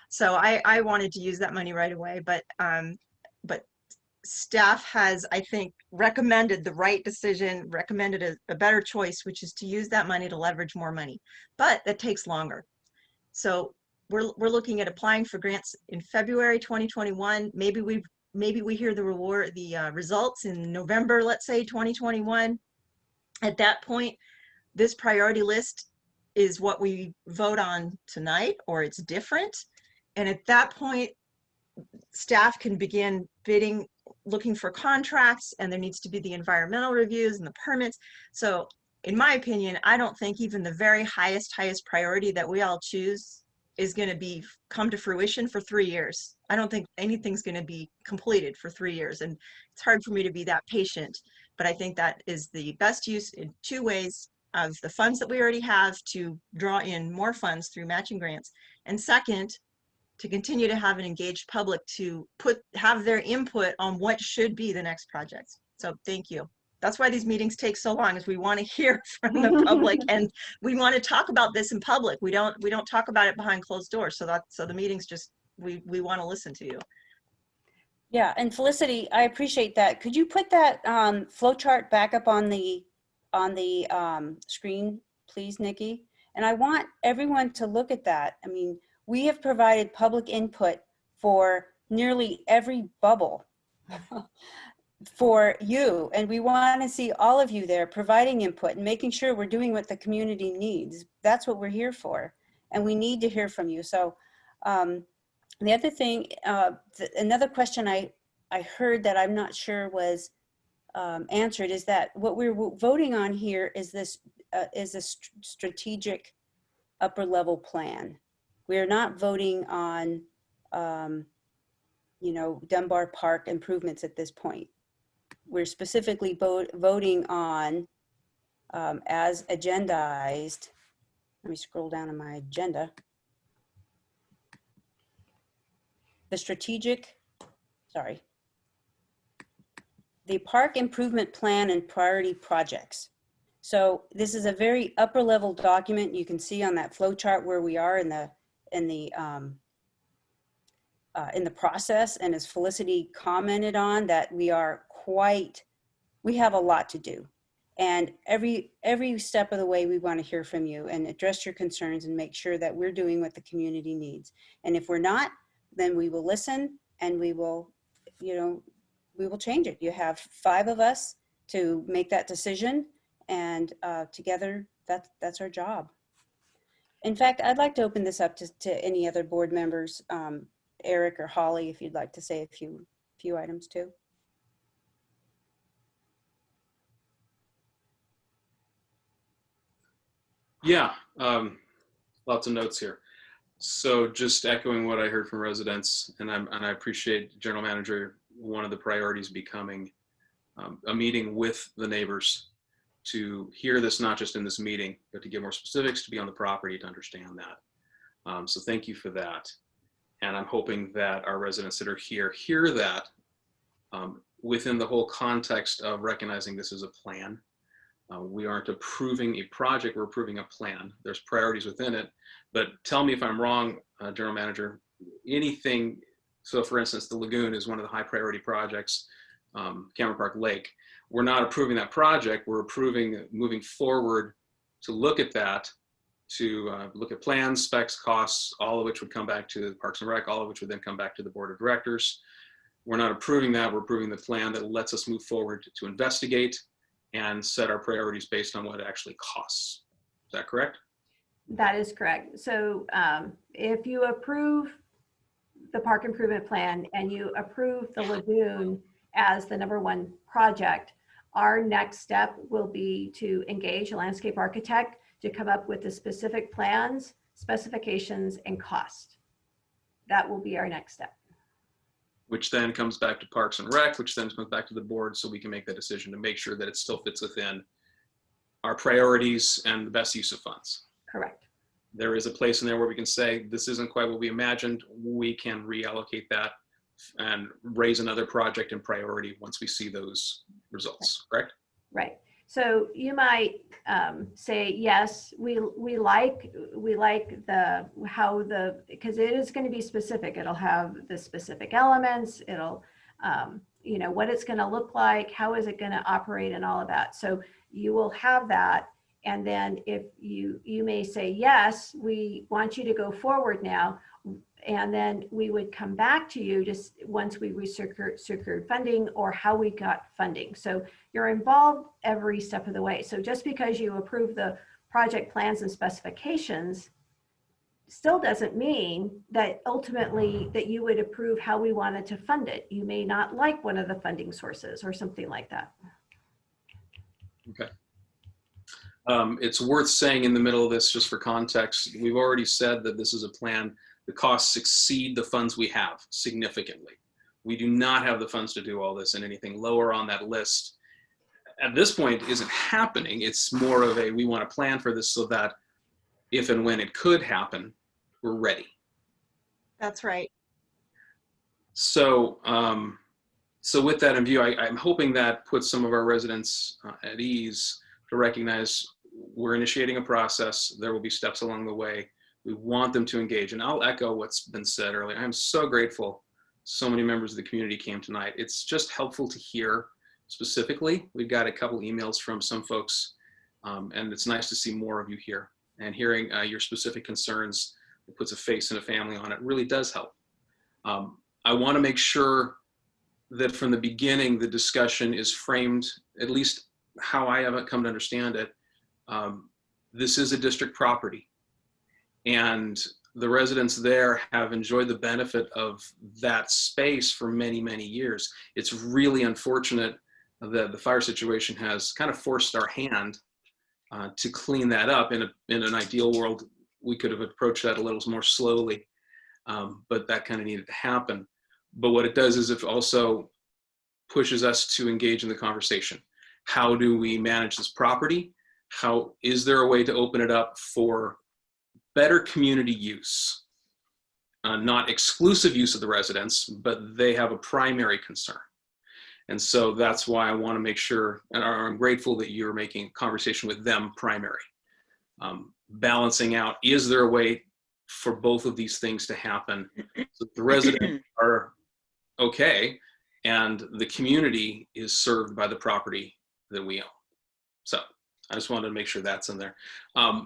So I wanted to use that money right away, but staff has, I think, recommended the right decision, recommended a better choice, which is to use that money to leverage more money, but that takes longer. So we're looking at applying for grants in February 2021. Maybe we hear the results in November, let's say 2021. At that point, this priority list is what we vote on tonight, or it's different. And at that point, staff can begin bidding, looking for contracts, and there needs to be the environmental reviews and the permits. So in my opinion, I don't think even the very highest priority that we all choose is going to come to fruition for 3 years. I don't think anything's going to be completed for 3 years. And it's hard for me to be that patient, but I think that is the best use in 2 ways of the funds that we already have to draw in more funds through matching grants. And second, to continue to have an engaged public to have their input on what should be the next projects. So thank you. That's why these meetings take so long, is we want to hear from the public and we want to talk about this in public. We don't talk about it behind closed doors. So the meetings just, we want to listen to you. Yeah, and Felicity, I appreciate that. Could you put that flow chart back up on the screen, please, Nikki? And I want everyone to look at that. I mean, we have provided public input for nearly every bubble for you, and we want to see all of you there providing input and making sure we're doing what the community needs. That's what we're here for, and we need to hear from you. So the other thing, another question I heard that I'm not sure was answered is that what we're voting on here is this is a strategic upper level plan. We're not voting on you know, Dunbar Park improvements at this point. We're specifically voting on, as agendized, let me scroll down on my agenda, the park improvement plan and priority projects. So this is a very upper level document. You can see on that flow chart where we are in the process, and as Felicity commented on, that we have a lot to do, and every step of the way we want to hear from you and address your concerns and make sure that we're doing what the community needs. And if we're not, then we will listen and we will, you know, we will change it. You have 5 of us to make that decision, and together that's our job. In fact, I'd like to open this up to any other board members, Eric or Holly, if you'd like to say a few items too. Yeah, lots of notes here. So just echoing what I heard from residents, and I appreciate General Manager, one of the priorities becoming a meeting with the neighbors to hear this, not just in this meeting, but to get more specifics, to be on the property, to understand that. So thank you for that. And I'm hoping that our residents that are here hear that within the whole context of recognizing this is a plan. We aren't approving a project, we're approving a plan. There's priorities within it, but tell me if I'm wrong, General Manager, anything, so for instance, the lagoon is one of the high priority projects, Cameron Park Lake. We're not approving that project, we're approving moving forward to look at that, to look at plans, specs, costs, all of which would come back to the Parks and Rec, all of which would then come back to the Board of Directors. We're not approving that, we're approving the plan that lets us move forward to investigate and set our priorities based on what it actually costs. Is that correct? That is correct. So if you approve the park improvement plan and you approve the lagoon as the #1 project, our next step will be to engage a landscape architect to come up with the specific plans, specifications, and cost. That will be our next step. Which then comes back to Parks and Rec, which then comes back to the board, so we can make that decision to make sure that it still fits within our priorities and the best use of funds. Correct. There is a place in there where we can say, this isn't quite what we imagined. We can reallocate that and raise another project in priority once we see those results, correct? Right. So you might say, yes, we like because it is going to be specific. It'll have the specific elements. It'll, you know, what it's going to look like, how is it going to operate, and all of that. So you will have that. And then if you may say, yes, we want you to go forward now. And then we would come back to you just once we secured funding or how we got funding. So you're involved every step of the way. So just because you approve the project plans and specifications still doesn't mean that ultimately that you would approve how we wanted to fund it. You may not like one of the funding sources or something like that. Okay. It's worth saying in the middle of this, just for context, we've already said that this is a plan. The costs exceed the funds we have significantly. We do not have the funds to do all this, and anything lower on that list at this point isn't happening. It's more of a, we want to plan for this so that if and when it could happen, we're ready. That's right. So, so with that in view, I'm hoping that puts some of our residents at ease to recognize we're initiating a process. There will be steps along the way. We want them to engage. And I'll echo what's been said earlier. I'm so grateful so many members of the community came tonight. It's just helpful to hear specifically. We've got a couple emails from some folks, and it's nice to see more of you here. And hearing your specific concerns, it puts a face and a family on it, really does help. I want to make sure that from the beginning, the discussion is framed, at least how I have come to understand it. This is a district property, and the residents there have enjoyed the benefit of that space for many, many years. It's really unfortunate that the fire situation has kind of forced our hand to clean that up. In an ideal world, we could have approached that a little more slowly, but that kind of needed to happen. But what it does is it also pushes us to engage in the conversation. How do we manage this property? How is there a way to open it up for better community use? Not exclusive use of the residents, but they have a primary concern. And so that's why I want to make sure, and I'm grateful that you're making conversation with them primary. Balancing out, is there a way for both of these things to happen so the residents are okay and the community is served by the property that we own? So I just wanted to make sure that's in there.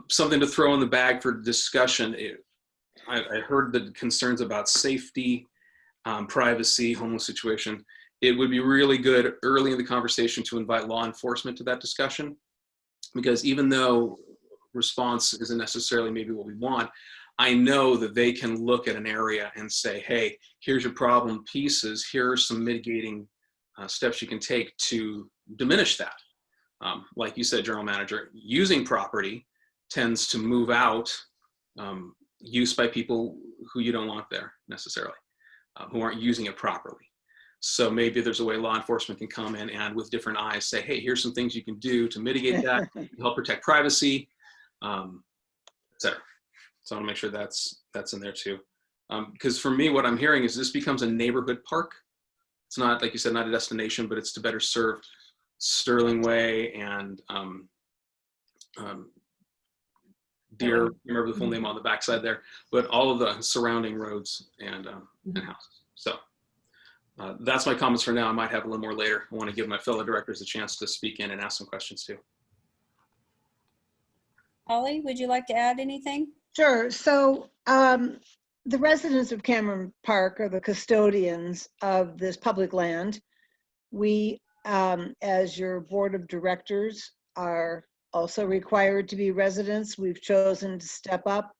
Something to throw in the bag for discussion. I heard the concerns about safety, privacy, homeless situation. It would be really good early in the conversation to invite law enforcement to that discussion, because even though response isn't necessarily maybe what we want, I know that they can look at an area and say, hey, here's your problem pieces. Here are some mitigating steps you can take to diminish that. Like you said, General Manager, using property tends to move out use by people who you don't want there necessarily, who aren't using it properly. So maybe there's a way law enforcement can come in and with different eyes say, hey, here's some things you can do to mitigate that, to help protect privacy, et cetera. So I want to make sure that's in there too. Because for me, what I'm hearing is this becomes a neighborhood park. It's not, like you said, not a destination, but it's to better serve Sterling Way and Deer, remember the full name on the backside there, but all of the surrounding roads and houses. So that's my comments for now. I might have a little more later. I want to give my fellow directors a chance to speak in and ask some questions too. Holly, would you like to add anything? Sure. So the residents of Cameron Park are the custodians of this public land. We, as your board of directors, are also required to be residents. We've chosen to step up,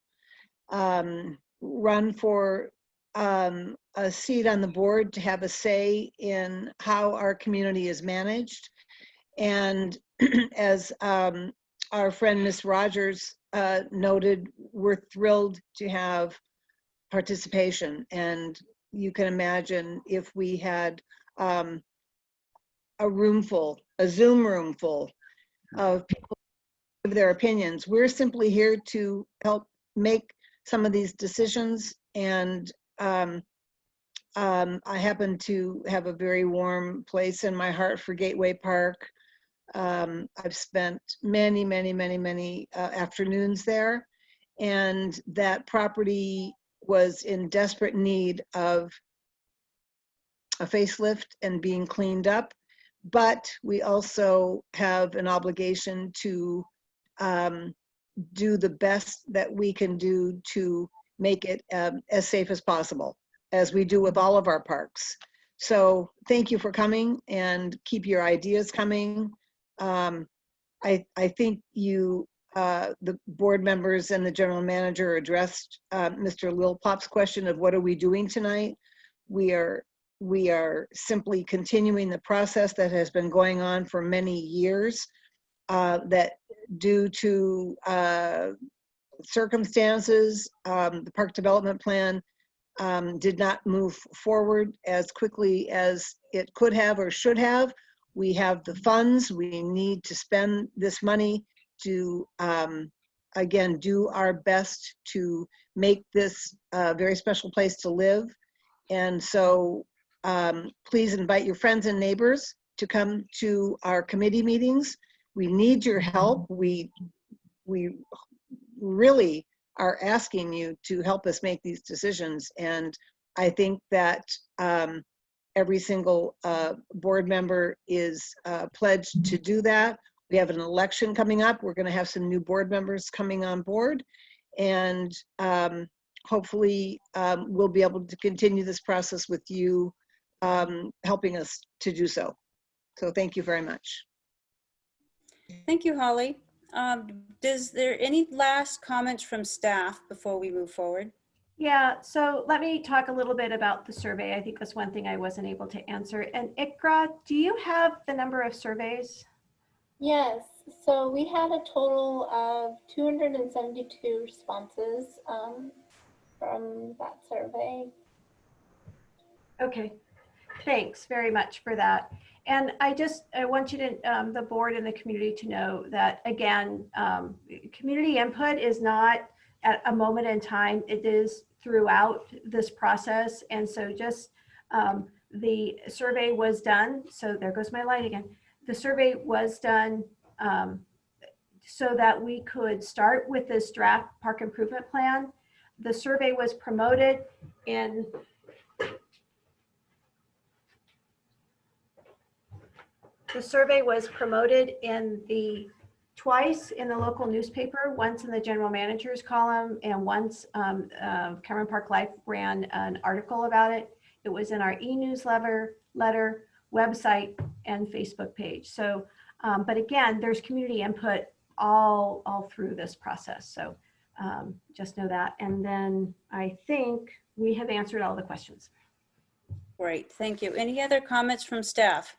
run for a seat on the board to have a say in how our community is managed. And as our friend Ms. Rogers noted, we're thrilled to have participation. And you can imagine if we had a Zoom room full of people give their opinions. We're simply here to help make some of these decisions. And I happen to have a very warm place in my heart for Gateway Park. I've spent many afternoons there, and that property was in desperate need of a facelift and being cleaned up. But we also have an obligation to do the best that we can do to make it as safe as possible, as we do with all of our parks. So thank you for coming, and keep your ideas coming. I think you the board members and the general manager addressed Mr. Lilpop's question of what are we doing tonight. We are simply continuing the process that has been going on for many years, that due to circumstances, the park development plan did not move forward as quickly as it could have or should have. We have the funds. We need to spend this money to, again, do our best to make this a very special place to live. And so please invite your friends and neighbors to come to our committee meetings. We need your help. We really are asking you to help us make these decisions. And I think that every single board member is pledged to do that. We have an election coming up. We're going to have some new board members coming on board. And hopefully we'll be able to continue this process with you helping us to do so. So thank you very much. Thank you, Holly. Is there any last comments from staff before we move forward? Yeah, so let me talk a little bit about the survey. I think that's one thing I wasn't able to answer. And Ikra, do you have the number of surveys? Yes, so we had a total of 272 responses from that survey. Okay, thanks very much for that. And I want you to, the board and the community to know that, again, community input is not at a moment in time, it is throughout this process. And so just the survey was done. So there goes my light again. The survey was done so that we could start with this draft park improvement plan. The survey was promoted in twice in the local newspaper, once in the general manager's column, and once Cameron Park Life ran an article about it. It was in our e-newsletter, website, and Facebook page. So, but again, there's community input all through this process. So just know that. And then I think we have answered all the questions. Great, thank you. Any other comments from staff?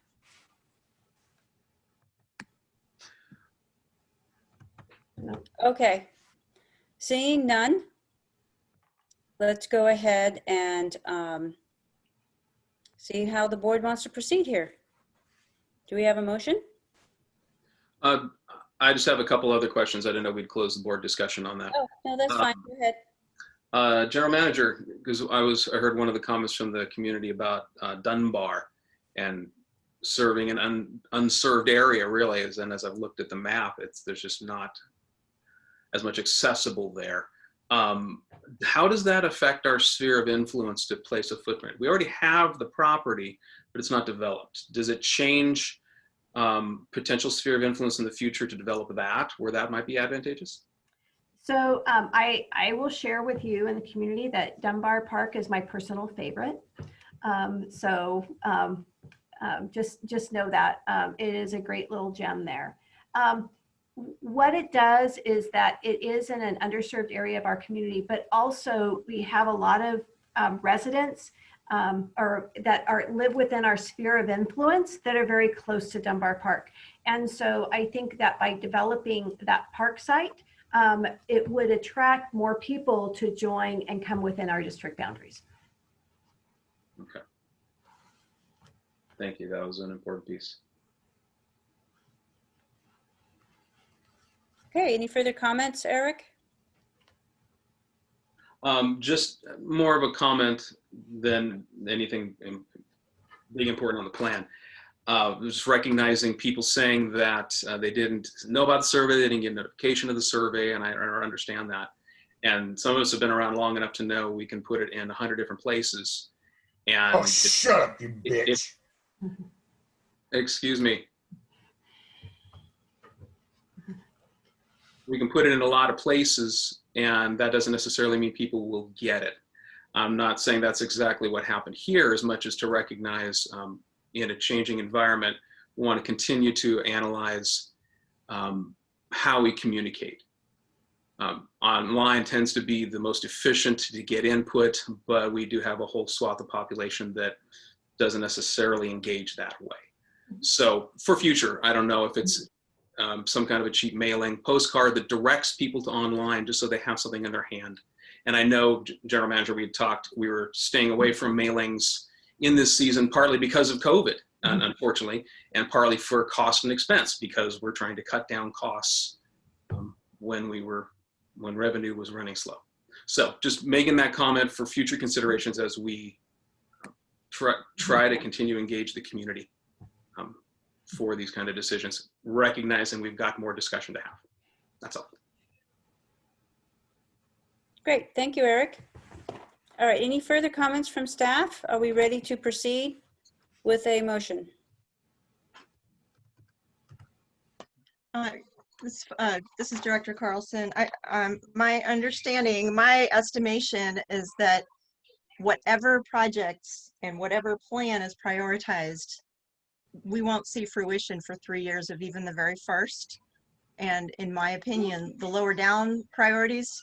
No. Okay, seeing none, let's go ahead and see how the board wants to proceed here. Do we have a motion? I just have a couple other questions. I didn't know we'd close the board discussion on that. Oh, no, that's fine. Go ahead. General Manager, because I heard one of the comments from the community about Dunbar and serving an unserved area, really. And as I've looked at the map, there's just not as much accessible there. How does that affect our sphere of influence to place a footprint? We already have the property, but it's not developed. Does it change potential sphere of influence in the future to develop that, where that might be advantageous? So I will share with you and the community that Dunbar Park is my personal favorite. Just know that it is a great little gem there. What it does is that it is in an underserved area of our community, but also we have a lot of residents live within our sphere of influence that are very close to Dunbar Park. And so I think that by developing that park site, it would attract more people to join and come within our district boundaries. Okay. Thank you. That was an important piece. Okay, any further comments, Eric? Just more of a comment than anything being important on the plan. Just recognizing people saying that they didn't know about the survey, they didn't get notification of the survey, and I understand that. And some of us have been around long enough to know we can put it in 100 different places. And oh, shut up, you bitch. Excuse me. We can put it in a lot of places, and that doesn't necessarily mean people will get it. I'm not saying that's exactly what happened here, as much as to recognize in a changing environment, we want to continue to analyze how we communicate. Online tends to be the most efficient to get input, but we do have a whole swath of population that doesn't necessarily engage that way. So for future, I don't know if it's some kind of a cheap mailing postcard that directs people to online just so they have something in their hand. And I know, General Manager, we were staying away from mailings in this season, partly because of COVID, unfortunately, and partly for cost and expense, because we're trying to cut down costs when revenue was running slow. So just making that comment for future considerations as we try to continue to engage the community for these kind of decisions, recognizing we've got more discussion to have. That's all. Great, thank you, Eric. All right, any further comments from staff? Are we ready to proceed with a motion? This is Director Carlson. My understanding, my estimation is that whatever projects and whatever plan is prioritized, we won't see fruition for 3 years of even the very first. And in my opinion, the lower down priorities,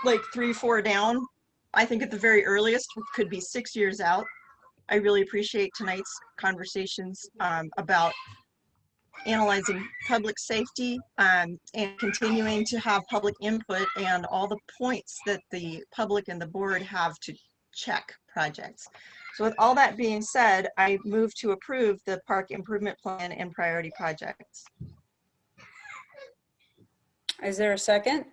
like 3, 4 down, I think at the very earliest could be 6 years out. I really appreciate tonight's conversations about analyzing public safety and continuing to have public input and all the points that the public and the board have to check projects. So with all that being said, I move to approve the park improvement plan and priority projects. Is there a second?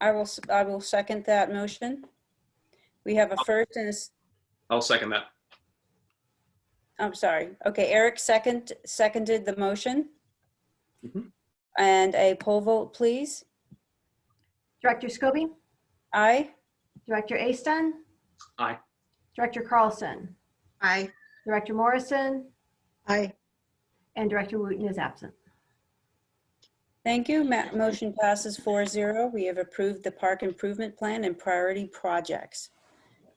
I will second that motion. We have a first and a, I'll second that. I'm sorry. Okay, Eric seconded the motion. Mhm. And a poll vote, please. Director Scobie, Aye. Director Aston, Aye. Director Carlson, Aye. Director Morrison, Aye. and Director Wooten is absent. Thank you. Motion passes 4-0. We have approved the park improvement plan and priority projects.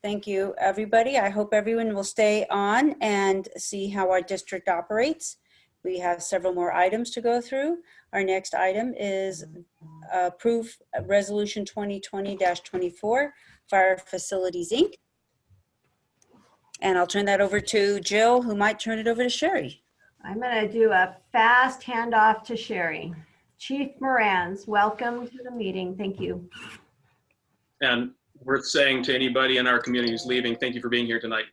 Thank you, everybody. I hope everyone will stay on and see how our district operates. We have several more items to go through. Our next item is approve Resolution 2020-24, Fire Facilities, Inc. And I'll turn that over to Jill, who might turn it over to Sherry. I'm going to do a fast handoff to Sherry. Chief Morans, welcome to the meeting. Thank you. And worth saying to anybody in our community who's leaving, thank you for being here tonight.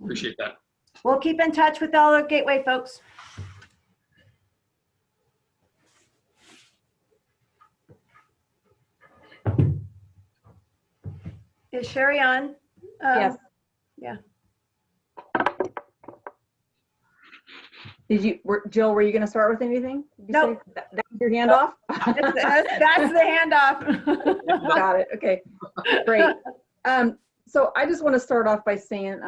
Appreciate that. We'll keep in touch with all the Gateway folks. Is Sherry on? Yes. Yeah. Did you, Jill, were you going to start with anything? Did you Nope. say that was your handoff? That's the handoff. Got it. Okay, great. So I just want to start off by saying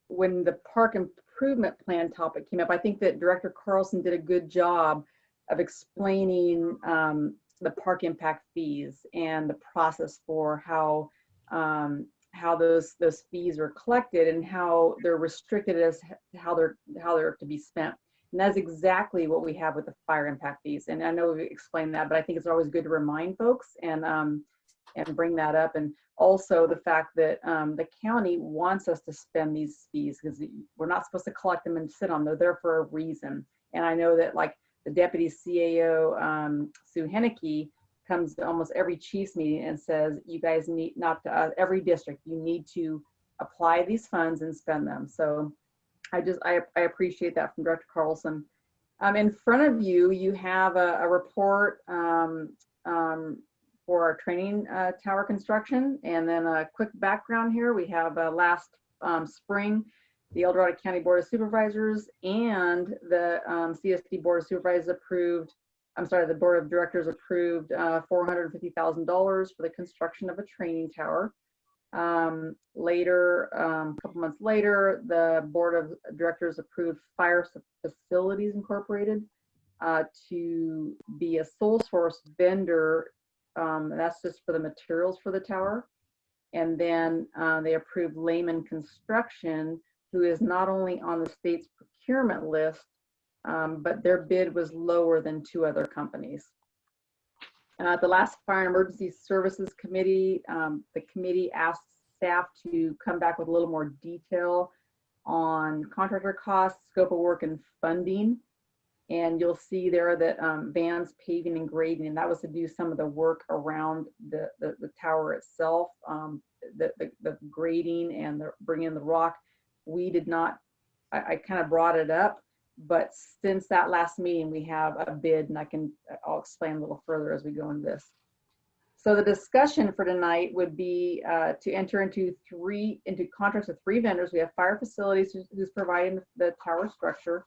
when the park improvement plan topic came up, I think that Director Carlson did a good job of explaining the park impact fees and the process for how those fees are collected and how they're restricted as to how they're to be spent. And that's exactly what we have with the fire impact fees. And I know we explained that, but I think it's always good to remind folks and bring that up. And also the fact that the county wants us to spend these fees because we're not supposed to collect them and sit on them. They're there for a reason. And I know that like the deputy CAO, Sue Henneke, comes to almost every chief's meeting and says, you guys need, not to, every district, you need to apply these funds and spend them. So I appreciate that from Director Carlson. In front of you, you have a report for our training tower construction. And then a quick background here. We have last spring, the El Dorado County Board of Supervisors and the CSD Board of Supervisors approved, the Board of Directors approved $450,000 for the construction of a training tower. Later, a couple months later, the Board of Directors approved Fire Facilities Incorporated to be a sole source vendor. And that's just for the materials for the tower. And then they approved Lehman Construction, who is not only on the state's procurement list, but their bid was lower than 2 other companies. At the last Fire and Emergency Services Committee, the committee asked staff to come back with a little more detail on contractor costs, scope of work, and funding. And you'll see there that Vans Paving and Grading, and that was to do some of the work around the tower itself, the grading and the bringing in the rock. We did not, I kind of brought it up, but since that last meeting, we have a bid, and I'll explain a little further as we go into this. So the discussion for tonight would be to enter into contracts with 3 vendors. We have Fire Facilities, who's providing the tower structure.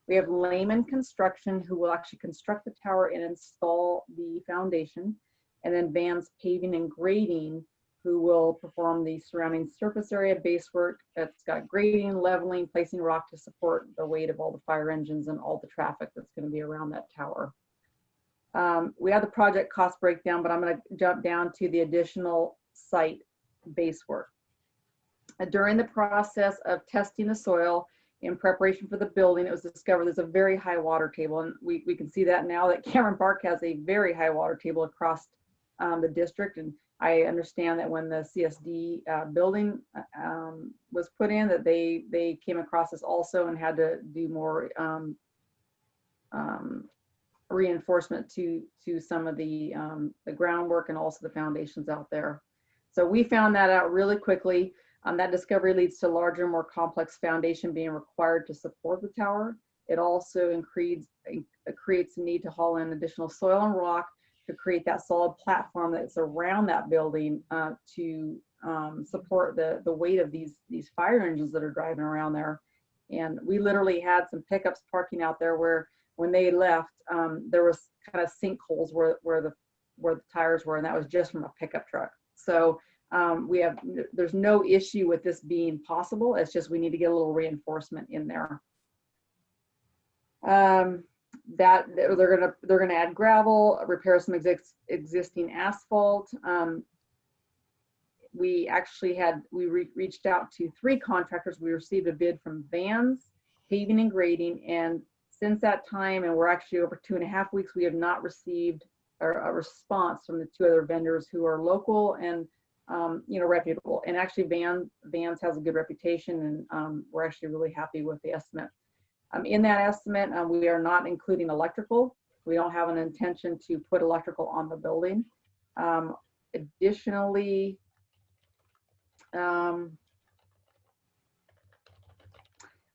We have Lehman Construction, who will actually construct the tower and install the foundation. And then Vans Paving and Grading, who will perform the surrounding surface area base work. That's got grading, leveling, placing rock to support the weight of all the fire engines and all the traffic that's going to be around that tower. We have the project cost breakdown, but I'm going to jump down to the additional site base work. During the process of testing the soil in preparation for the building, it was discovered there's a very high water table, and we can see that now that Cameron Park has a very high water table across the district. And I understand that when the CSD building was put in, that they came across this also and had to do more reinforcement to some of the groundwork and also the foundations out there. So we found that out really quickly. That discovery leads to larger, more complex foundation being required to support the tower. It also creates the need to haul in additional soil and rock to create that solid platform that's around that building to support the weight of these fire engines that are driving around there. And we literally had some pickups parking out there where when they left, there was kind of sinkholes where the tires were, and that was just from a pickup truck. So there's no issue with this being possible. It's just we need to get a little reinforcement in there. That they're gonna add gravel, repair some existing asphalt. We actually reached out to 3 contractors. We received a bid from Vans Paving and Grading, and since that time, and we're actually over 2.5 weeks, we have not received a response from the 2 other vendors who are local and reputable. And actually Vans has a good reputation, and we're actually really happy with the estimate. In that estimate, we are not including electrical. We don't have an intention to put electrical on the building. Additionally, we're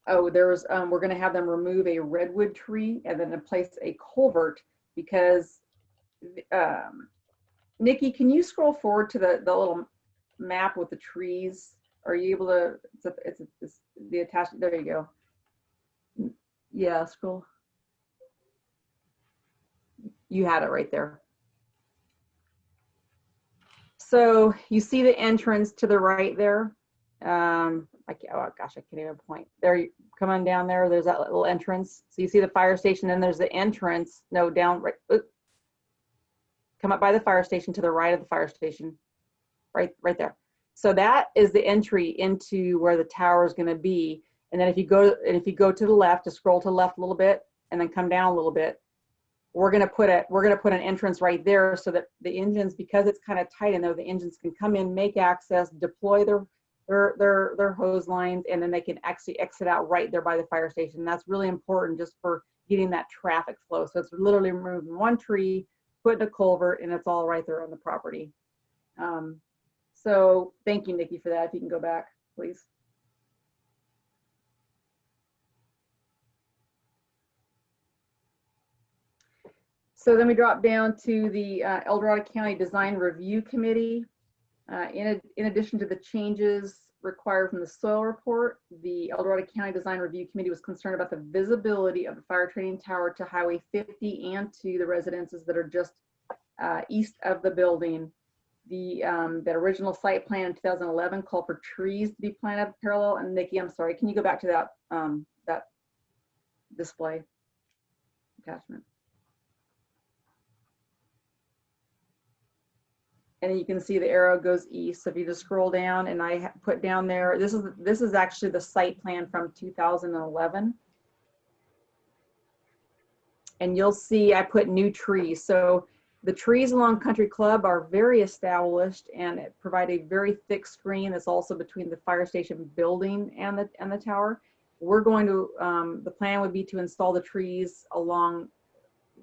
going to have them remove a redwood tree and then place a culvert because, Nikki, can you scroll forward to the little map with the trees? Are you able to, it's the attachment, there you go. Yeah, scroll. You had it right there. So you see the entrance to the right there. Oh gosh, I can't even point. There, come on down there. There's that little entrance. So you see the fire station, and there's the entrance. No, down right. Come up by the fire station to the right of the fire station, right there. So that is the entry into where the tower is going to be. And then if you go to the left, to scroll to the left a little bit, and then come down a little bit, we're going to put an entrance right there so that the engines, because it's kind of tight in there, the engines can come in, make access, deploy their hose lines, and then they can actually exit out right there by the fire station. And that's really important just for getting that traffic flow. So it's literally removing one tree, putting a culvert, and it's all right there on the property. So thank you, Nikki, for that. If you can go back, please. So then we drop down to the El Dorado County Design Review Committee. In addition to the changes required from the soil report, the El Dorado County Design Review Committee was concerned about the visibility of the fire training tower to Highway 50 and to the residences that are just east of the building. That original site plan in 2011 called for trees to be planted parallel. And Nikki, I'm sorry, can you go back to that that display attachment? and then you can see the arrow goes east. So if you just scroll down, and I put down there, this is actually the site plan from 2011. And you'll see I put new trees. So the trees along Country Club are very established and provide a very thick screen that's also between the fire station building and the tower. We're going to, the plan would be to install the trees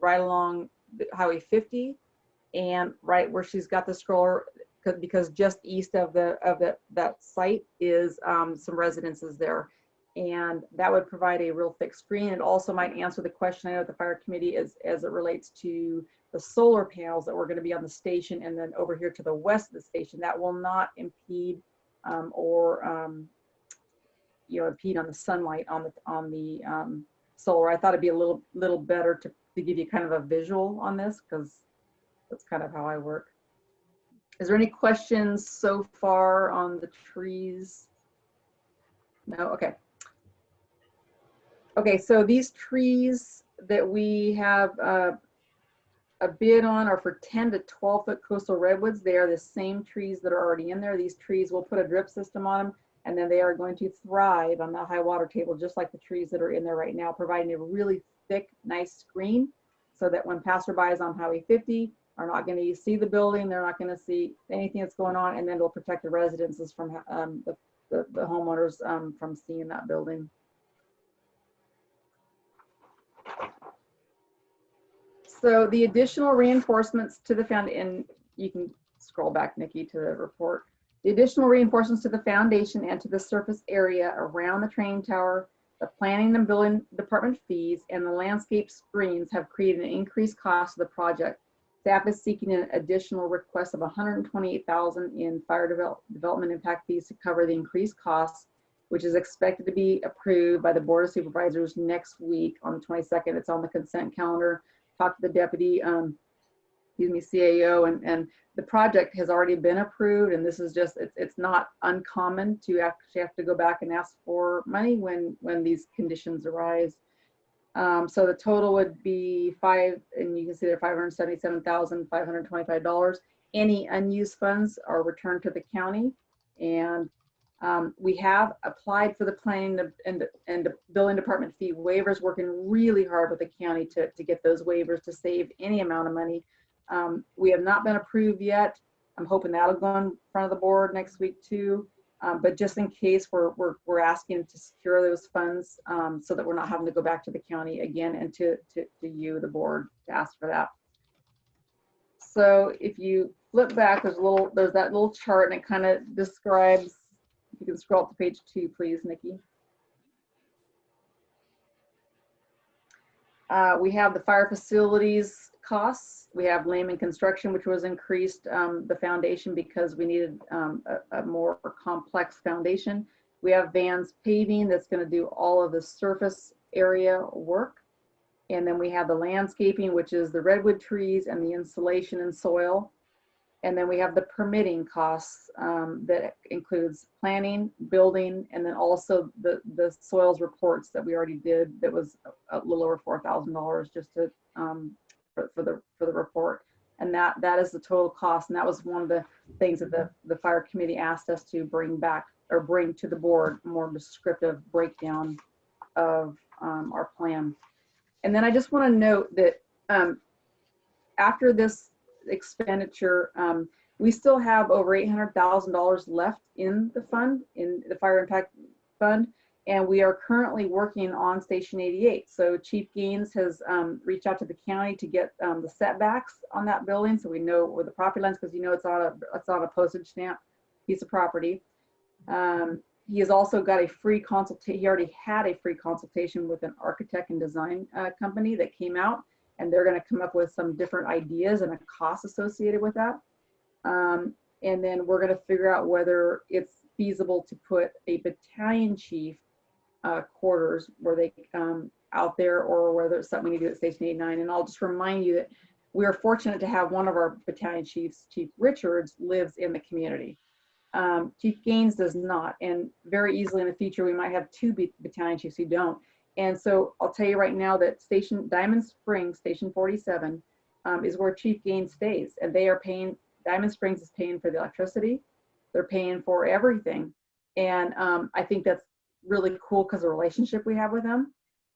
right along Highway 50 and right where she's got the scroller, because just east of that site is some residences there. And that would provide a real thick screen. It also might answer the question I know at the fire committee as it relates to the solar panels that were going to be on the station and then over here to the west of the station. That will not impede impede on the sunlight on the solar. I thought it'd be a little better to give you kind of a visual on this, because that's kind of how I work. Is there any questions so far on the trees? No? Okay. Okay, so these trees that we have a bid on are for 10 to 12 foot coastal redwoods. They are the same trees that are already in there. These trees, will put a drip system on them, and then they are going to thrive on the high water table, just like the trees that are in there right now, providing a really thick, nice screen so that when passerbys on Highway 50 are not going to see the building, they're not going to see anything that's going on, and then it'll protect the residences from the homeowners from seeing that building. So the additional reinforcements to the and you can scroll back, Nikki, to the report. The additional reinforcements to the foundation and to the surface area around the training tower, the planning and building department fees, and the landscape screens have created an increased cost of the project. Staff is seeking an additional request of $128,000 in fire development impact fees to cover the increased costs, which is expected to be approved by the Board of Supervisors next week on the 22nd. It's on the consent calendar. Talked to the deputy, CAO, and the project has already been approved. And this is just, it's not uncommon to actually have to go back and ask for money when these conditions arise. So the total would be and you can see there $577,525. Any unused funds are returned to the county, and we have applied for the planning and building department fee waivers, working really hard with the county to get those waivers to save any amount of money. We have not been approved yet. I'm hoping that'll go in front of the board next week too. But just in case, we're asking to secure those funds so that we're not having to go back to the county again and to you, the board, to ask for that. So if you flip back, there's that little chart, and it kind of describes. If you can scroll up to page 2, please, Nikki. We have the fire facilities costs. We have layman construction, which was increased the foundation because we needed a more complex foundation. We have Vans paving that's going to do all of the surface area work. And then we have the landscaping, which is the redwood trees and the insulation and soil. And then we have the permitting costs that includes planning, building, and then also the soils reports that we already did. That was a little over $4,000 just to for the report. And that is the total cost. And that was one of the things that the fire committee asked us to bring back or bring to the board, a more descriptive breakdown of our plan. And then I just want to note that after this expenditure, we still have over $800,000 left in the fund, in the fire impact fund, and we are currently working on Station 88. So Chief Gaines has reached out to the county to get the setbacks on that building, so we know where the property lines, because it's on a postage stamp piece of property. He has also got a free consultation. He already had a free consultation with an architect and design company that came out, and they're going to come up with some different ideas and a cost associated with that. And then we're going to figure out whether it's feasible to put a battalion chief quarters where they out there, or whether it's something we need to do at Station 89. And I'll just remind you that we are fortunate to have one of our battalion chiefs, Chief Richards, lives in the community. Chief Gaines does not, and very easily in the future we might have 2 battalion chiefs who don't. And so I'll tell you right now that Diamond Springs, Station 47, is where Chief Gaines stays, and they are paying Diamond Springs is paying for the electricity. They're paying for everything. And I think that's really cool because of the relationship we have with them.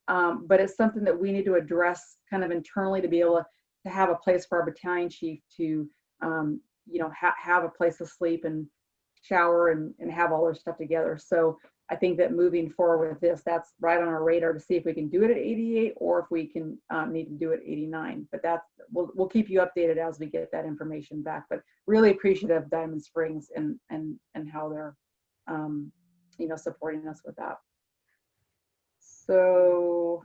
But it's something that we need to address kind of internally to be able to have a place for our battalion chief to, have a place to sleep and shower and have all their stuff together. So I think that moving forward with this, that's right on our radar to see if we can do it at 88 or if we can need to do it at 89. But we'll keep you updated as we get that information back. But really appreciative of Diamond Springs and how they're supporting us with that. So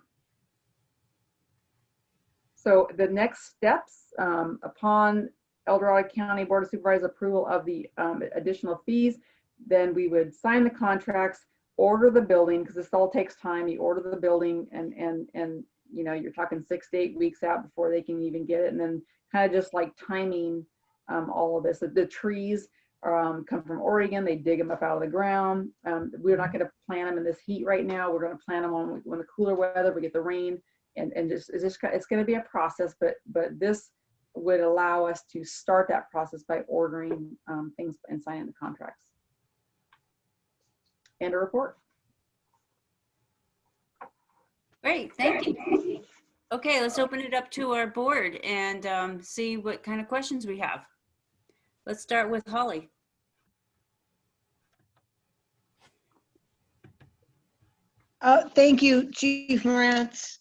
the next steps, upon El Dorado County Board of Supervisors approval of the additional fees, then we would sign the contracts, order the building, because this all takes time. You order the building and you're talking 6 to 8 weeks out before they can even get it. And then kind of just like timing all of this. The trees come from Oregon. They dig them up out of the ground. We're not going to plant them in this heat right now. We're going to plant them when the cooler weather, we get the rain, and it's going to be a process, but this would allow us to start that process by ordering things and signing the contracts. And a report. Great, thank you. Okay, let's open it up to our board and see what kind of questions we have. Let's start with Holly. Thank you, Chief Morantz.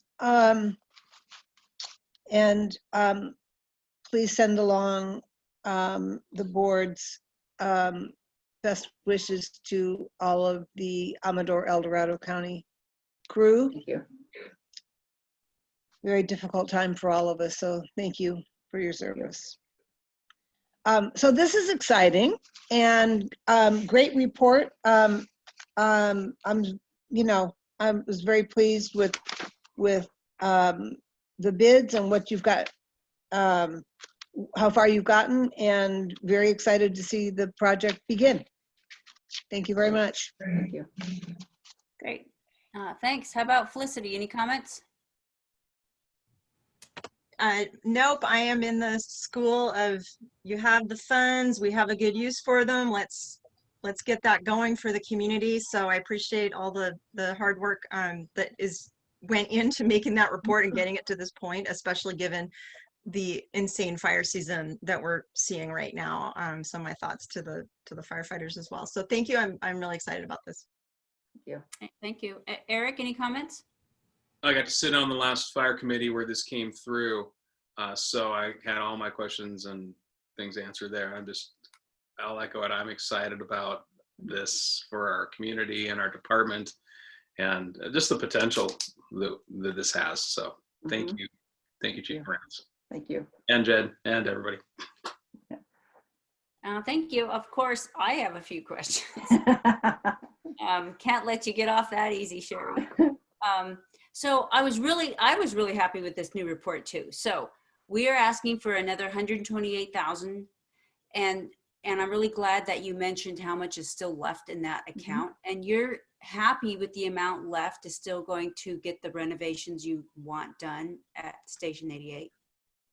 Please send along the board's best wishes to all of the Amador El Dorado County crew. Thank you. Very difficult time for all of us, so thank you for your service. So this is exciting and great report. I was very pleased with the bids and what you've got, how far you've gotten, and very excited to see the project begin. Thank you very much. Thank you. Great. Thanks. How about Felicity? Any comments? Nope, I am in the school of you have the funds, we have a good use for them. Let's get that going for the community. So I appreciate all the hard work that went into making that report and getting it to this point, especially given the insane fire season that we're seeing right now. So my thoughts to the firefighters as well. So thank you. I'm really excited about this. Thank you. Thank you. Eric, any comments? I got to sit on the last fire committee where this came through. So I had all my questions and things answered there. I'll echo it. I'm excited about this for our community and our department and just the potential that this has. So thank you. Thank you, Chief Morantz. Thank you. And Jed and everybody. Thank you. Of course, I have a few questions. Can't let you get off that easy, Sherry. So I was really happy with this new report too. So we are asking for another 128,000, and I'm really glad that you mentioned how much is still left in that account. And you're happy with the amount left is still going to get the renovations you want done at Station 88.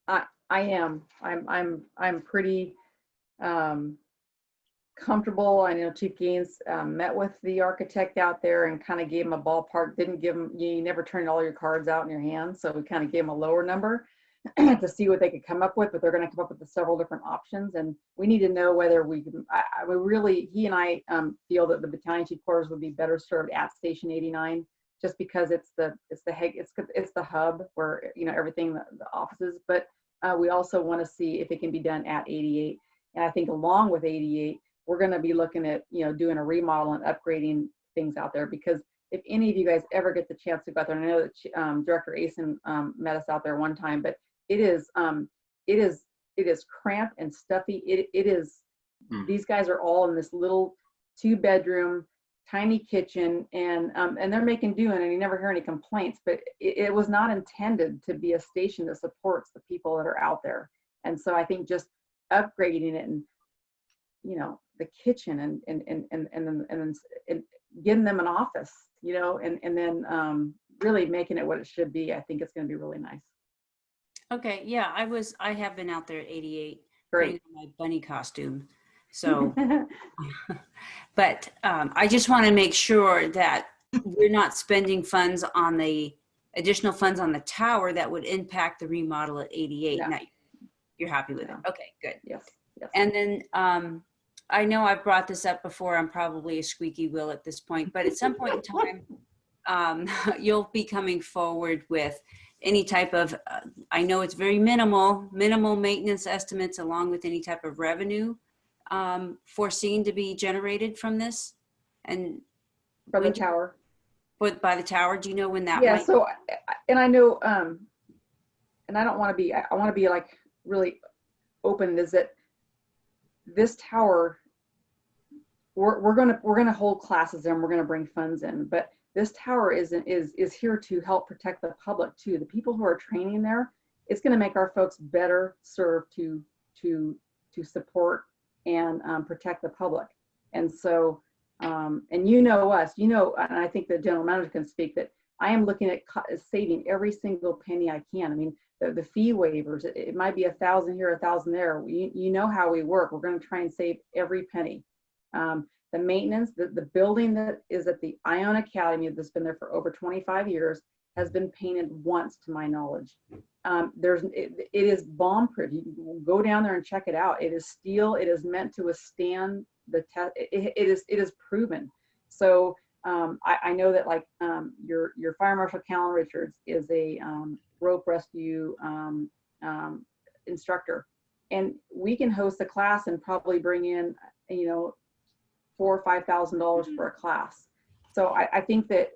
I am. I'm pretty comfortable. I know Chief Gaines met with the architect out there and kind of gave him a ballpark. Didn't give him, you never turn all your cards out in your hand, so we kind of gave him a lower number to see what they could come up with. But they're going to come up with several different options, and we need to know whether we can. He and I feel that the battalion chief quarters would be better served at Station 89, just because it's the hub where everything, the offices. But we also want to see if it can be done at 88, and I think along with 88. We're going to be looking at, doing a remodel and upgrading things out there, because if any of you guys ever get the chance to go out there, and I know that Director Asen met us out there one time, but it is cramped and stuffy. It is. These guys are all in this little 2-bedroom, tiny kitchen, and they're making do, and you never hear any complaints. But it was not intended to be a station that supports the people that are out there, and so I think just upgrading it and the kitchen and getting them an office, and then really making it what it should be. I think it's going to be really nice. Okay, yeah, I have been out there at 88. Great. my bunny costume. So, but I just want to make sure that we're not spending funds on the additional funds on the tower that would impact the remodel at 88. No. Now, you're happy with it. Okay, good. Yes. Yes. And then I know I've brought this up before. I'm probably a squeaky wheel at this point, but at some point in time, you'll be coming forward with any type of, I know it's very minimal maintenance estimates along with any type of revenue foreseen to be generated from this. And By the tower. By the tower, do you know when that Yeah, might? so, and I know, and I don't want to be, I want to be like really open, is that this tower, we're gonna hold classes and we're gonna bring funds in, but this tower is here to help protect the public too. The people who are training there, it's gonna make our folks better served to support and protect the public. And so, and you know us, you know, and I think the general manager can speak that I am looking at saving every single penny I can. I mean, the fee waivers, it might be 1,000 here, 1,000 there. You know how we work. We're going to try and save every penny. The maintenance, the building that is at the Ion Academy that's been there for over 25 years has been painted once, to my knowledge. It is bomb-proof. You can go down there and check it out. It is steel. It is meant to withstand the test. It is proven. So I know that like your Fire Marshal Callan Richards is a rope rescue instructor, and we can host a class and probably bring in, you know, $4,000 or $5,000 for a class. So I think that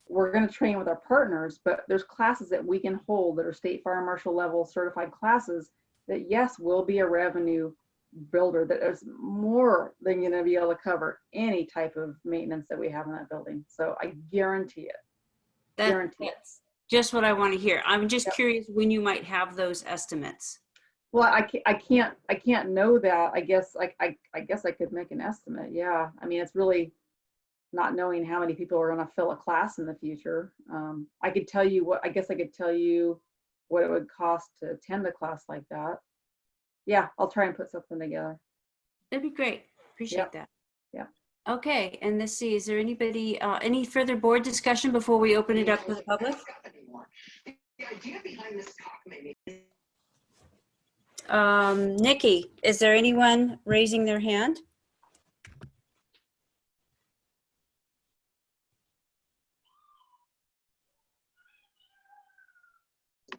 we're going to train with our partners, but there's classes that we can hold that are state fire marshal level certified classes that, yes, will be a revenue builder, that is more than going to be able to cover any type of maintenance that we have in that building. So I guarantee it. That's just what I want to hear. I'm just curious when you might have those estimates. Well, I can't know that. I guess I could make an estimate. Yeah. I mean, it's really not knowing how many people are going to fill a class in the future. I could tell you what it would cost to attend a class like that. Yeah, I'll try and put something together. That'd be great. Appreciate that. Yeah. Okay, and let's see, is there anybody, any further board discussion before we open it up to the public? Nikki, is there anyone raising their hand?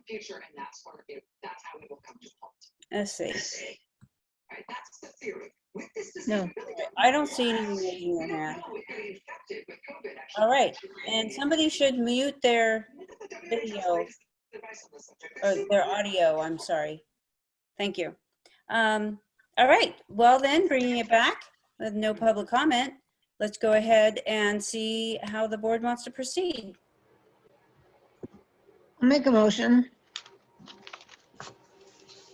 Future, and that's how we will come to halt. Let's see. Right, that's the theory. With this No, I don't see anyone raising their hand. All right, and somebody should mute their video or their audio. I'm sorry. Thank you. All right. Well, then, bringing it back with no public comment, let's go ahead and see how the board wants to proceed. I'll make a motion.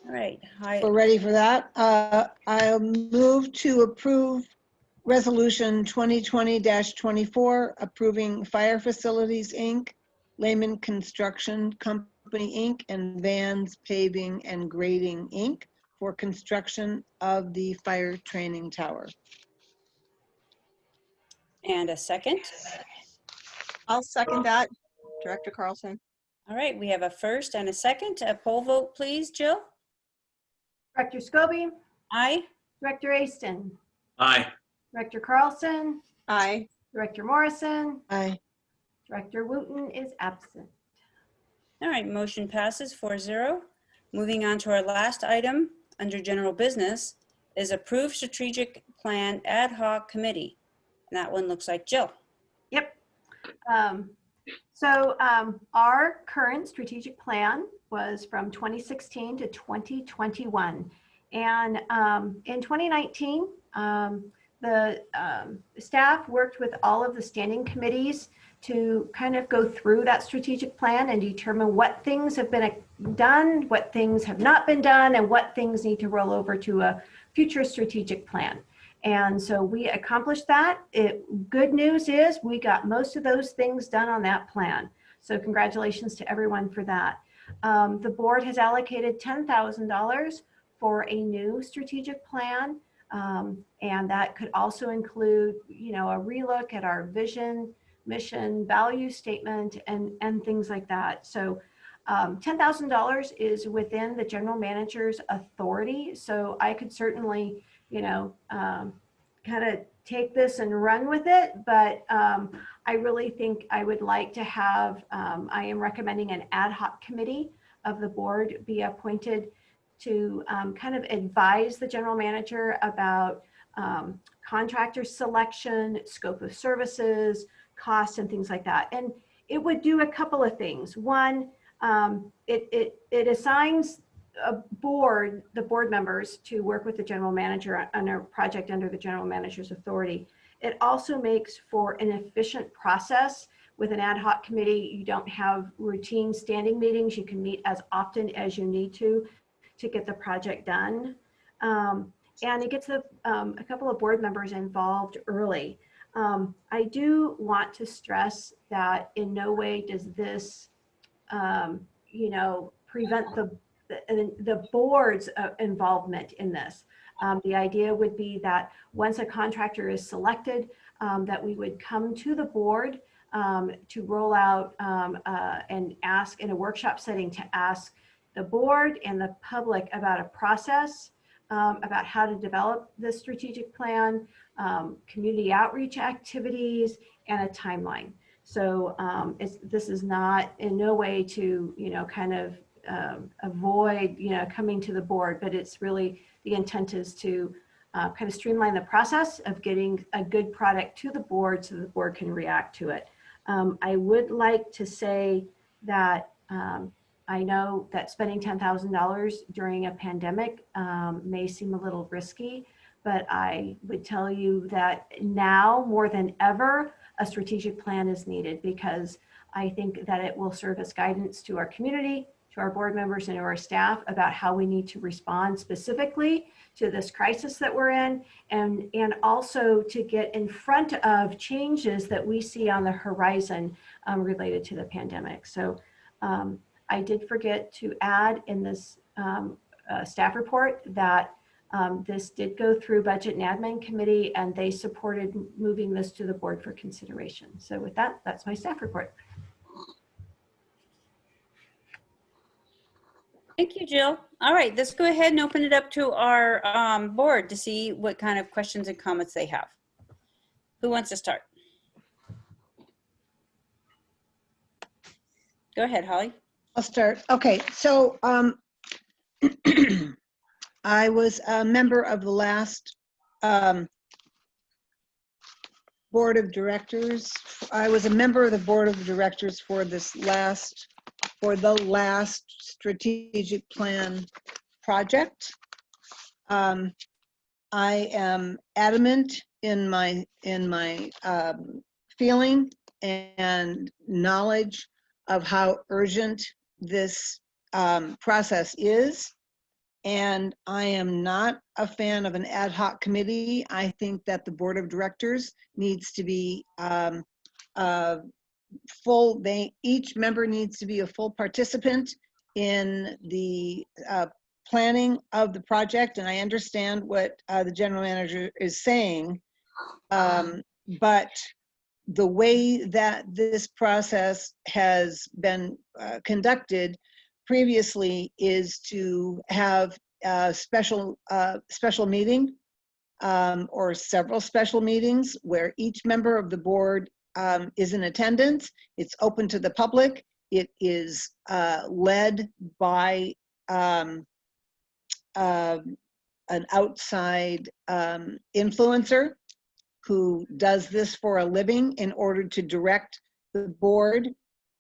All right. We're ready for that. I'll move to approve Resolution 2020-24, approving Fire Facilities, Inc., Lehman Construction Company, Inc., and Vans Paving and Grading, Inc., for construction of the fire training tower. And a second? I'll second that, Director Carlson. All right, we have a first and a second. A poll vote, please, Jill? Director Scobie? Aye. Director Aston? Aye. Director Carlson? Aye. Director Morrison? Aye. Director Wooten is absent. All right, motion passes 4-0. Moving on to our last item under general business is approved strategic plan ad hoc committee. And that one looks like Jill. Yep. So our current strategic plan was from 2016 to 2021. And in 2019, the staff worked with all of the standing committees to kind of go through that strategic plan and determine what things have been done, what things have not been done, and what things need to roll over to a future strategic plan. And so we accomplished that. Good news is we got most of those things done on that plan. So congratulations to everyone for that. The board has allocated $10,000 for a new strategic plan. And that could also include, you know, a relook at our vision, mission, value statement, and things like that. So $10,000 is within the general manager's authority. So I could certainly, you know, kind of take this and run with it. But I really think I would like to have, I am recommending an ad hoc committee of the board be appointed to kind of advise the general manager about contractor selection, scope of services, costs, and things like that. And it would do a couple of things. One, it assigns the board members to work with the general manager on a project under the general manager's authority. It also makes for an efficient process. With an ad hoc committee, you don't have routine standing meetings. You can meet as often as you need to get the project done. And it gets a couple of board members involved early. I do want to stress that in no way does this, you know, prevent the board's involvement in this. The idea would be that once a contractor is selected, that we would come to the board to roll out and ask in a workshop setting to ask the board and the public about a process, about how to develop the strategic plan, community outreach activities, and a timeline. So this is not in no way to, you know, kind of avoid, you know, coming to the board, but it's really, the intent is to kind of streamline the process of getting a good product to the board so the board can react to it. I would like to say that I know that spending $10,000 during a pandemic may seem a little risky, but I would tell you that now more than ever, a strategic plan is needed, because I think that it will serve as guidance to our community, to our board members, and to our staff about how we need to respond specifically to this crisis that we're in, and also to get in front of changes that we see on the horizon related to the pandemic. So I did forget to add in this staff report that this did go through Budget and Admin Committee, and they supported moving this to the board for consideration. So with that, that's my staff report. Thank you, Jill. All right, let's go ahead and open it up to our board to see what kind of questions and comments they have. Who wants to start? Go ahead, Holly. I'll start. Okay, so I was a member of the last board of directors. I was a member of the board of directors for the last strategic plan project. I am adamant in my feeling and knowledge of how urgent this process is. And I am not a fan of an ad hoc committee. I think that the board of directors needs to be each member needs to be a full participant in the planning of the project. And I understand what the general manager is saying, but the way that this process has been conducted previously is to have a special meeting or several special meetings where each member of the board is in attendance. It's open to the public. It is led by an outside influencer who does this for a living in order to direct the board.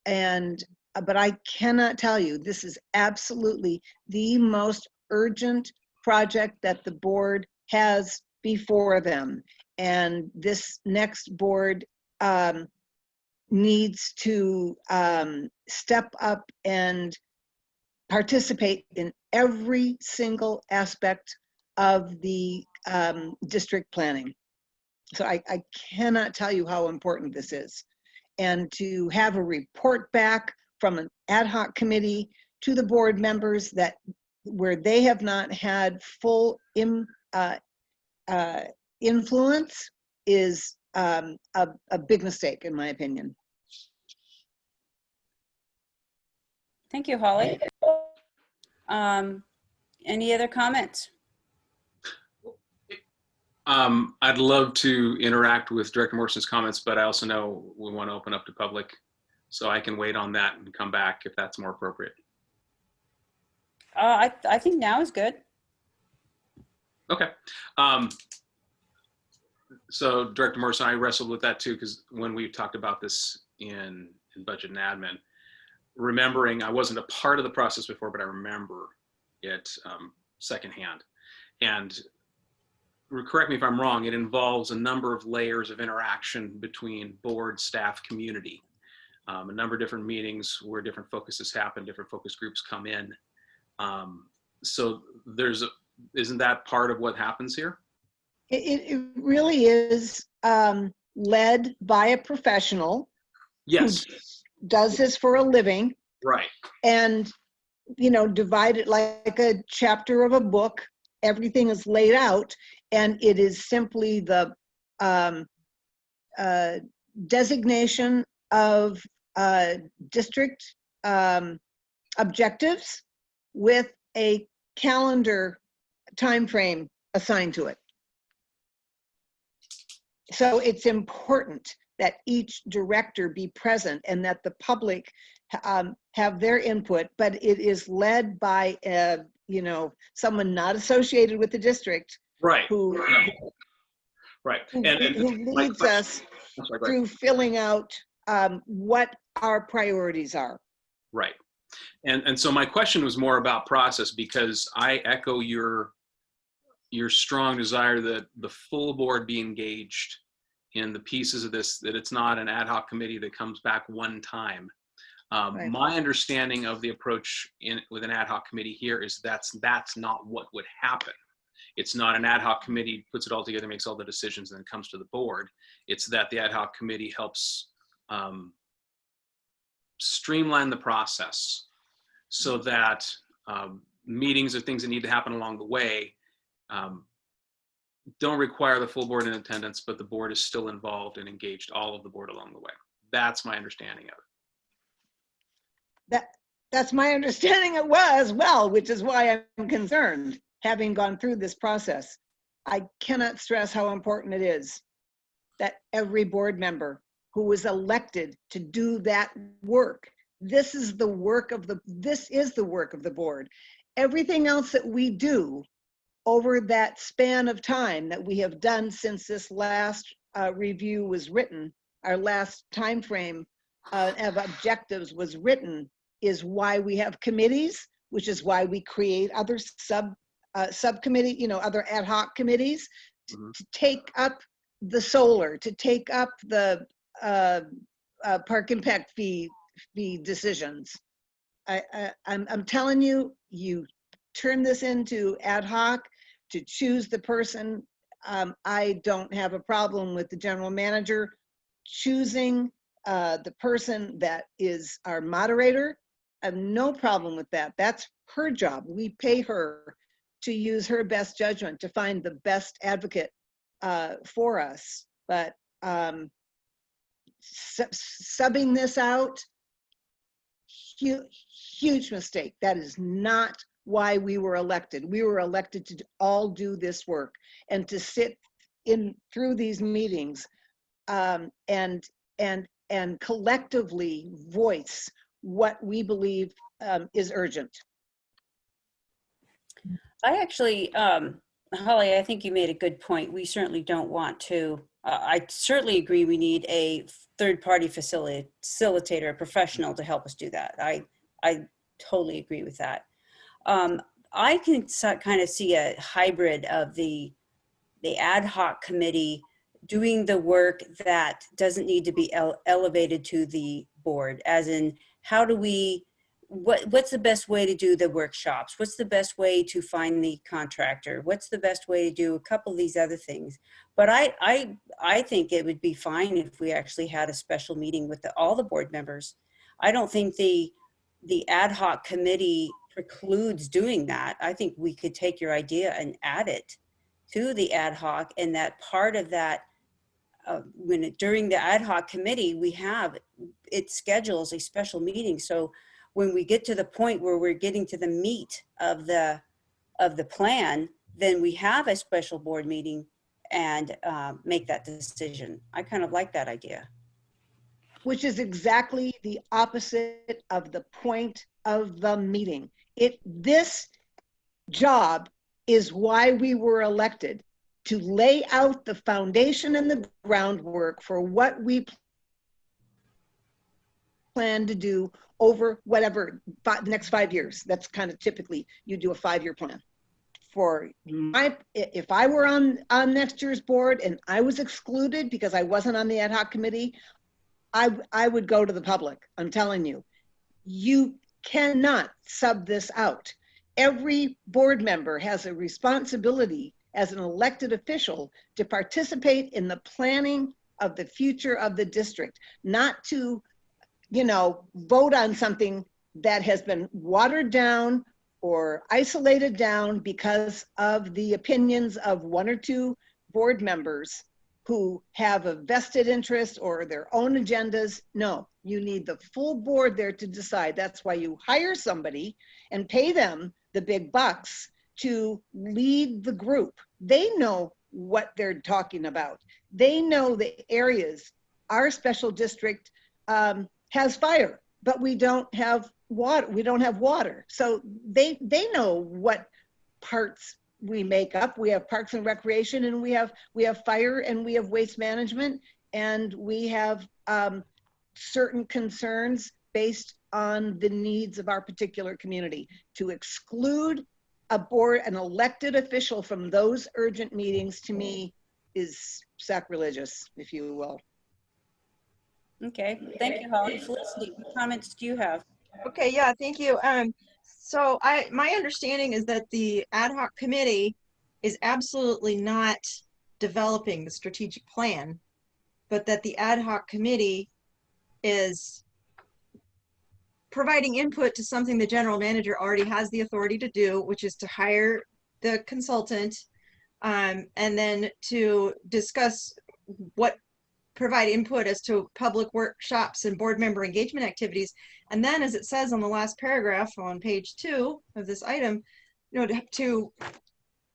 And but I cannot tell you, this is absolutely the most urgent project that the board has before them. And this next board needs to step up and participate in every single aspect of the district planning. So I cannot tell you how important this is. And to have a report back from an ad hoc committee to the board members that where they have not had full influence is a big mistake, in my opinion. Thank you, Holly. Any other comments? I'd love to interact with Director Morrison's comments, but I also know we want to open up to public, so I can wait on that and come back if that's more appropriate. I think now is good. Okay. So Director Morrison, I wrestled with that too, because when we talked about this in budget and admin, remembering I wasn't a part of the process before, but I remember it secondhand. And correct me if I'm wrong, it involves a number of layers of interaction between board, staff, community. A number of different meetings where different focuses happen, different focus groups come in. So isn't that part of what happens here? It really is led by a professional. Yes. Who does this for a living. Right. And, divided like a chapter of a book. Everything is laid out, and it is simply the designation of district objectives with a calendar time frame assigned to it. So it's important that each director be present and that the public have their input, but it is led by someone not associated with the district. Right. Who leads us through filling out what our priorities are. Right. And so my question was more about process, because I echo your strong desire that the full board be engaged in the pieces of this, that it's not an ad hoc committee that comes back one time. Right. My understanding of the approach with an ad hoc committee here is that's not what would happen. It's not an ad hoc committee puts it all together, makes all the decisions, and then comes to the board. It's that the ad hoc committee helps streamline the process so that meetings or things that need to happen along the way don't require the full board in attendance, but the board is still involved and engaged, all of the board along the way. That's my understanding of it. That's my understanding as well, which is why I'm concerned, having gone through this process. I cannot stress how important it is that every board member who was elected to do that work, this is the work of the board. Everything else that we do over that span of time that we have done since this last review was written, our last time frame of objectives was written, is why we have committees, which is why we create other subcommittee, other ad hoc committees to take up the solar, to take up the park impact fee decisions. I'm telling you, you turn this into ad hoc to choose the person. I don't have a problem with the general manager choosing the person that is our moderator. I have no problem with that. That's her job. We pay her to use her best judgment to find the best advocate for us. But subbing this out, huge mistake. That is not why we were elected. We were elected to all do this work and to sit in through these meetings and collectively voice what we believe is urgent. I actually, Holly, I think you made a good point. We certainly don't want to, I certainly agree we need a third-party facilitator, a professional to help us do that. I totally agree with that. I can kind of see a hybrid of the ad hoc committee doing the work that doesn't need to be elevated to the board, as in how do we, what's the best way to do the workshops? What's the best way to find the contractor? What's the best way to do a couple of these other things? But I think it would be fine if we actually had a special meeting with all the board members. I don't think the ad hoc committee precludes doing that. I think we could take your idea and add it to the ad hoc, and that part of that, during the ad hoc committee, it schedules a special meeting. So when we get to the point where we're getting to the meat of the plan, then we have a special board meeting and make that decision. I kind of like that idea. Which is exactly the opposite of the point of the meeting. This job is why we were elected, to lay out the foundation and the groundwork for what we plan to do over whatever, next 5 years. That's kind of typically, you do a 5-year plan. If I were on next year's board and I was excluded because I wasn't on the ad hoc committee, I would go to the public. I'm telling you, you cannot sub this out. Every board member has a responsibility as an elected official to participate in the planning of the future of the district, not to, vote on something that has been watered down or isolated down because of the opinions of 1 or 2 board members who have a vested interest or their own agendas. No, you need the full board there to decide. That's why you hire somebody and pay them the big bucks to lead the group. They know what they're talking about. They know the areas. Our special district has fire, but we don't have water. We don't have water. So they know what parts we make up. We have parks and recreation, and we have fire, and we have waste management, and we have certain concerns based on the needs of our particular community. To exclude an elected official from those urgent meetings, to me, is sacrilegious, if you will. Okay, thank you, Holly. Felicity, what comments do you have? Okay, yeah, thank you. So my understanding is that the ad hoc committee is absolutely not developing the strategic plan, but that the ad hoc committee is providing input to something the general manager already has the authority to do, which is to hire the consultant, and then to discuss provide input as to public workshops and board member engagement activities. And then, as it says on the last paragraph on page 2 of this item, to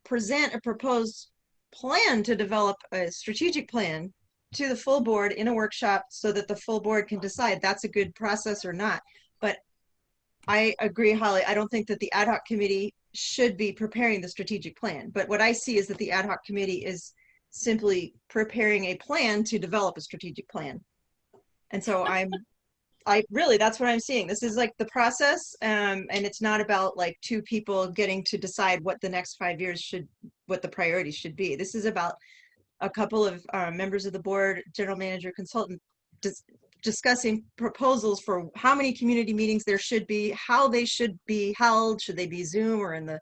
present a proposed plan to develop a strategic plan to the full board in a workshop so that the full board can decide that's a good process or not. But I agree, Holly, I don't think that the ad hoc committee should be preparing the strategic plan. But what I see is that the ad hoc committee is simply preparing a plan to develop a strategic plan. And so really, that's what I'm seeing. This is like the process, and it's not about like 2 people getting to decide what the next 5 years what the priorities should be. This is about a couple of members of the board, general manager, consultant, discussing proposals for how many community meetings there should be, how they should be held, should they be Zoom or in the,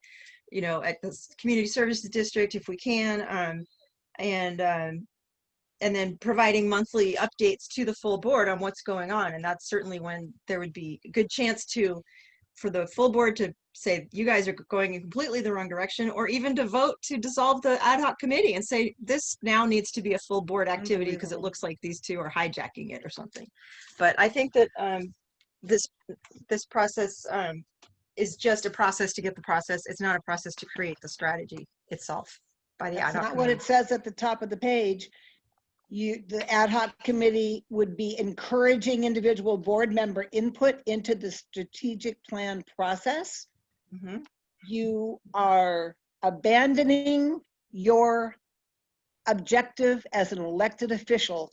at the community services district if we can, and then providing monthly updates to the full board on what's going on. And that's certainly when there would be a good chance for the full board to say, you guys are going in completely the wrong direction, or even to vote to dissolve the ad hoc committee and say, this now needs to be a full board activity because it looks like these 2 are hijacking it or something. But I think that this process is just a process to get the process. It's not a process to create the strategy itself by the ad hoc committee. That's not what it says at the top of the page. The ad hoc committee would be encouraging individual board member input into the strategic plan process. Mm-hmm. You are abandoning your objective as an elected official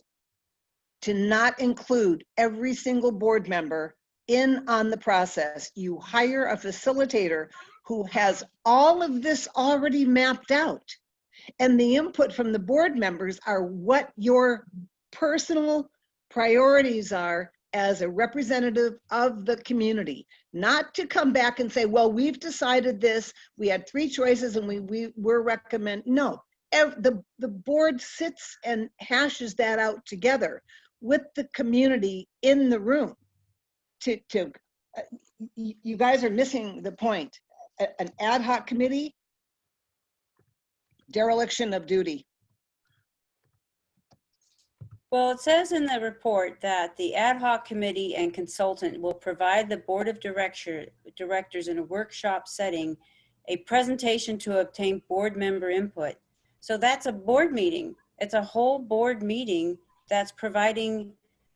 to not include every single board member on the process. You hire a facilitator who has all of this already mapped out. And the input from the board members are what your personal priorities are as a representative of the community. Not to come back and say, well, we've decided this, we had 3 choices and we're recommend. No, the board sits and hashes that out together with the community in the room to You guys are missing the point. An ad hoc committee, dereliction of duty. Well, it says in the report that the ad hoc committee and consultant will provide the board of directors in a workshop setting a presentation to obtain board member input. So that's a board meeting. It's a whole board meeting that's providing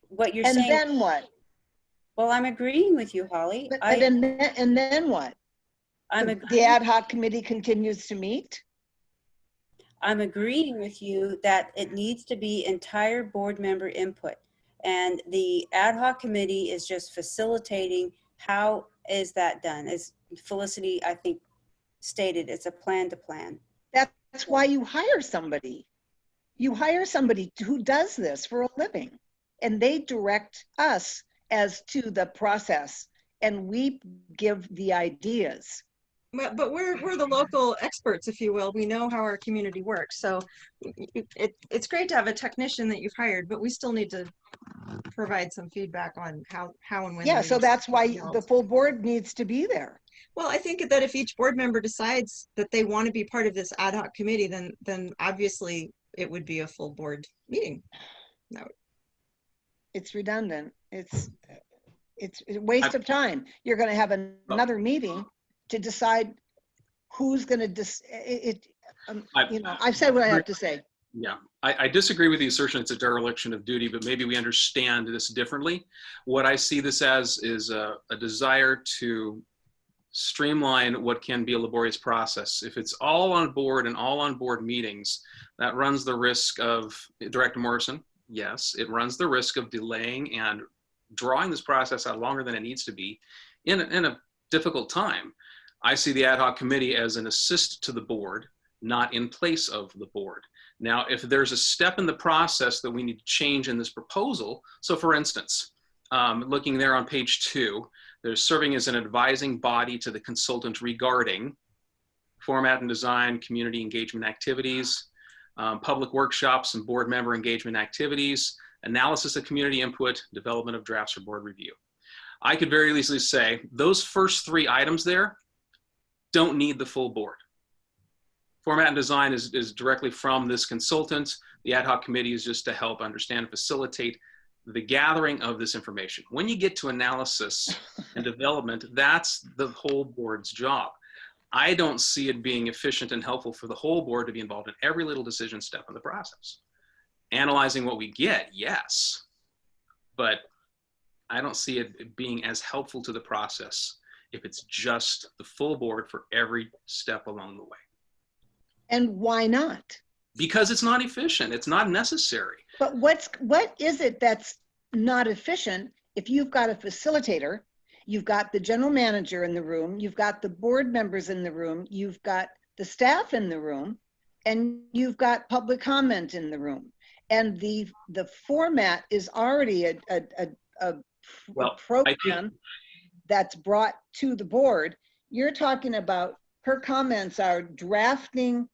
what you're saying. And then what? Well, I'm agreeing with you, Holly. And then what? The ad hoc committee continues to meet? I'm agreeing with you that it needs to be entire board member input. And the ad hoc committee is just facilitating how is that done. As Felicity, I think, stated, it's a plan to plan. That's why you hire somebody. You hire somebody who does this for a living, and they direct us as to the process, and we give the ideas. But we're the local experts, if you will. We know how our community works. So it's great to have a technician that you've hired, but we still need to provide some feedback on how and when. Yeah, so that's why the full board needs to be there. Well, I think that if each board member decides that they want to be part of this ad hoc committee, then obviously it would be a full board meeting. No. It's redundant. It's a waste of time. You're going to have another meeting to decide who's going to I've said what I have to say. Yeah, I disagree with the assertion it's a dereliction of duty, but maybe we understand this differently. What I see this as is a desire to streamline what can be a laborious process. If it's all on board and all on board meetings, that runs the risk of, Director Morrison, yes, it runs the risk of delaying and drawing this process out longer than it needs to be in a difficult time. I see the ad hoc committee as an assist to the board, not in place of the board. Now, if there's a step in the process that we need to change in this proposal, so for instance, looking there on page 2, they're serving as an advising body to the consultant regarding format and design, community engagement activities, public workshops and board member engagement activities, analysis of community input, development of drafts for board review. I could very easily say those first 3 items there don't need the full board. Format and design is directly from this consultant. The ad hoc committee is just to help understand and facilitate the gathering of this information. When you get to analysis and development, that's the whole board's job. I don't see it being efficient and helpful for the whole board to be involved in every little decision step in the process. Analyzing what we get, yes, but I don't see it being as helpful to the process if it's just the full board for every step along the way. And why not? Because it's not efficient. It's not necessary. But what is it that's not efficient if you've got a facilitator, you've got the general manager in the room, you've got the board members in the room, you've got the staff in the room, and you've got public comment in the room. And the format is already a program that's brought to the board. You're talking about her comments are drafting,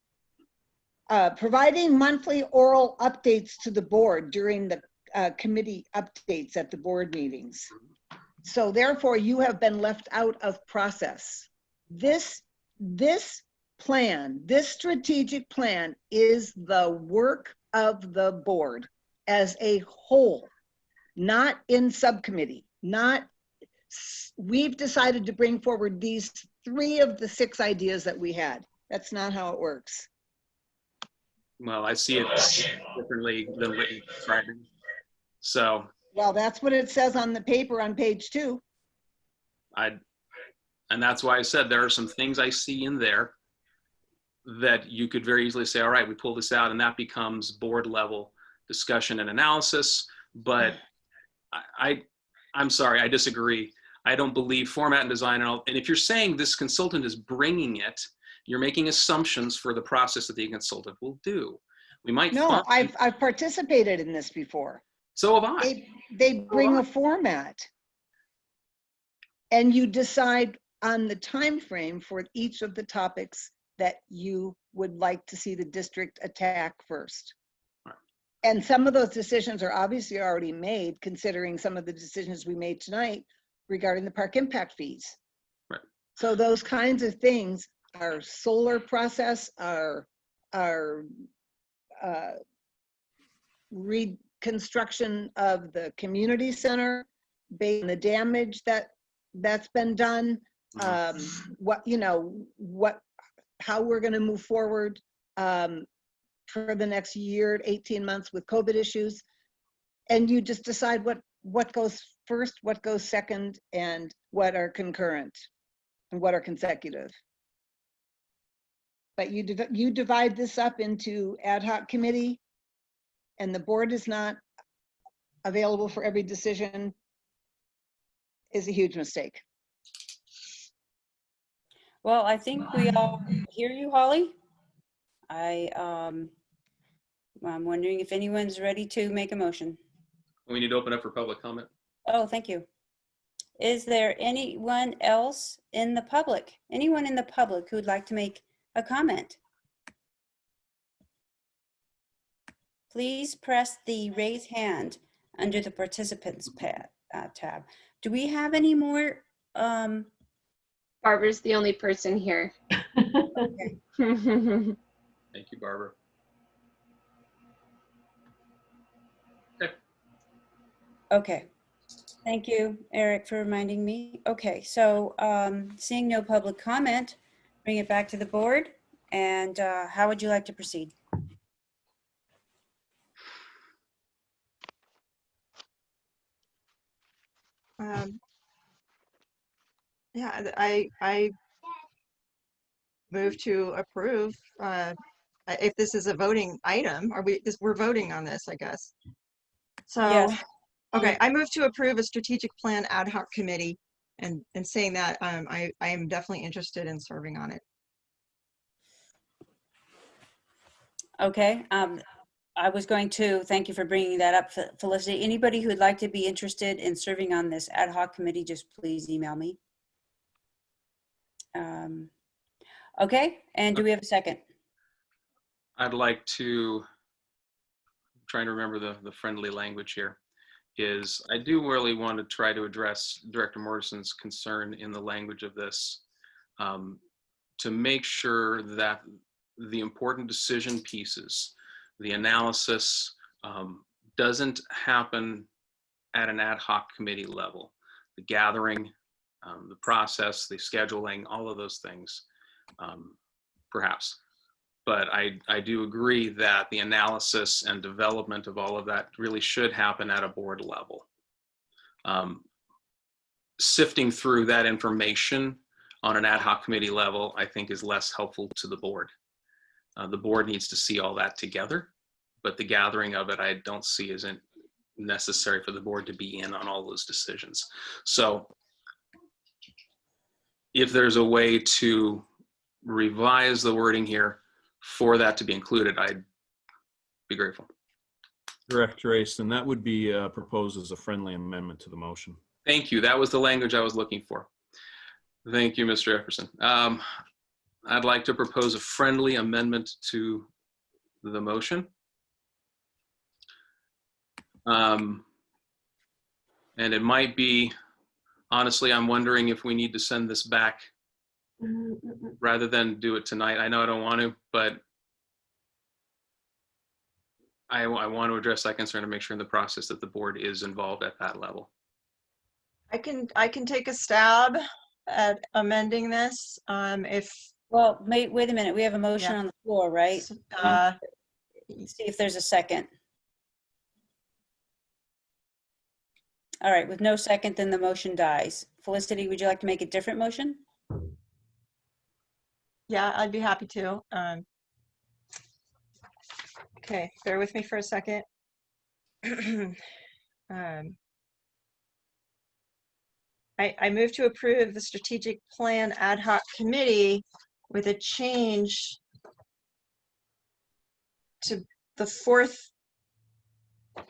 providing monthly oral updates to the board during the committee updates at the board meetings. So therefore you have been left out of process. This plan, this strategic plan is the work of the board as a whole, not in subcommittee, we've decided to bring forward these 3 of the 6 ideas that we had. That's not how it works. Well, I see it differently than what you're describing. So. Well, that's what it says on the paper on page 2. And that's why I said there are some things I see in there that you could very easily say, all right, we pull this out and that becomes board level discussion and analysis. But I'm sorry, I disagree. I don't believe format and design and if you're saying this consultant is bringing it, you're making assumptions for the process that the consultant will do. We might. No, I've participated in this before. So have I. They bring a format, and you decide on the time frame for each of the topics that you would like to see the district attack first. Right. And some of those decisions are obviously already made, considering some of the decisions we made tonight regarding the park impact fees. Right. So those kinds of things, our solar process, our reconstruction of the community center based on the damage that's been done, how we're going to move forward for the next year, 18 months with COVID issues. And you just decide what goes first, what goes second, and what are concurrent and what are consecutive. But you divide this up into ad hoc committee, and the board is not available for every decision is a huge mistake. Well, I think we all hear you, Holly. I'm wondering if anyone's ready to make a motion. We need to open up for public comment. Oh, thank you. Is there anyone else in the public? Anyone in the public who would like to make a comment? Please press the raise hand under the participants tab. Do we have any more? Barbara's the only person here. Okay. Thank you, Barbara. Okay. Thank you, Eric, for reminding me. Okay, so seeing no public comment, bring it back to the board. And how would you like to proceed? Yeah, I move to approve. If this is a voting item, we're voting on this, I guess. So, Yes. okay, I move to approve a strategic plan ad hoc committee, and saying that I am definitely interested in serving on it. Okay. I was going to thank you for bringing that up, Felicity. Anybody who'd like to be interested in serving on this ad hoc committee, just please email me. Okay, and do we have a second? I'd like to, I'm trying to remember the friendly language here, is I do really want to try to address Director Morrison's concern in the language of this, to make sure that the important decision pieces, the analysis, doesn't happen at an ad hoc committee level. The gathering, the process, the scheduling, all of those things, perhaps. But I do agree that the analysis and development of all of that really should happen at a board level. Sifting through that information on an ad hoc committee level, I think, is less helpful to the board. The board needs to see all that together, but the gathering of it, I don't see isn't necessary for the board to be in on all those decisions. So if there's a way to revise the wording here for that to be included, I'd be grateful. Director Aston, that would be proposed as a friendly amendment to the motion. Thank you. That was the language I was looking for. Thank you, Mr. Jefferson. I'd like to propose a friendly amendment to the motion. And it might be, honestly, I'm wondering if we need to send this back rather than do it tonight. I know I don't want to, but I want to address that concern and make sure in the process that the board is involved at that level. I can take a stab at amending this. Well, wait a minute. We have a motion on the floor, right? See if there's a second. All right, with no second, then the motion dies. Felicity, would you like to make a different motion? Yeah, I'd be happy to. Okay, bear with me for a second. I move to approve the strategic plan ad hoc committee with a change to the fourth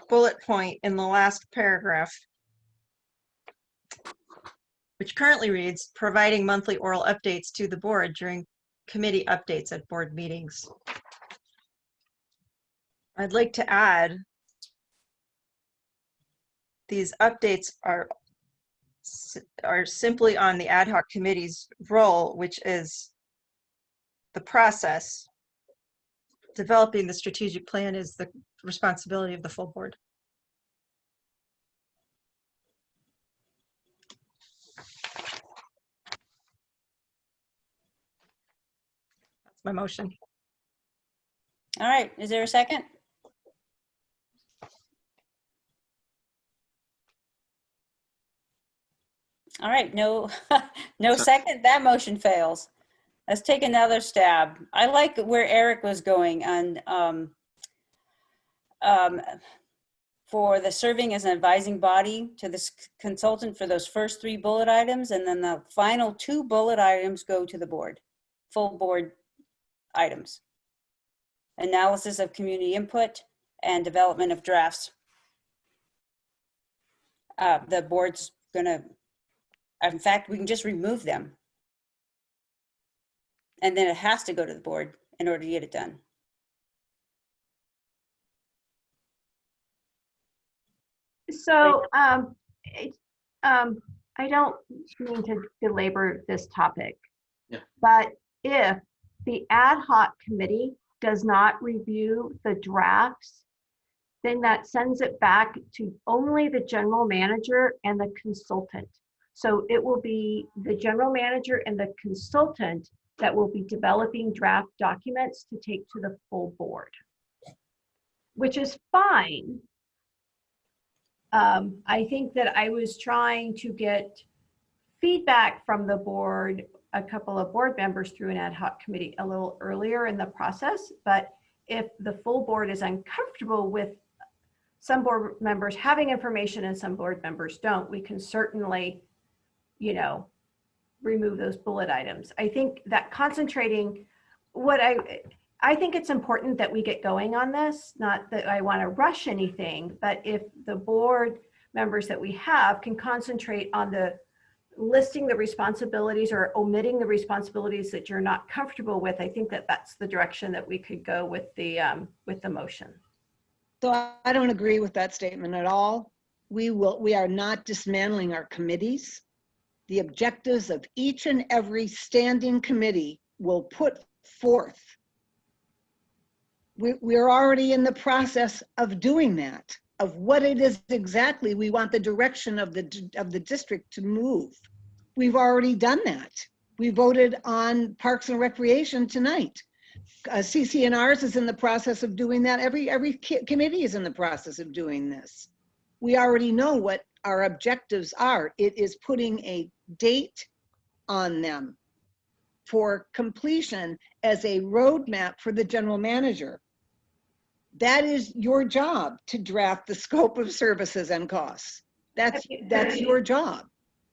bullet point in the last paragraph, which currently reads, providing monthly oral updates to the board during committee updates at board meetings. I'd like to add, these updates are are simply on the ad hoc committee's role, which is the process. Developing the strategic plan is the responsibility of the full board. That's my motion. All right, is there a second? All right, no, no second, that motion fails. Let's take another stab. I like where Eric was going on for the serving as an advising body to this consultant for those first 3 bullet items, and then the final 2 bullet items go to the board, full board items. Analysis of community input and development of drafts. The board's gonna, in fact, we can just remove them. And then it has to go to the board in order to get it done. So I don't mean to belabor this topic, but if the ad hoc committee does not review the drafts, then that sends it back to only the general manager and the consultant. So it will be the general manager and the consultant that will be developing draft documents to take to the full board, which is fine. I think that I was trying to get feedback from the board, a couple of board members through an ad hoc committee a little earlier in the process, but if the full board is uncomfortable with some board members having information and some board members don't, we can certainly, you know, remove those bullet items. I think that concentrating, I think it's important that we get going on this, not that I want to rush anything, but if the board members that we have can concentrate on the listing the responsibilities or omitting the responsibilities that you're not comfortable with, I think that that's the direction that we could go with the motion. So I don't agree with that statement at all. We are not dismantling our committees. The objectives of each and every standing committee will put forth. We're already in the process of doing that, of what it is exactly we want the direction of the district to move. We've already done that. We voted on Parks and Recreation tonight. CCNRs is in the process of doing that. Every committee is in the process of doing this. We already know what our objectives are. It is putting a date on them for completion as a roadmap for the general manager. That is your job, to draft the scope of services and costs. That's your job.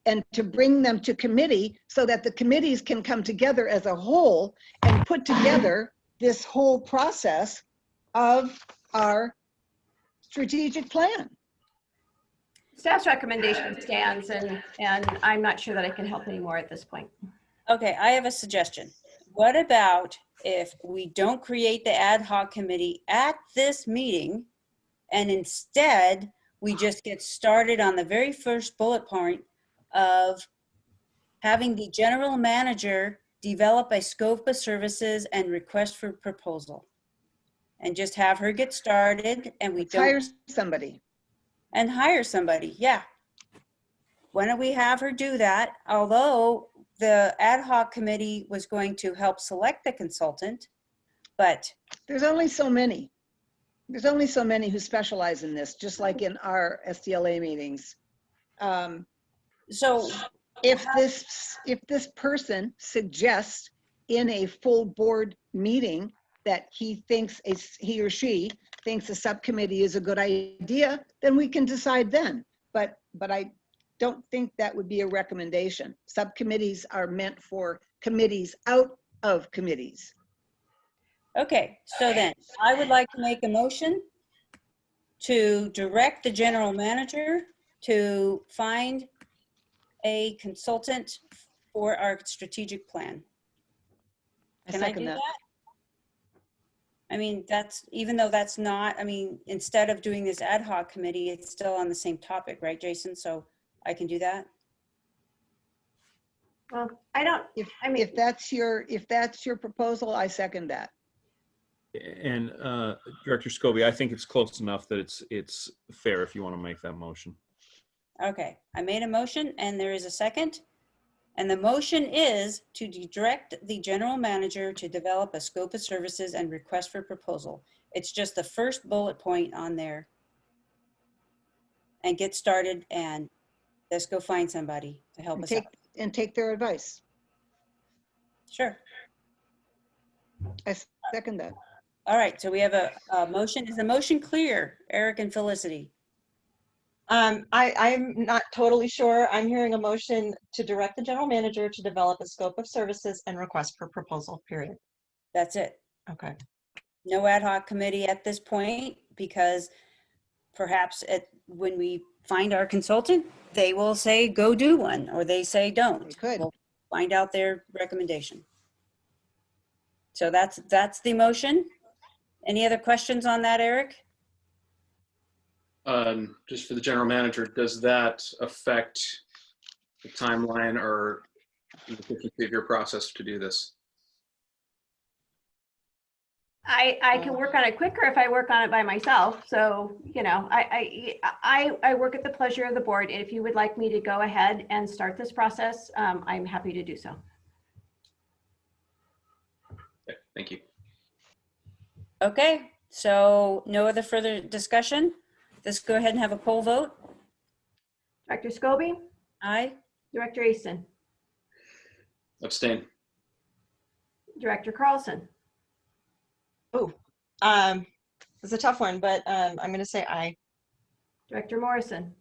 And to bring them to committee so that the committees can come together as a whole and put together this whole process of our strategic plan. Staff's recommendation stands, and I'm not sure that I can help anymore at this point. Okay, I have a suggestion. What about if we don't create the ad hoc committee at this meeting, and instead we just get started on the very first bullet point of having the general manager develop a scope of services and request for proposal, and just have her get started, and we don't hire somebody. And hire somebody, yeah. Why don't we have her do that? Although the ad hoc committee was going to help select the consultant, but there's only so many. There's only so many who specialize in this, just like in our SDLA meetings. So if this person suggests in a full board meeting that he or she thinks a subcommittee is a good idea, then we can decide then. But I don't think that would be a recommendation. Subcommittees are meant for committees out of committees. Okay, so then I would like to make a motion to direct the general manager to find a consultant for our strategic plan. Can I do that? I mean, that's, even though that's not, I mean, instead of doing this ad hoc committee, it's still on the same topic, right, Jason? So I can do that? Well, I don't, I mean, If that's your proposal, I second that. And Director Scobie, I think it's close enough that it's fair if you want to make that motion. Okay, I made a motion and there is a second. And the motion is to direct the general manager to develop a scope of services and request for proposal. It's just the first bullet point on there. And get started and let's go find somebody to help us out. And take their advice. Sure. I second that. All right, so we have a motion. Is the motion clear, Eric and Felicity? I'm not totally sure. I'm hearing a motion to direct the general manager to develop a scope of services and request for proposal, period. That's it. Okay. No ad hoc committee at this point, because perhaps when we find our consultant, they will say, go do one, or they say, don't. We'll find out their recommendation. So that's the motion. Any other questions on that, Eric? Just for the general manager, does that affect the timeline or the efficiency of your process to do this? I can work on it quicker if I work on it by myself. So, you know, I work at the pleasure of the board. If you would like me to go ahead and start this process, I'm happy to do so. Okay, thank you. Okay, so no other further discussion. Let's go ahead and have a poll vote. Director Scobie? Aye. Director Easton? Abstain. Director Carlson? Oh, it's a tough one, but I'm going to say aye. Director Morrison?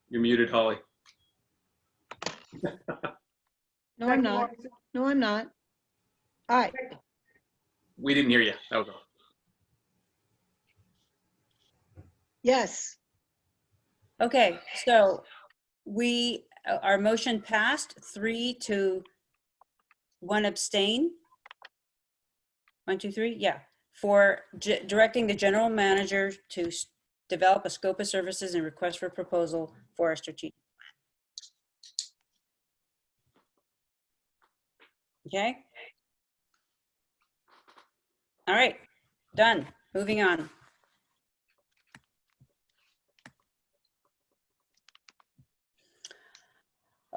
You're muted, Holly. No, I'm not. No, I'm not. Aye. We didn't hear you. That was all. Yes. Okay, so our motion passed 3 to 1 abstain. 1, 2, 3, yeah. For directing the general manager to develop a scope of services and request for proposal for a strategic plan. Okay. All right, done. Moving on.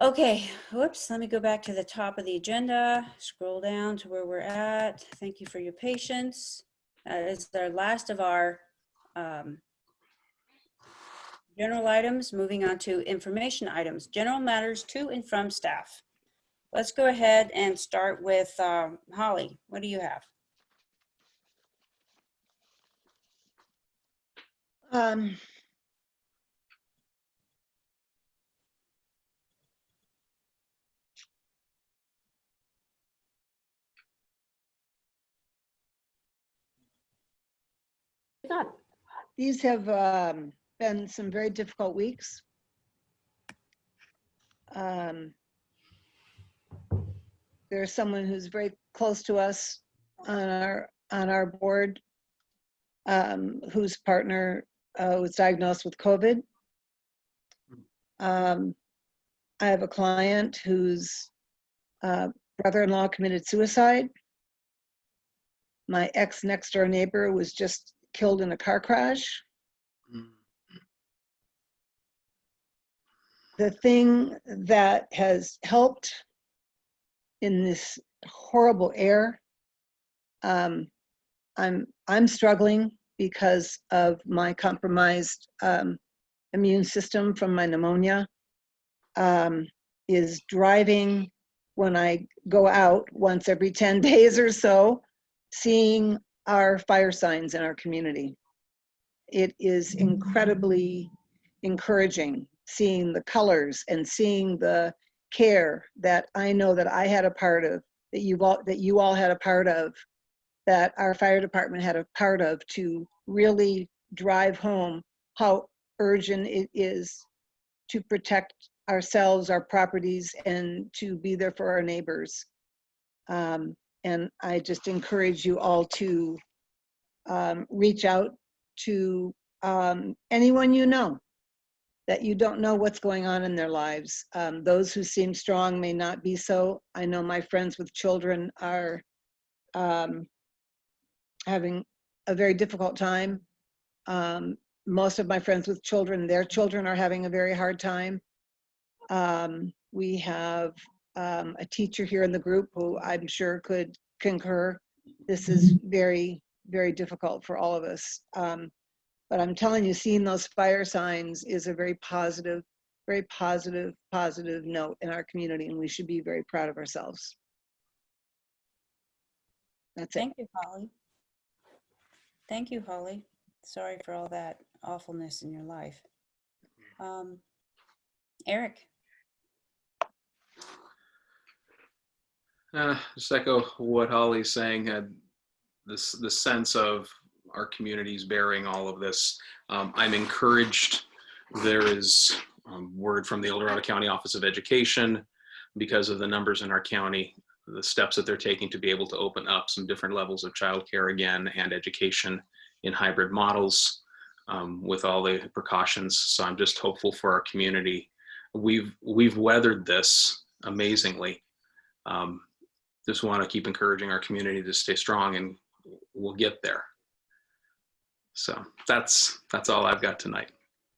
Okay, whoops, let me go back to the top of the agenda, scroll down to where we're at. Thank you for your patience. That is our last of our general items. Moving on to information items, general matters to and from staff. Let's go ahead and start with Holly. What do you have? These have been some very difficult weeks. There's someone who's very close to us on our board, whose partner was diagnosed with COVID. I have a client whose brother-in-law committed suicide. My ex next door neighbor was just killed in a car crash. The thing that has helped in this horrible air, I'm struggling because of my compromised immune system from my pneumonia, is driving when I go out once every 10 days or so, seeing our fire signs in our community. It is incredibly encouraging seeing the colors and seeing the care that I know that I had a part of, that you all had a part of, that our fire department had a part of, to really drive home how urgent it is to protect ourselves, our properties, and to be there for our neighbors. And I just encourage you all to reach out to anyone you know that you don't know what's going on in their lives. Those who seem strong may not be so. I know my friends with children are having a very difficult time. Most of my friends with children, their children are having a very hard time. We have a teacher here in the group who I'm sure could concur. This is very, very difficult for all of us. But I'm telling you, seeing those fire signs is a very positive note in our community, and we should be very proud of ourselves. That's it. Thank you, Holly. Thank you, Holly. Sorry for all that awfulness in your life. Eric. Just echo what Holly's saying. The sense of our communities bearing all of this. I'm encouraged. There is word from the El Dorado County Office of Education, because of the numbers in our county, the steps that they're taking to be able to open up some different levels of childcare again and education in hybrid models with all the precautions. So I'm just hopeful for our community. We've weathered this amazingly. Just want to keep encouraging our community to stay strong, and we'll get there. So that's all I've got tonight.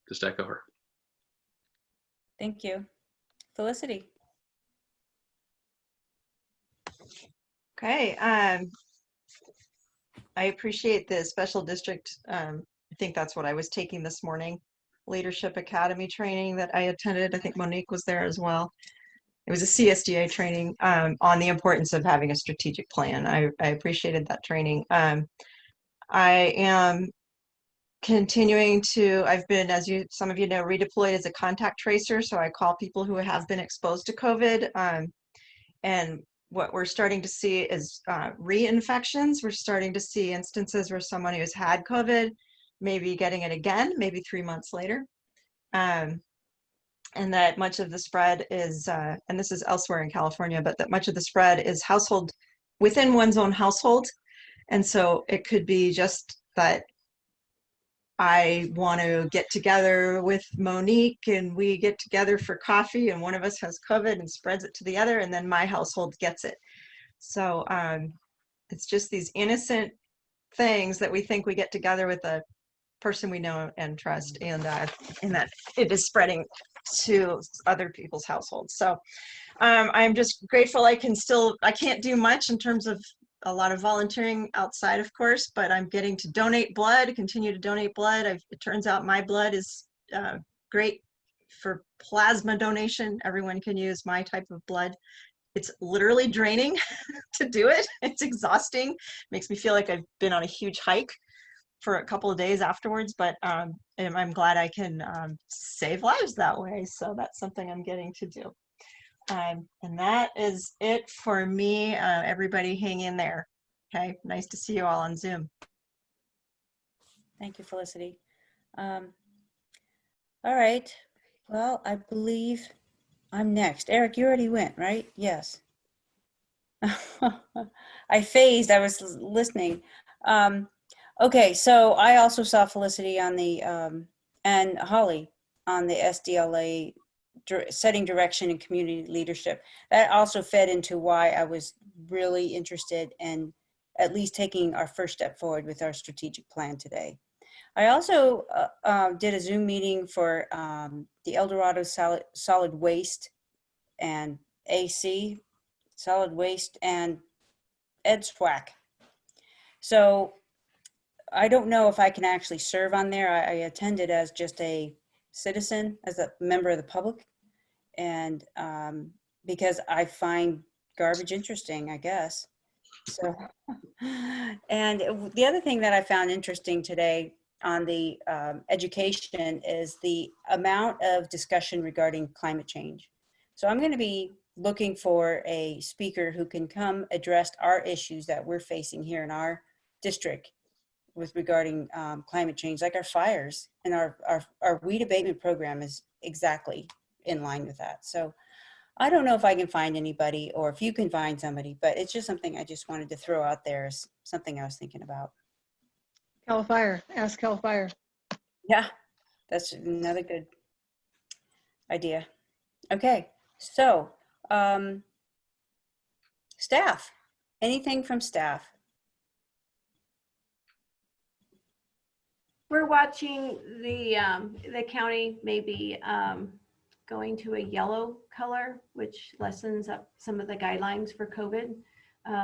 Just echo her. Thank you. Felicity. Okay. I appreciate the special district. I think that's what I was taking this morning. Leadership Academy training that I attended. I think Monique was there as well. It was a CSDA training on the importance of having a strategic plan. I appreciated that training. I am continuing to, I've been, as some of you know, redeployed as a contact tracer. So I call people who have been exposed to COVID. And what we're starting to see is reinfections. We're starting to see instances where someone who's had COVID may be getting it again, maybe 3 months later. And that much of the spread is, and this is elsewhere in California, but that much of the spread is household, within one's own household. And so it could be just that I want to get together with Monique and we get together for coffee and one of us has COVID and spreads it to the other, and then my household gets it. So it's just these innocent things that we think we get together with a person we know and trust, and that it is spreading to other people's households. So I'm just grateful I can't do much in terms of a lot of volunteering outside, of course, but I'm getting to donate blood, continue to donate blood. It turns out my blood is great for plasma donation. Everyone can use my type of blood. It's literally draining to do it. It's exhausting. Makes me feel like I've been on a huge hike for a couple of days afterwards, but I'm glad I can save lives that way. So that's something I'm getting to do. And that is it for me. Everybody hang in there. Okay, nice to see you all on Zoom. Thank you, Felicity. All right, well, I believe I'm next. Eric, you already went, right? Yes. I phased, I was listening. Okay, so I also saw Felicity on the, and Holly on the SDLA setting direction and community leadership. That also fed into why I was really interested in at least taking our first step forward with our strategic plan today. I also did a Zoom meeting for the El Dorado Solid Waste and AC, Solid Waste and EDSWAC. So I don't know if I can actually serve on there. I attended as just a citizen, as a member of the public, and because I find garbage interesting, I guess. So, and the other thing that I found interesting today on the education is the amount of discussion regarding climate change. So I'm going to be looking for a speaker who can come address our issues that we're facing here in our district with regarding climate change, like our fires, and our weed abatement program is exactly in line with that. So I don't know if I can find anybody or if you can find somebody, but it's just something I just wanted to throw out there as something I was thinking about. Cal Fire, ask Cal Fire. Yeah, that's another good idea. Okay, so staff, anything from staff? We're watching the county maybe going to a yellow color, which lessens up some of the guidelines for COVID.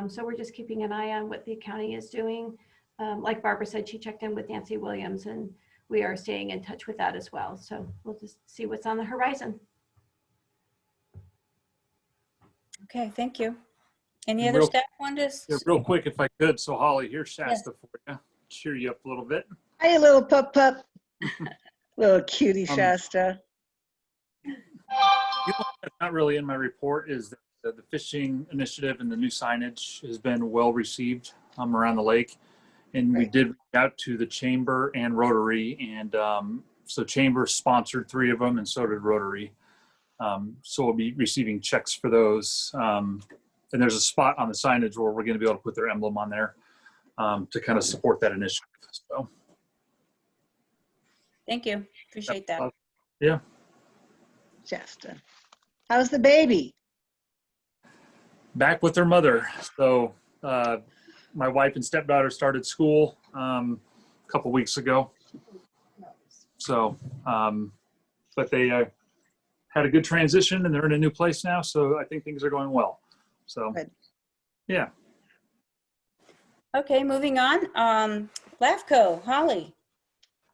So we're just keeping an eye on what the county is doing. Like Barbara said, she checked in with Nancy Williams, and we are staying in touch with that as well. So we'll just see what's on the horizon. Okay, thank you. Any And other real- staff want to? Yeah, real quick, if I could. So Holly, here's Shasta for you. Cheer you up a little bit. Hi, little pup. Little cutie Shasta. You know, that's not really in my report is that the fishing initiative and the new signage has been well received around the lake. And we did reach out to the Chamber and Rotary. And so Chamber sponsored 3 of them, and so did Rotary. So we'll be receiving checks for those. And there's a spot on the signage where we're going to be able to put their emblem on there to kind of support that initiative. So, Thank you. Appreciate that. yeah. Shasta. How's the baby? Back with their mother. So my wife and stepdaughter started school a couple weeks ago. So, but they had a good transition, and they're in a new place now. So I think things are going well. So, yeah. Okay, moving on. LAFCO, Holly.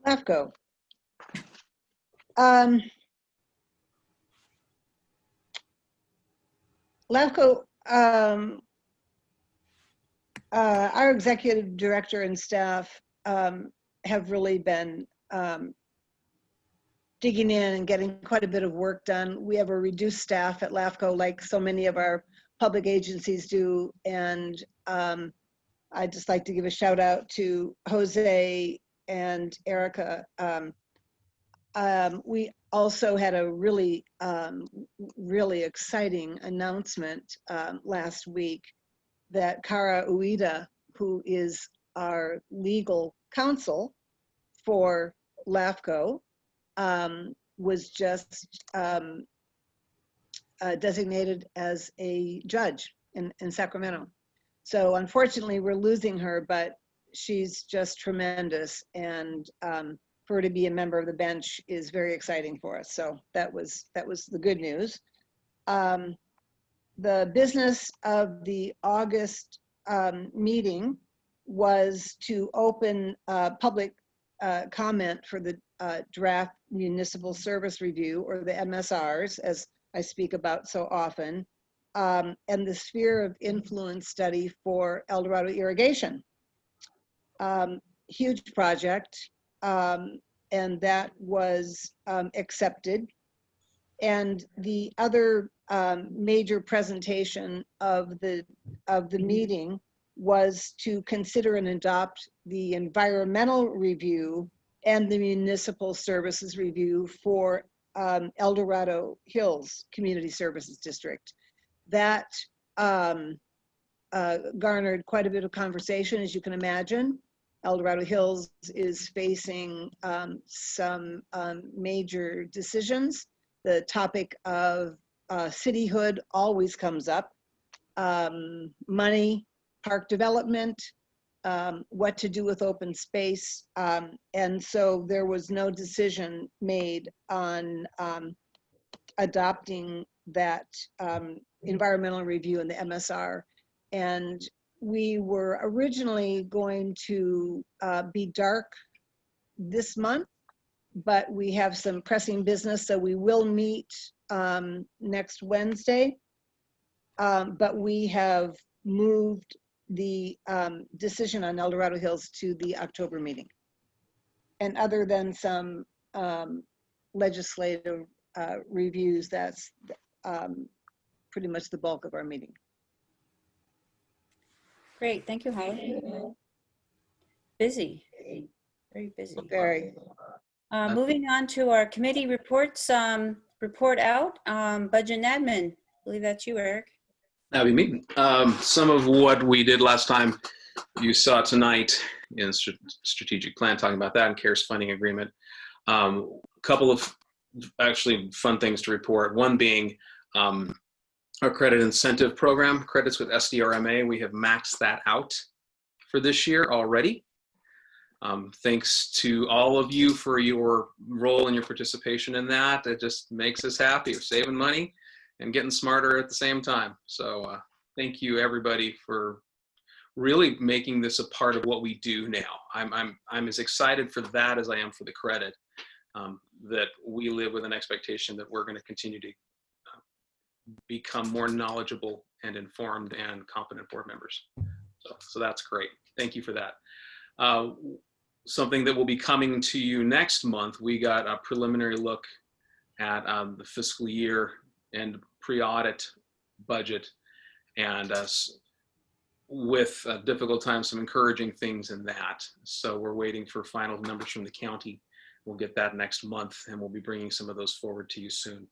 LAFCO. LAFCO, our executive director and staff have really been digging in and getting quite a bit of work done. We have a reduced staff at LAFCO, like so many of our public agencies do. And I'd just like to give a shout out to Jose and Erica. We also had a really, really exciting announcement last week that Kara Ueda, who is our legal counsel for LAFCO, was just designated as a judge in Sacramento. So unfortunately, we're losing her, but she's just tremendous. And for her to be a member of the bench is very exciting for us. So that was the good news. The business of the August meeting was to open public comment for the draft municipal service review, or the MSRs, as I speak about so often, and the sphere of influence study for El Dorado irrigation. Huge project, and that was accepted. And the other major presentation of the meeting was to consider and adopt the environmental review and the municipal services review for El Dorado Hills Community Services District. That garnered quite a bit of conversation, as you can imagine. El Dorado Hills is facing some major decisions. The topic of cityhood always comes up. Money, park development, what to do with open space. And so there was no decision made on adopting that environmental review in the MSR. And we were originally going to be dark this month, but we have some pressing business, so we will meet next Wednesday. But we have moved the decision on El Dorado Hills to the October meeting. And other than some legislative reviews, that's pretty much the bulk of our meeting. Great, thank you, Holly. Busy, very busy. Very. Moving on to our committee reports, report out, budget and admin. I believe that's you, Eric. That'd be me. Some of what we did last time you saw tonight in strategic plan, talking about that, and CARES funding agreement. A couple of actually fun things to report. One being our credit incentive program, credits with SDRMA. We have maxed that out for this year already. Thanks to all of you for your role and your participation in that. It just makes us happy. We're saving money and getting smarter at the same time. So thank you everybody for really making this a part of what we do now. I'm as excited for that as I am for the credit. That we live with an expectation that we're going to continue to become more knowledgeable and informed and competent board members. So that's great. Thank you for that. Something that will be coming to you next month, we got a preliminary look at the fiscal year and pre-audit budget, and with difficult times, some encouraging things in that. So we're waiting for final numbers from the county. We'll get that next month, and we'll be bringing some of those forward to you soon.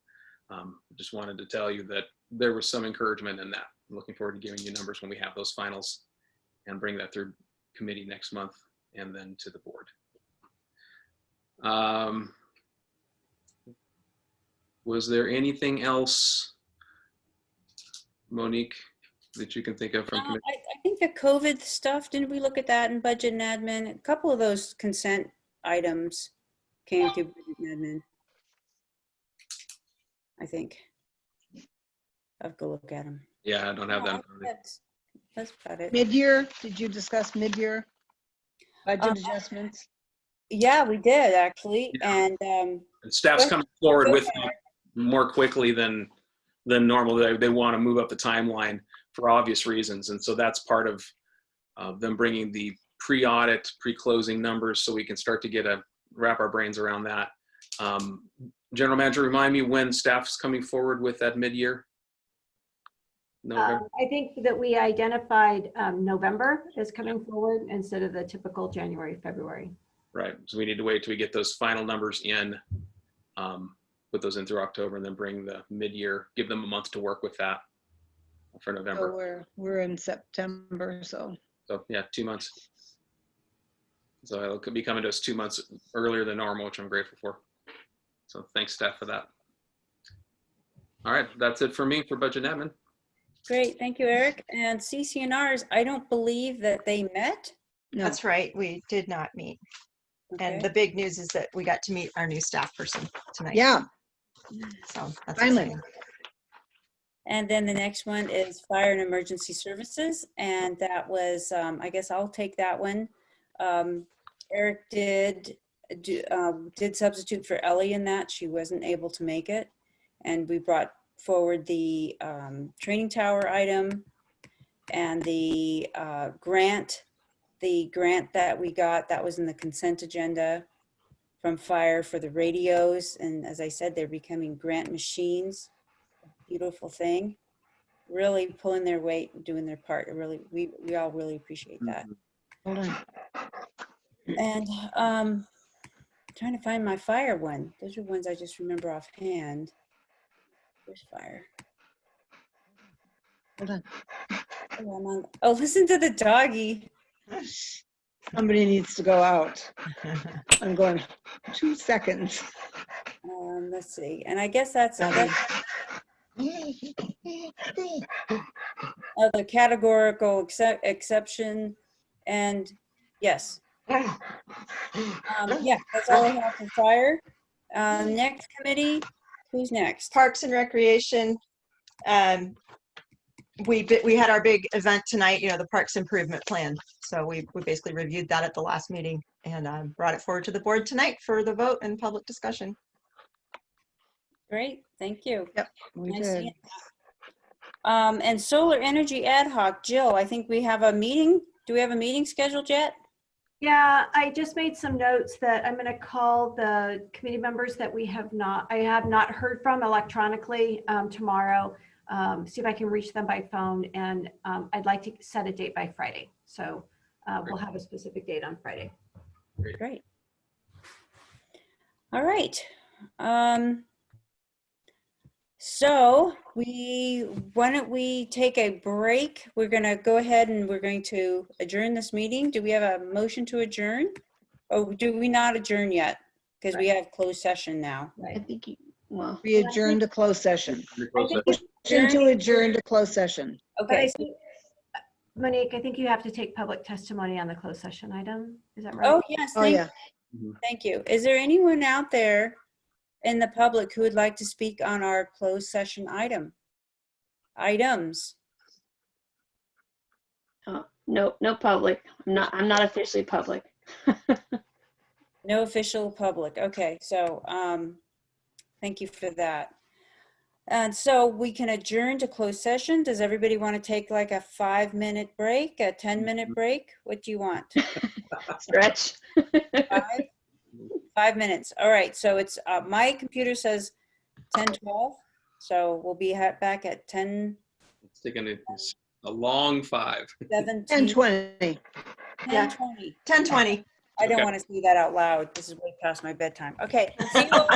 Just wanted to tell you that there was some encouragement in that. I'm looking forward to giving you numbers when we have those finals and bring that through committee next month and then to the board. Was there anything else, Monique, that you can think of from committee? I think the COVID stuff, didn't we look at that in budget and admin? A couple of those consent items came through budget and admin, I think. I'll have to look at them. Yeah, I don't have that. That's about it. Mid-year, did you discuss mid-year budget adjustments? Yeah, we did actually. Yeah. And staff's coming forward with them more quickly than normal. They want to move up the timeline for obvious reasons. And so that's part of them bringing the pre-audit, pre-closing numbers so we can start to wrap our brains around that. General Manager, remind me when staff's coming forward with that mid-year? November? I think that we identified November as coming forward instead of the typical January, February. Right. So we need to wait till we get those final numbers in, put those in through October, and then bring the mid-year, give them a month to work with that for November. So we're in September, so yeah, 2 months. So it'll be coming to us 2 months earlier than normal, which I'm grateful for. So thanks, staff, for that. All right, that's it for me for budget admin. great, thank you, Eric. And CCNRs, I don't believe that they met. no. That's right. We did not meet. And the big news is that we got to meet our new staff person tonight. Yeah, So that's finally. exciting. And then the next one is Fire and Emergency Services. And that was, I guess I'll take that one. Eric did substitute for Ellie in that. She wasn't able to make it. And we brought forward the training tower item and the grant. The grant that we got, that was in the consent agenda from Fire for the radios. And as I said, they're becoming grant machines. Beautiful thing. Really pulling their weight and doing their part. Really, we all really appreciate that. Hold on. And trying to find my Fire one. Those are ones I just remember offhand. Where's Fire? Hold on. Oh, I'm on. Oh, listen to the doggy. Somebody needs to go out. I'm going 2 seconds. Let's see. And I guess that's the categorical exception. And yes. Yeah, that's all I have for Fire. Next committee, who's next? Parks and Recreation. We had our big event tonight, the Parks Improvement Plan. So we basically reviewed that at the last meeting and brought it forward to the board tonight for the vote and public discussion. Great, thank you. Yep, we Nice did. seeing that. And Solar Energy Ad Hoc, Jill, I think we have a meeting. Do we have a meeting scheduled yet? Yeah, I just made some notes that I'm going to call the committee members that I have not heard from electronically tomorrow. See if I can reach them by phone, and I'd like to set a date by Friday. So we'll have a specific date on Friday. Great. All right. So why don't we take a break? We're going to go ahead and we're going to adjourn this meeting. Do we have a motion to adjourn? Or do we not adjourn yet? because we have closed session now. I think, well, we adjourned to closed session. I think Motion to adjourn to closed session. But Okay, I think, Monique, I think you have to take public testimony on the closed session item. Is that right? oh, yes, Oh, thank yeah. Thank you. Is there anyone out there in the public who would like to speak on our closed session items? No, no public. I'm not officially public. No official public. Okay, so thank you for that. And so we can adjourn to closed session. Does everybody want to take like a 5-minute break, a 10-minute break? What do you want? Stretch. 5 minutes. All right, so it's my computer says 10:12, so we'll be back at 10. It's taking a long 5. 10:20. 10:20. 10:20. I don't Okay. want to say that out loud. This is way past my bedtime. Okay. See you all.